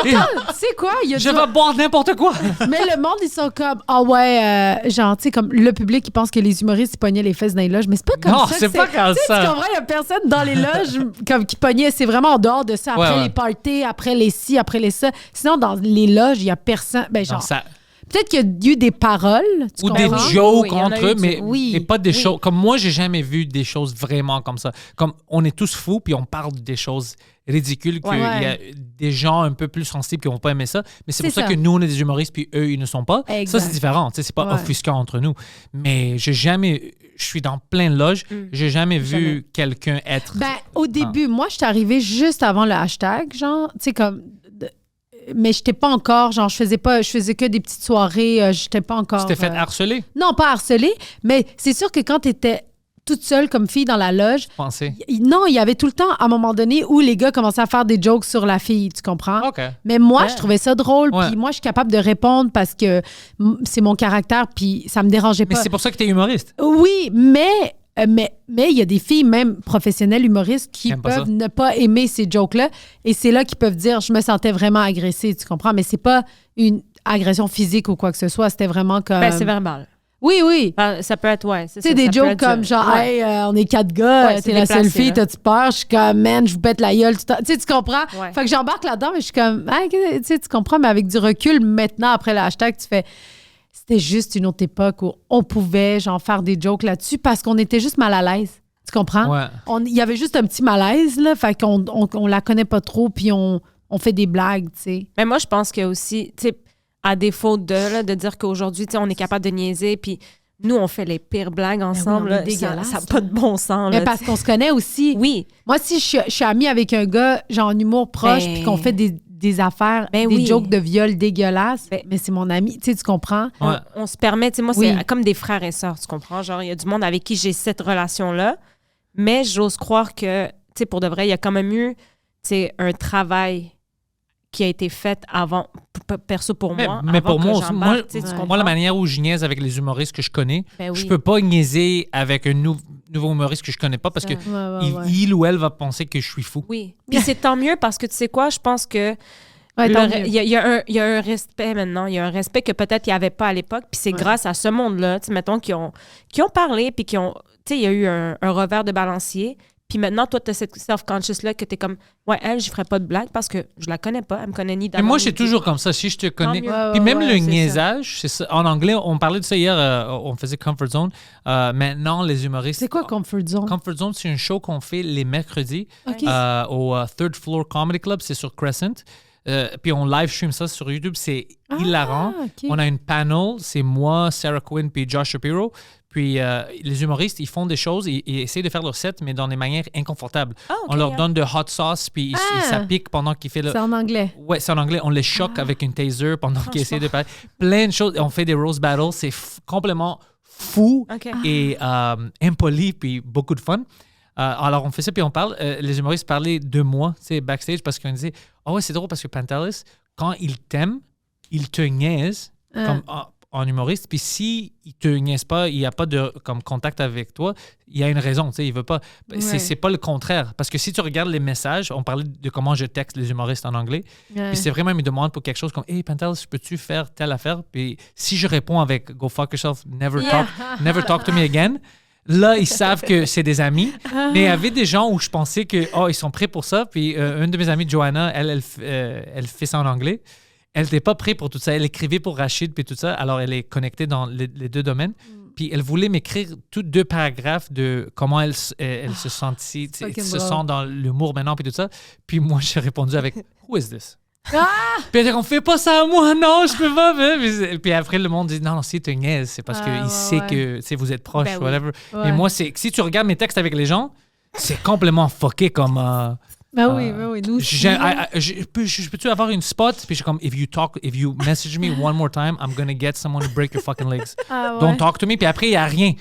Tu sais quoi? Il y a Je vais boire n'importe quoi. Mais le monde, ils sont comme, ah ouais, genre, tu sais, comme le public, il pense que les humoristes, ils pognaient les fesses dans les loges. Mais c'est pas comme Non, ça. c'est pas comme Tu sais, ça. tu comprends, il y a personne dans les loges comme qui pognait. C'est vraiment en dehors de ça. Après Ouais. les parties, après les ci, après les ça. Sinon, dans les loges, il y a personne. Ben, genre, Non, ça- peut-être qu'il y a eu des paroles. Tu ou des comprends? jokes Oui, il y en a entre eu eux, du- mais, oui, mais pas des oui. choses. Comme moi, j'ai jamais vu des choses vraiment comme ça. Comme on est tous fous, puis on parle des choses ridicules, qu'il Ouais. y a des gens un peu plus sensibles qui vont pas aimer ça. Mais c'est pour C'est ça ça. que nous, on est des humoristes, puis eux, ils ne sont pas. Exact. Ça, c'est différent. Tu sais, c'est pas Ouais. offusquant entre nous. Mais j'ai jamais. Je suis dans plein de loges. J'ai jamais vu Jamais. quelqu'un être. Ben, au début, moi, je suis arrivée juste avant le hashtag, genre, tu sais, comme. Mais j'étais pas encore, genre, je faisais que des petites soirées, j'étais pas encore. tu t'es fait harceler, Non, pas harcelée, mais c'est sûr que quand t'étais toute seule comme fille dans la loge, pensez. non, il y avait tout le temps, à un moment donné, où les gars commençaient à faire des jokes sur la fille, tu comprends? OK. Mais moi, Ouais. je trouvais ça drôle, Ouais. puis moi, je suis capable de répondre parce que c'est mon caractère, puis ça me dérangeait Mais pas. c'est pour ça que tu es humoriste. Oui, mais Mais il y a des filles, même professionnelles, humoristes, qui J'aime pas peuvent ça. ne pas aimer ces jokes-là. Et c'est là qu'ils peuvent dire, je me sentais vraiment agressée, tu comprends? Mais c'est pas une agression physique ou quoi que ce soit. C'était vraiment comme... Ben, c'est verbal. Oui, oui. Ça peut être, ouais. Tu sais, des jokes comme genre, hey, on est 4 gars, Ouais, t'es c'est la seule déplacé, fille, là. t'as-tu peur? Je suis comme, man, je vous pète la gueule. Tu sais, tu comprends? Ouais. Fait que j'embarque là-dedans, mais je suis comme, hey, tu sais, tu comprends, mais avec du recul, maintenant, après le hashtag, tu fais, c'était juste une autre époque où on pouvait, genre, faire des jokes là-dessus parce qu'on était juste mal à l'aise. Tu comprends? Ouais. Il y avait juste un petit malaise, là, fait qu'on on la connaît pas trop, puis on fait des blagues, tu sais. Mais moi, je pense que aussi, tu sais, à défaut de dire qu'aujourd'hui, tu sais, on est capable de niaiser, puis nous, on fait les pires blagues ensemble. on est là, dégueulasse, ça n'a pas de bon sens. Mais là, parce qu'on se connaît aussi. Oui. Moi, si je suis amie avec un gars, genre en humour proche, Ben- puis qu'on fait des affaires, Ben des oui. jokes de viol dégueulasses, Ben- mais c'est mon ami, tu sais, tu comprends? Ouais. On se permet, tu sais, moi, Oui. c'est comme des frères et sœurs, tu comprends? Genre, il y a du monde avec qui j'ai cette relation-là, mais j'ose croire que, tu sais, pour de vrai, il y a quand même eu, tu sais, un travail qui a été fait avant, perso pour moi. Mais avant pour que moi, aussi, j'embarque, tu sais, tu ouais. comprends? moi, la manière où je niaise avec les humoristes que je connais, Ben oui. je peux pas niaiser avec un nouveau humoriste que je connais pas parce que il ou elle va penser que je suis fou. Oui. Puis c'est tant mieux parce que, tu sais quoi, je pense que Ouais, tant mieux. il y a un respect maintenant. Il y a un respect que peut-être il n'y avait pas à l'époque. Puis c'est grâce à ce monde-là, tu sais, mettons, qui ont parlé, puis qui ont... Tu sais, il y a eu un revers de balancier. Puis maintenant, toi, tu as cette self-conscious-là que tu es comme, ouais, elle, je ferais pas de blague parce que je la connais pas. Elle me connaît ni Mais d'avant. moi, ni c'est de- toujours comme ça. Si je te connais. mieux. Ouais, Puis même ouais, le c'est niaisage, c'est ça. En anglais, on parlait de ça hier, on faisait Comfort Zone. Maintenant, les humoristes. C'est quoi Comfort Zone? Comfort Zone, c'est un show qu'on fait les mercredis OK. au Third Floor Comedy Club. C'est sur Crescent. Puis on live stream ça sur YouTube. C'est hilarant. OK. On a une panel. C'est moi, Sarah Quinn, puis Josh Shapiro. Puis les humoristes, ils font des choses, ils essayent de faire leur set, mais dans des manières inconfortables. Ah, ok, On leur yeah. donne de hot sauce, puis ça pique pendant qu'ils font le... C'est en anglais. Ouais, c'est en anglais. On les choque avec une taser pendant qu'ils essaient de parler. Plein de choses. On fait des roast battles. C'est complètement fou OK. et impoli, puis beaucoup de fun. Alors, on fait ça, puis on parle. Les humoristes parlaient de moi, tu sais, backstage, parce qu'on disait, oh ouais, c'est drôle parce que Pantelis, quand il t'aime, il te niaise comme en humoriste. Puis si il te niaise pas, il n'y a pas de comme contact avec toi, il y a une raison, tu sais, il veut pas. C'est pas le contraire. Parce que si tu regardes les messages, on parlait de comment je texte les humoristes en anglais. Ouais. Puis c'est vraiment une demande pour quelque chose comme Hey Pantelis, peux-tu faire telle affaire? Puis si je réponds avec Go fuck yourself, never talk to me again. Là, ils savent que c'est des amis. Mais il y avait des gens où je pensais que ils sont prêts pour ça. Puis une de mes amies, Joanna, elle fait ça en anglais. Elle n'était pas prête pour tout ça. Elle écrivait pour Rachid puis tout ça. Alors, elle est connectée dans les deux domaines. Puis elle voulait m'écrire tous 2 paragraphes de comment elle se sentit, fucking se drôle. sent dans l'humour maintenant puis tout ça. Puis moi, j'ai répondu avec Who is this? Ah! Puis elle dit, on fait pas ça à moi, non, je peux pas. Puis après, le monde dit, non, c'est une niaise, c'est parce qu'il sait que tu sais, vous êtes proches, Ben oui. whatever. Ouais. Mais moi, c'est si tu regardes mes textes avec les gens, c'est complètement fucké comme. Ben oui, nous aussi. Peux-tu avoir une spot? Puis je suis comme, if you message me one more time, I'm gonna get someone to break your fucking legs. Ah ouais. Don't talk to me. Puis après, il n'y a rien.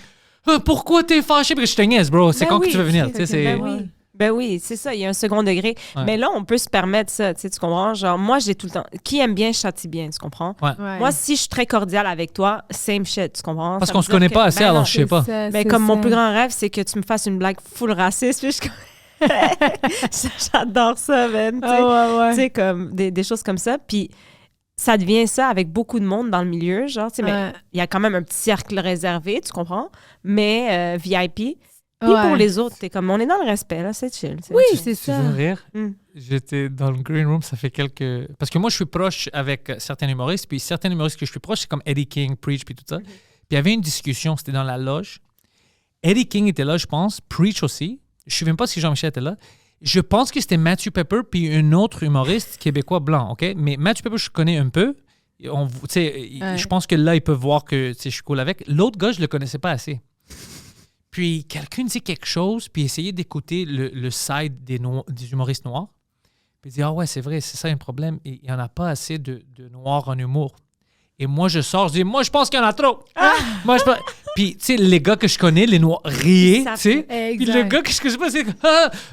Pourquoi t'es fâché? Parce que je te niaise, bro. C'est Ben quand oui, que tu veux venir? Tu sais, c'est. Ben oui. Ben oui, c'est ça, il y a un second degré. Ouais. Mais là, on peut se permettre ça, tu sais, tu comprends? Genre, moi, j'ai tout le temps... Qui aime bien, châtie bien, tu comprends? Ouais. Ouais. Moi, si je suis très cordiale avec toi, same shit, tu comprends? Parce Ça qu'on veut se dire connaît que- pas assez, ben alors non, je sais pas. Mais comme mon plus grand rêve, c'est que tu me fasses une blague full raciste, puis je suis comme... J'adore ça, man. tu sais. ouais. Tu sais, comme des choses comme ça. Puis ça devient ça avec beaucoup de monde dans le milieu, genre, tu sais, mais Ouais. il y a quand même un petit cercle réservé, tu comprends? Mais VIP. Puis Ouais. pour les autres, t'es comme, on est dans le respect, là, c'est chill. Oui, chill. c'est Tu ça. veux rire? Mm. J'étais dans le green room, ça fait quelques... Parce que moi, je suis proche avec certains humoristes, puis certains humoristes que je suis proche, c'est comme Eddie King, Preach, puis tout ça. Puis il y avait une discussion, c'était dans la loge. Eddie King était là, je pense, Preach aussi. Je ne sais même pas si Jean-Michel était là. Je pense que c'était Matthew Pepper, puis un autre humoriste québécois blanc, OK? Mais Matthew Pepper, je connais un peu. Tu sais, je pense que là, ils peuvent voir que tu sais, je suis cool avec. L'autre gars, je le connaissais pas assez. Puis quelqu'un dit quelque chose, puis essayait d'écouter le side des humoristes noirs. Puis il dit, ah ouais, c'est vrai, c'est ça un problème. Il n'y en a pas assez de noirs en humour. Et moi, je sors, je dis, moi, je pense qu'il y en a trop. Moi, je pense... Puis, tu sais, les gars que je connais, les noirs, riaient, tu sais. Puis le gars que je sais pas, c'est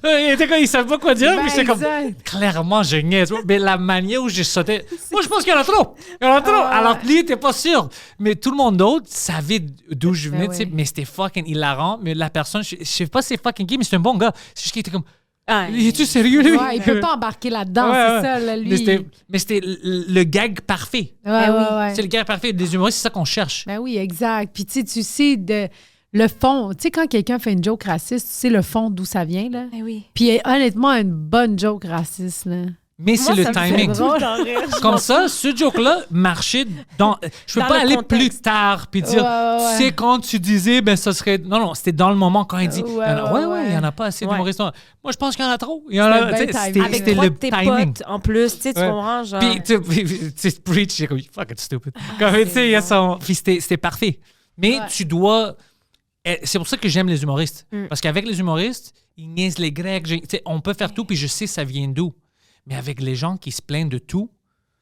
il était comme, il savait pas quoi dire. Ben, Puis j'étais comme, exact. clairement, je niaise. Mais la manière où j'ai sauté, moi, je pense qu'il y en a trop. Il y en a trop. Alors que lui, il était pas sûr. Mais tout le monde d'autre savait d'où je venais, Ben tu sais. oui. Mais c'était fucking hilarant. Mais la personne, je sais pas si c'est fucking qui, mais c'est un bon gars. C'est juste qu'il était comme, Ah, es-tu sérieux, lui? Ouais, il peut pas embarquer là-dedans, Ouais, c'est ouais. ça, là, lui. Mais c'était le gag parfait. Ouais, ouais. C'est le gag parfait. Des humoristes, c'est ça qu'on cherche. Ben oui, exact. Puis tu sais, le fond. Tu sais, quand quelqu'un fait une joke raciste, tu sais le fond d'où ça vient, là. Ben oui. Puis honnêtement, une bonne joke raciste, là. Mais c'est le ça me fait timing. tout le temps rire. Comme ça, ce joke-là marchait dans... Je peux Dans pas le aller contexte. plus tard puis dire, Ouais. tu sais, quand tu disais, ben ça serait... Non, c'était dans le moment quand il dit, Ouais. il y en a pas assez Ouais. d'humoristes. Moi, je pense qu'il y en a trop. Il y en a... C'était tu sais, bien C'était timing. Avec c'était trois le de tes timing. potes en plus, tu sais, tu Ouais. comprends, genre. Puis, tu sais, preach, j'ai comme, fucking stupid. Comme, tu sais, il y a son... Puis c'était parfait. Mais Ouais. tu dois... C'est pour ça que j'aime les humoristes. Mm. Parce qu'avec les humoristes, ils niaisent les Grecs. Tu sais, on peut faire tout, puis je sais ça vient d'où. Mais avec les gens qui se plaignent de tout,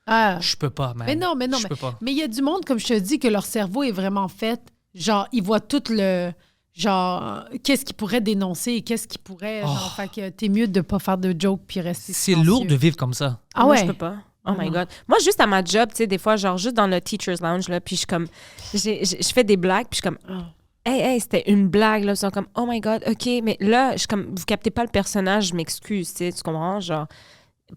Ah. je peux pas, man. Mais non, Je peux pas. Mais il y a du monde, comme je te dis, que leur cerveau est vraiment fait. Genre, ils voient tout le. Genre, qu'est-ce qu'ils pourraient dénoncer et qu'est-ce qu'ils pourraient. Genre, fait que t'es mieux de pas faire de joke puis rester. C'est silencieux. lourd de vivre comme ça. Ah Moi, ouais. je peux pas. Oh my Non. God. Moi, juste à ma job, tu sais, des fois, genre, juste dans le teacher's lounge, là, puis je suis comme, je fais des blagues, puis je suis comme, hey, c'était une blague, là. Ils sont comme, oh my God, OK, mais là, je suis comme, vous captez pas le personnage, je m'excuse, tu sais, tu comprends? Genre,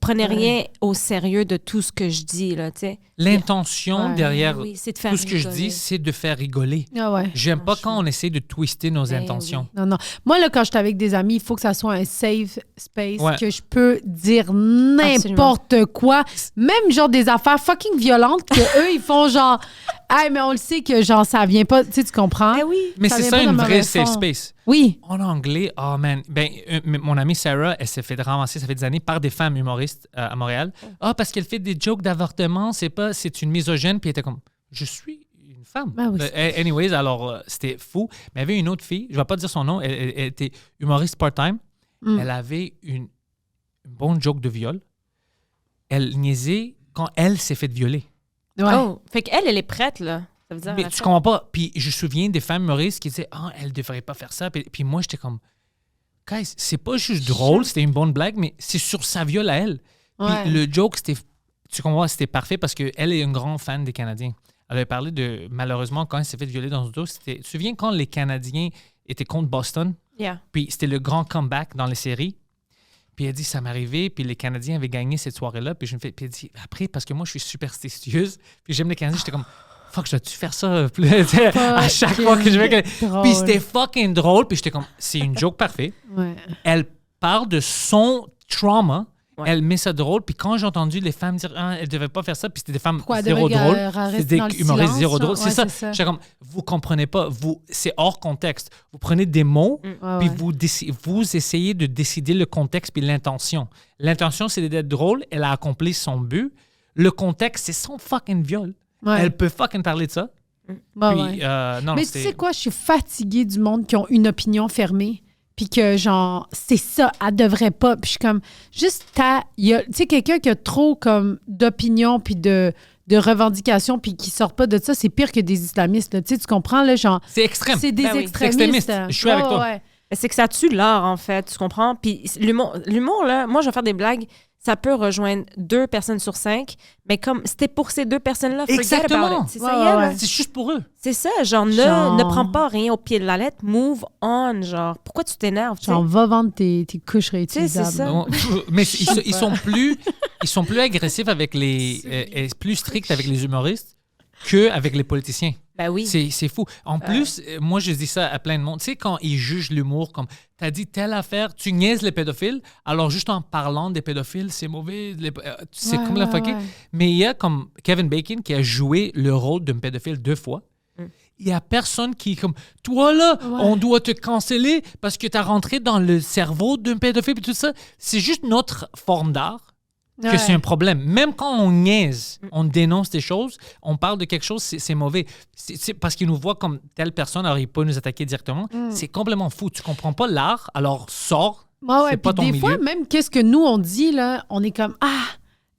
prenez rien au sérieux de tout ce que je dis, là, tu sais. L'intention Ouais. derrière Oui, c'est de faire tout ce que je rigoler. dis, c'est de faire rigoler. Ah ouais. J'aime pas quand on essaie de twister nos Ben intentions. Non, non. Moi, là, quand je suis avec des amis, il faut que ça soit un safe space, Ouais. que je peux dire n'importe quoi. Même genre des affaires fucking violentes que eux, ils font genre, hey, mais on le sait que genre ça vient pas, tu sais, tu comprends? Eh oui. Mais Ça c'est vient ça pas une de vraie mauvais safe fond. space. Oui. En anglais, oh man, mon amie Sarah, elle s'est fait ramasser, ça fait des années, par des femmes humoristes à Montréal. Ah, parce qu'elle fait des jokes d'avortement, c'est une misogyne, puis elle était comme, je suis une femme. Ben oui, Anyways, alors c'était fou. Mais il y avait une autre fille, je vais pas dire son nom, elle était humoriste part-time. Mm. Elle avait une bonne joke de viol. Elle niaisait quand elle s'est fait violer. Ouais. Oh, fait qu'elle, elle est prête, là. Ça veut dire, Mais elle a tu fait- comprends pas. Puis je me souviens des femmes humoristes qui disaient, ah, elle devrait pas faire ça. Puis moi, j'étais comme, guys, c'est pas juste drôle, c'était une bonne blague, mais c'est sur sa viol à elle. Puis Ouais. le joke, tu comprends, c'était parfait parce qu'elle est une grande fan des Canadiens. Elle avait parlé de, malheureusement, quand elle s'est fait violer dans son dos, tu te souviens quand les Canadiens étaient contre Boston? Yeah. Puis c'était le grand comeback dans les séries. Puis elle dit, ça m'est arrivé, puis les Canadiens avaient gagné cette soirée-là. Puis je me fais, puis elle dit, après, parce que moi, je suis superstitieuse, puis j'aime les Canadiens, j'étais comme, fuck, je dois-tu faire ça plus, à chaque fois que je vais. Drôle. Puis c'était fucking drôle, puis j'étais comme, c'est une joke parfaite. Ouais. Elle parle de son trauma. Ouais. Elle met ça drôle. Puis quand j'ai entendu les femmes dire, ah, elle devait pas faire ça, puis c'était des femmes Pourquoi elle zéro devrait drôle. rester C'est des dans le humoristes silence, zéro drôle. genre? C'est Ouais, ça. c'est ça. J'étais comme, vous comprenez pas. C'est hors contexte. Vous prenez des mots, Ouais, puis ouais. vous essayez de décider le contexte puis l'intention. L'intention, c'est d'être drôle. Elle a accompli son but. Le contexte, c'est son fucking viol. Ouais. Elle peut fucking parler de ça. Ouais, Puis, ouais. non, Mais tu c'était- sais quoi, je suis fatiguée du monde qui ont une opinion fermée. Puis que, genre, c'est ça, elle devrait pas. Puis je suis comme, juste tu sais, quelqu'un qui a trop, comme, d'opinion puis de revendications puis qui sort pas de ça, c'est pire que des islamistes, là. Tu sais, tu comprends, là, genre, C'est extrême. c'est des Ben oui. extrémistes. C'est extrémiste. Je suis avec toi. Ouais. Mais c'est que ça tue l'art, en fait, tu comprends? Puis l'humour, là, moi, je vais faire des blagues, ça peut rejoindre 2 personnes sur 5, mais comme c'était pour ces 2 personnes-là, forget Exactement. about it. C'est Ouais, ça, y est, ouais, là. ouais. C'est juste pour eux. C'est ça, genre, Genre- ne prends pas rien au pied de la lettre, move on, genre, pourquoi tu t'énerves, tu sais? Genre, va vendre tes couches sais, c'est réutilisables. ça. Non, mais ils sont plus agressifs avec les plus stricts avec les humoristes qu'avec les politiciens. Ben oui. C'est fou. En plus, moi, je dis ça à plein de monde. Tu sais, quand ils jugent l'humour comme t'as dit telle affaire, tu niaises les pédophiles, alors juste en parlant des pédophiles, c'est mauvais. C'est Ouais, comme la ouais, fucké. ouais. Mais il y a comme Kevin Bacon qui a joué le rôle d'un pédophile 2 fois. Il y a personne qui est comme toi là, on doit te canceller parce que tu as rentré dans le cerveau d'un pédophile et tout ça. C'est juste notre forme d'art que Ouais. c'est un problème. Même quand on niaise, on dénonce des choses, on parle de quelque chose, c'est mauvais. C'est parce qu'ils nous voient comme telle personne, alors ils peuvent nous attaquer directement. C'est complètement fou. Tu comprends pas l'art, alors sors. Ouais, ouais. C'est pas Puis ton des fois, milieu. même qu'est-ce que nous, on dit, là, on est comme, ah,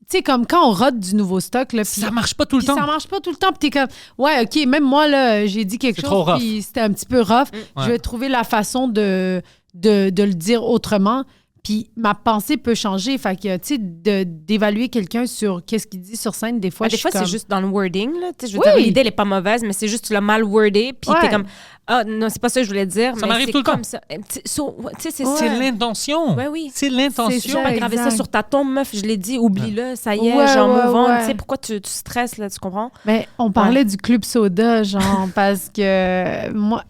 sais, comme quand on rote du nouveau stock, là, puis Ça marche pas tout le puis temps. ça marche pas tout le temps, puis t'es comme, ouais, OK, même moi, là, j'ai dit quelque C'est trop chose, rough. puis c'était un petit peu rough. Ouais. Je vais trouver la façon de le dire autrement, puis ma pensée peut changer. Fait que, tu sais, d'évaluer quelqu'un sur qu'est-ce qu'il dit sur scène, des fois, Des je fois, suis c'est comme... juste dans le wording. Là. Tu sais, je veux Oui. dire, l'idée, elle n'est pas mauvaise, mais c'est juste tu l'as mal wordé. Puis Ouais. t'es comme, ah non, c'est pas ça que je voulais dire. Ça mais m'arrive c'est tout le comme temps. ça. Tu sais, c'est Ouais. C'est l'intention. Ouais, oui. C'est C'est l'intention. ça. pas graver ça exact. sur ta tombe, meuf. Je l'ai dit, oublie-le, ça y est, Ouais, genre, ouais, move on. ouais. Tu sais, pourquoi tu stresses, là, tu comprends? Mais on parlait du Club Soda, genre, parce que moi,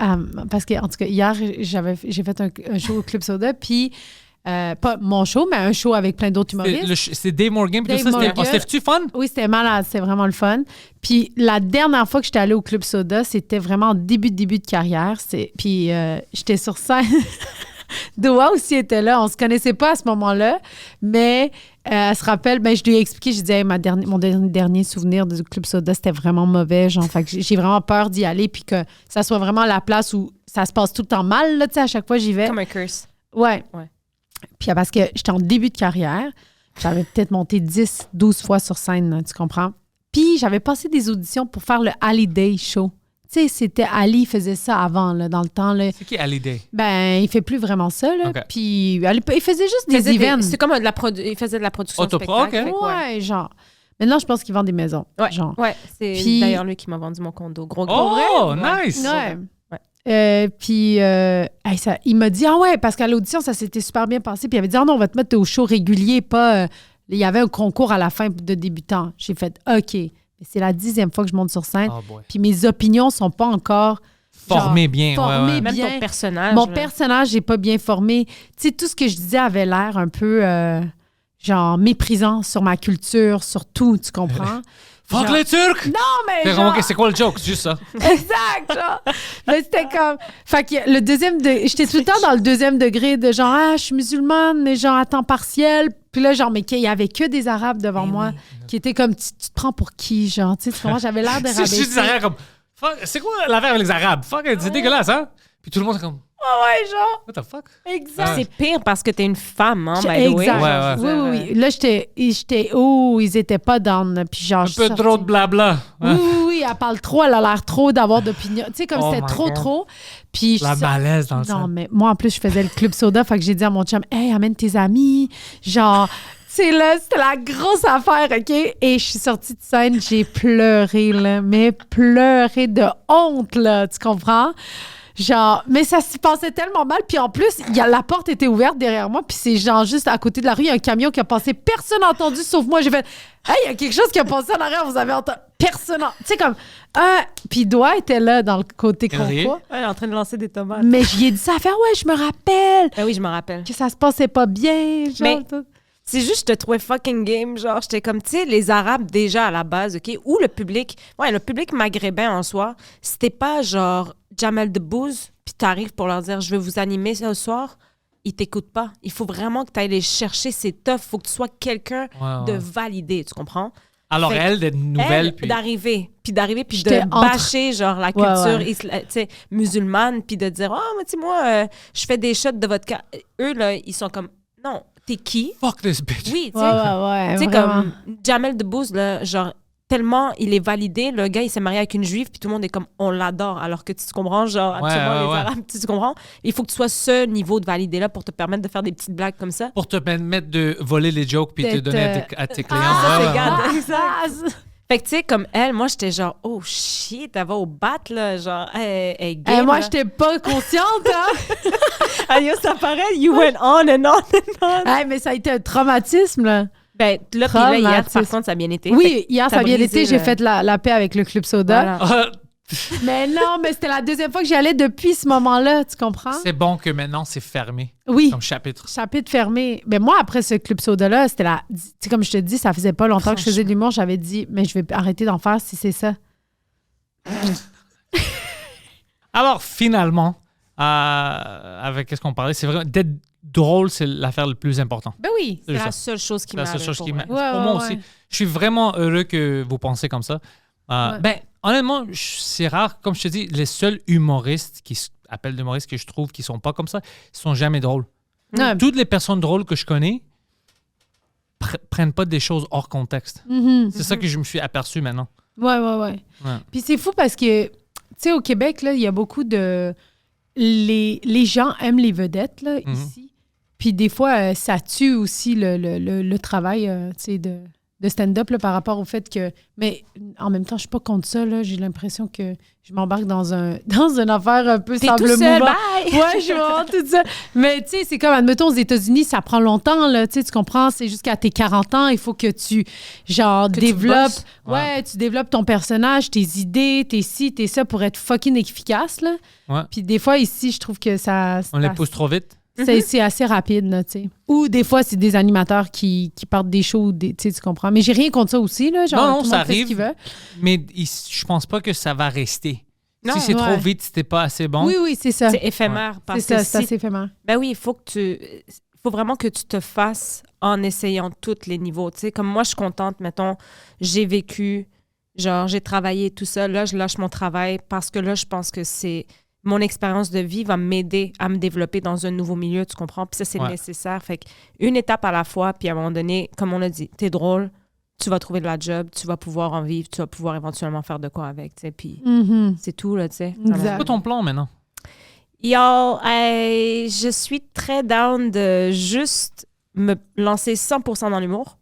parce que, en tout cas, hier, j'ai fait un show au Club Soda, puis pas mon show, mais un show avec plein d'autres humoristes. C'est Dave Morgan. Puis Dave tout ça, Morgan. c'était-tu fun? Oui, c'était malade, c'était vraiment le fun. Puis la dernière fois que j'étais allée au Club Soda, c'était vraiment en début de carrière. Puis j'étais sur scène. Doha aussi était là. On se connaissait pas à ce moment-là, mais elle se rappelle, ben, je lui ai expliqué, je disais, hey, mon dernier souvenir du Club Soda, c'était vraiment mauvais. Genre, fait que j'ai vraiment peur d'y aller, puis que ça soit vraiment la place où ça se passe tout le temps mal. Là, tu sais, à chaque fois, j'y vais. Comme un curse. Ouais. Ouais. Puis parce que j'étais en début de carrière, j'avais peut-être monté 10, 12 fois sur scène, là, tu comprends? Puis j'avais passé des auditions pour faire le Halliday Show. Tu sais, c'était Ali faisait ça avant, là, dans le temps. Là. C'est qui Halliday? Ben, il fait plus vraiment ça, là. OK. Puis il faisait juste des events. C'est comme il faisait de la production de Autopro, spectacle. OK. fait que Ouais, genre. Maintenant, je pense qu'il vend des maisons. Ouais, Genre. ouais, c'est Puis- d'ailleurs lui qui m'a vendu mon condo. Gros Oh, vrai? nice! Ouais. Ouais. Puis il m'a dit, ah ouais, parce qu'à l'audition, ça s'était super bien passé. Puis il avait dit, ah non, on va te mettre au show régulier, pas. Il y avait un concours à la fin de débutants. J'ai fait, OK. Mais c'est la 10e fois que je monte sur scène. Oh boy. Puis mes opinions sont pas encore Formé bien. formé ouais, ouais. Même bien. ton personnage. Mon là. personnage n'est pas bien formé. Tu sais, tout ce que je disais avait l'air un peu, genre, méprisant sur ma culture, sur tout, tu comprends? Fuck Genre- les Turcs! Non, mais C'est genre... vraiment- c'est quoi le joke? C'est juste ça. Exact, genre. Mais c'était comme... Fait que le deuxième... J'étais tout le temps dans le deuxième degré de genre, ah, je suis musulmane, mais genre à temps partiel. Puis là, genre, mais il y avait que des Arabes devant moi qui étaient comme, tu te prends pour qui, genre? Tu sais, comment j'avais l'air de C'est juste des rabaisser. Arabes comme. Fuck, c'est quoi l'affaire avec les Arabes? Fuck, c'est dégueulasse, hein? Puis tout le monde est comme. Ouais, genre. What the fuck? Exact. C'est pire parce que t'es une femme, hein, by the way. Exact. Ouais, Oui, oui, oui. Là, j'étais... Oh, ils étaient pas down. là. Puis genre, Un je suis peu sortie. trop de blabla. Oui, oui, oui, elle parle trop, elle a l'air trop d'avoir d'opinion. Tu sais, comme Oh c'était my trop, God. trop. Puis La je- malaise dans le Non, sang. mais moi, en plus, je faisais le club soda, fait que j'ai dit à mon chum, hey, amène tes amis. Genre, c'est là, c'était la grosse affaire, OK? Et je suis sortie de scène, j'ai pleuré, là, mais pleuré de honte, là, tu comprends? Genre, mais ça se passait tellement mal. Puis en plus, la porte était ouverte derrière moi. Puis c'est genre juste à côté de la rue, il y a un camion qui a passé. Personne n'a entendu sauf moi. J'ai fait, hey, il y a quelque chose qui a passé en arrière. Vous avez entendu? Personne. Tu sais, comme, puis Doigt était là dans le côté Henri? concours. Ouais, elle est en train de lancer des tomates. Mais j'y ai dit ça à faire, ouais, je me rappelle Ben oui, je me rappelle. que ça se passait pas bien. Genre, Mais- tout. C'est juste, je te trouvais fucking game. Genre, j'étais comme, tu sais, les Arabes déjà à la base, OK? Ou le public maghrébin en soi, c'était pas genre Jamel Debbouze, puis t'arrives pour leur dire, je vais vous animer ce soir. Ils t'écoutent pas. Il faut vraiment que tu ailles les chercher. C'est tough. Il faut que tu sois quelqu'un Ouais, de ouais. validé, tu comprends? Alors, Fait- elle, d'être nouvelle, Elle, puis. d'arriver puis de J'étais entre- bâcher genre la culture Ouais. tu sais, musulmane, puis de dire, mais tu sais, moi, je fais des shots de vodka. Eux, là, ils sont comme, non, t'es qui? Fuck this bitch. Oui, tu Ouais, sais. ouais, Tu sais, vraiment. comme Jamel Debbouze, là, genre, tellement il est validé, le gars, il s'est marié avec une juive, puis tout le monde est comme, on l'adore, alors que tu comprends, genre, Ouais, absolument, ouais, les ouais. Arabes, tu comprends? Il faut que tu sois ce niveau de validé-là pour te permettre de faire des petites blagues comme ça. Pour te permettre de voler les jokes puis te D'être, donner à tes clients. Ah, Ouais, c'est ouais, gars. ouais. Fait que, tu sais, comme elle, moi, j'étais genre, oh shit, elle va au bat, là, genre, elle est game, Moi, là. j'étais pas consciente, hein? Aïe, ça paraît, you went on and on and on. Hey, mais ça a été un traumatisme, là. Ben, là, puis là, hier, par Traumatisme. contre, ça a bien été. Oui, hier, ça t'as a bien brisé été. J'ai le- fait la paix avec le Club Soda. Voilà. Ah, Mais non, mais c'était la deuxième fois que j'y allais depuis ce moment-là, tu comprends? c'est bon que maintenant, c'est fermé Oui. comme chapitre. Chapitre fermé. Mais moi, après ce Club Soda-là, c'était la. Tu sais, comme je te dis, ça faisait pas longtemps que je faisais de l'humour. J'avais dit, mais je vais arrêter d'en faire si c'est ça. Alors, finalement, avec qu'est-ce qu'on parlait, c'est vrai, d'être drôle, c'est l'affaire le plus importante. Ben oui. C'est juste la ça. seule chose qui C'est la m'a seule chose qui m'a. Ouais, Pour ouais, moi ouais. aussi. Je suis vraiment heureux que vous pensez comme ça. Ouais. Ben, honnêtement, c'est rare. Comme je te dis, les seuls humoristes qui appellent d'humoristes que je trouve qui sont pas comme ça, ils sont jamais drôles. Non, Toutes les personnes drôles que je connais, prennent pas des choses hors contexte. Mhm. C'est ça que je me suis aperçu maintenant. Ouais. Ouais. Puis c'est fou parce que, tu sais, au Québec, là, il y a beaucoup de... Les gens aiment les vedettes, là, ici. Puis des fois, ça tue aussi le travail, tu sais, de stand-up là, par rapport au fait que... Mais en même temps, je suis pas contre ça, là. J'ai l'impression que je m'embarque dans une affaire un peu T'es tout seul, sable-mouvant. bye! Ouais, je suis vraiment toute seule. Mais tu sais, c'est comme, admettons, aux États-Unis, ça prend longtemps, là. Tu sais, tu comprends? C'est jusqu'à tes 40 ans, il faut que tu, genre, Que tu développes... bosses. Ouais, tu développes ton personnage, tes idées, tes ci, tes ça pour être fucking efficace, là. Ouais. Puis des fois, ici, je trouve que ça... On les pousse trop vite. C'est assez rapide, là, tu sais. Ou des fois, c'est des animateurs qui partent des shows, tu sais, tu comprends. Mais j'ai rien contre ça aussi, là. Genre, Non, tout le ça monde fait ce arrive. qu'il veut. Mais je pense pas que ça va rester. Non, si c'est ouais. trop vite, c'était pas assez bon. Oui, c'est ça. C'est éphémère. C'est Parce ça, que c'est assez éphémère. Ben oui, il faut vraiment que tu te fasses en essayant tous les niveaux. Tu sais, comme moi, je suis contente, mettons, j'ai vécu, genre, j'ai travaillé tout ça. Là, je lâche mon travail parce que là, je pense que c'est mon expérience de vie va m'aider à me développer dans un nouveau milieu, tu comprends? Puis ça, c'est Ouais. nécessaire. Fait qu'une étape à la fois, puis à un moment donné, comme on a dit, t'es drôle, tu vas trouver de la job, tu vas pouvoir en vivre, tu vas pouvoir éventuellement faire de quoi avec, tu sais. Puis Mhm. c'est tout, là, tu sais. Exact. C'est quoi ton plan maintenant? Yo, je suis très down de juste me lancer 100% dans l'humour.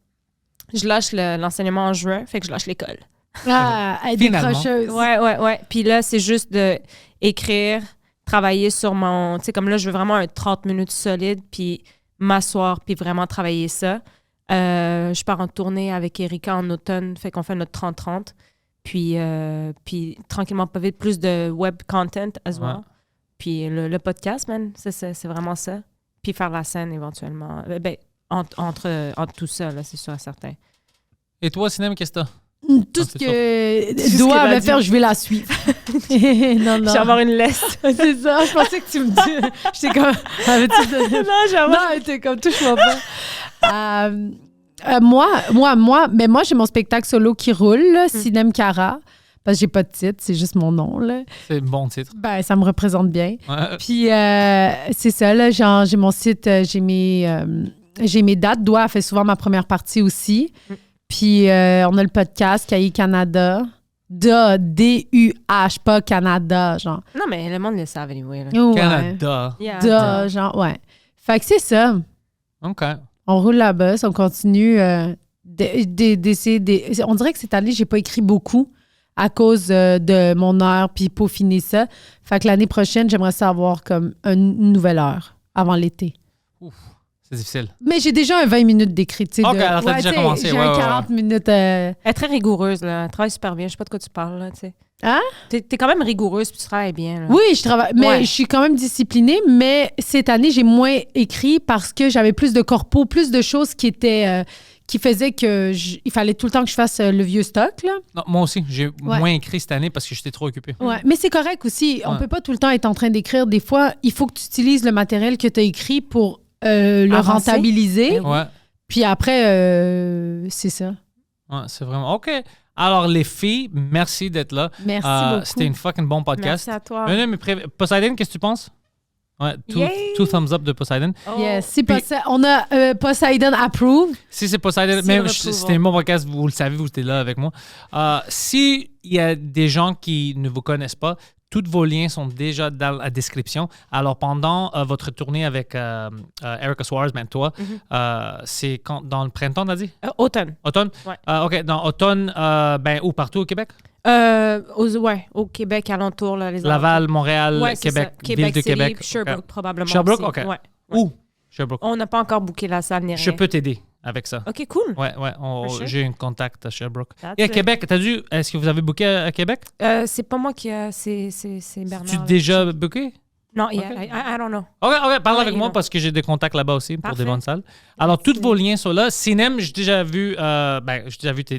Je lâche l'enseignement en juin, fait que je lâche l'école. Ah, être Finalement. décrocheuse. Ouais. Puis là, c'est juste de écrire, travailler sur mon... Tu sais, comme là, je veux vraiment un 30 minutes solide, puis m'asseoir, puis vraiment travailler ça. Je pars en tournée avec Erika en automne, fait qu'on fait notre 30-30. Puis tranquillement, pas vite, plus de web content as well. Ouais. Puis le podcast, man, c'est vraiment ça. Puis faire la scène éventuellement. Entre tout ça, là, c'est sûr et certain. Et toi, Sinem, qu'est-ce que t'as? Tout Ah, ce c'est que ce doit qu'elle a me dit. faire, je vais la suivre. non. Je vais avoir une leste. C'est ça, je pensais que tu me dis. J'étais comme. Avais-tu de- Non, j'ai avoir... Non, elle était comme, touche-moi pas. Moi, j'ai mon spectacle solo qui roule, là, Sinem Cara. Parce que j'ai pas de titre, c'est juste mon nom, là. C'est un bon titre. Ben, ça me représente bien. Ouais. Puis, c'est ça, là, genre, j'ai mon site, j'ai mes dates. Doua fait souvent ma première partie aussi. Puis, on a le podcast Cahiers Canada. D-U-H, pas Canada, genre. Non, mais le monde le savent, anyway. Là. Ouais. Canada. Yeah. Da, genre, ouais. Fait que c'est ça. OK. On roule la bosse, on continue d'essayer. On dirait que cette année, j'ai pas écrit beaucoup à cause de mon heure puis peaufiner ça. Fait que l'année prochaine, j'aimerais ça avoir comme une nouvelle heure avant l'été. C'est difficile. Mais j'ai déjà un 20 minutes d'écrit. Tu sais, Ok, alors t'as déjà tu sais, commencé, J'ai ouais, un ouais, 40 minutes. Elle est très rigoureuse, là. Elle travaille super bien. Je sais pas de quoi tu parles, là, tu sais. Hein? T'es quand même rigoureuse, puis tu travailles bien, là. Oui, je travaille. Mais Ouais. je suis quand même disciplinée. Mais cette année, j'ai moins écrit parce que j'avais plus de corpo, plus de choses qui étaient. Qui faisaient que il fallait tout le temps que je fasse le vieux stock, là. Non, moi aussi, j'ai Ouais. moins écrit cette année parce que j'étais trop occupé. Ouais, mais c'est correct aussi. On Ouais. peut pas tout le temps être en train d'écrire. Des fois, il faut que tu utilises le matériel que tu as écrit pour le Avancer. rentabiliser. Oui. Ouais. Puis après, c'est ça. Ouais, c'est vraiment... OK. Alors, les filles, merci d'être là. Merci beaucoup. C'était une fucking bon podcast. Merci à toi. Poseidon, qu'est-ce que tu penses? Ouais, Yay! two thumbs up de Poseidon. Oh. Yes, si Puis- on a Poseidon approve. Si c'est Poseidon, Si mais on approuve, c'était un bon podcast, vous le savez, vous étiez là avec moi. Si il y a des gens qui ne vous connaissent pas, tous vos liens sont déjà dans la description. Alors, pendant votre tournée avec Erica Suarez, même toi, c'est dans le printemps, on a dit? Automne. Automne? Ouais. OK, dans automne, où? Partout au Québec? Au Québec, alentour, là, les Laval, Montréal, Ouais, c'est Québec, ça. ville de City, Québec. puis Sherbrooke, OK. probablement. Sherbrooke, aussi. OK. Ouais. Où? Sherbrooke. On n'a pas encore booké la salle ni rien. Je peux t'aider avec ça. OK, cool. Ouais, For sure. j'ai un contact à Sherbrooke. That's Et à it. Québec, est-ce que vous avez booké à Québec? C'est pas moi qui a... C'est Bernard. Tu là. déjà booké? Non, yeah, Ok. I don't know. OK, parle Ouais, avec il moi va. parce que j'ai des contacts là-bas aussi pour des Parfait. bonnes salles. Alors, tous vos liens sont là. Cinem, j'ai déjà vu,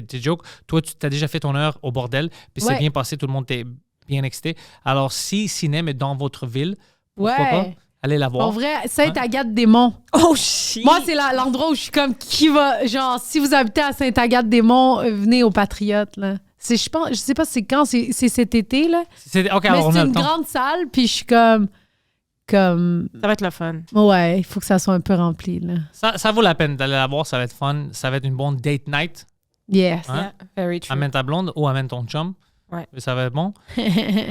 tes jokes. Toi, tu as déjà fait ton heure au bordel, puis c'est Ouais. bien passé, tout le monde était bien excité. Alors, si Cinem est dans votre ville, pourquoi Ouais. pas? Allez la voir. En vrai, Sainte-Agathe-des-Monts. Oh, shit! Moi, c'est l'endroit où je suis comme qui va. Genre, si vous habitez à Sainte-Agathe-des-Monts, venez aux Patriotes, là. Je sais pas c'est quand, c'est cet été, là. OK, Mais alors on c'est a le une temps. grande salle, puis je suis comme. comme... Ça va être le fun. Ouais, il faut que ça soit un peu rempli, là. Ça vaut la peine d'aller la voir, ça va être fun. Ça va être une bonne date night. Yes. Hein? Yeah, very true. Amène ta blonde ou amène ton chum. Ouais. Et ça va être bon.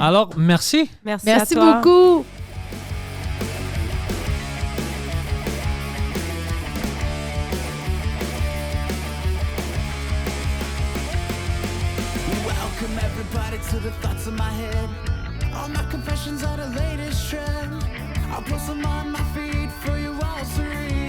Alors, merci. Merci Merci à toi. beaucoup. Welcome everybody to the thoughts in my head. All my confessions are the latest trend. I'll post them on my feed for you all to read.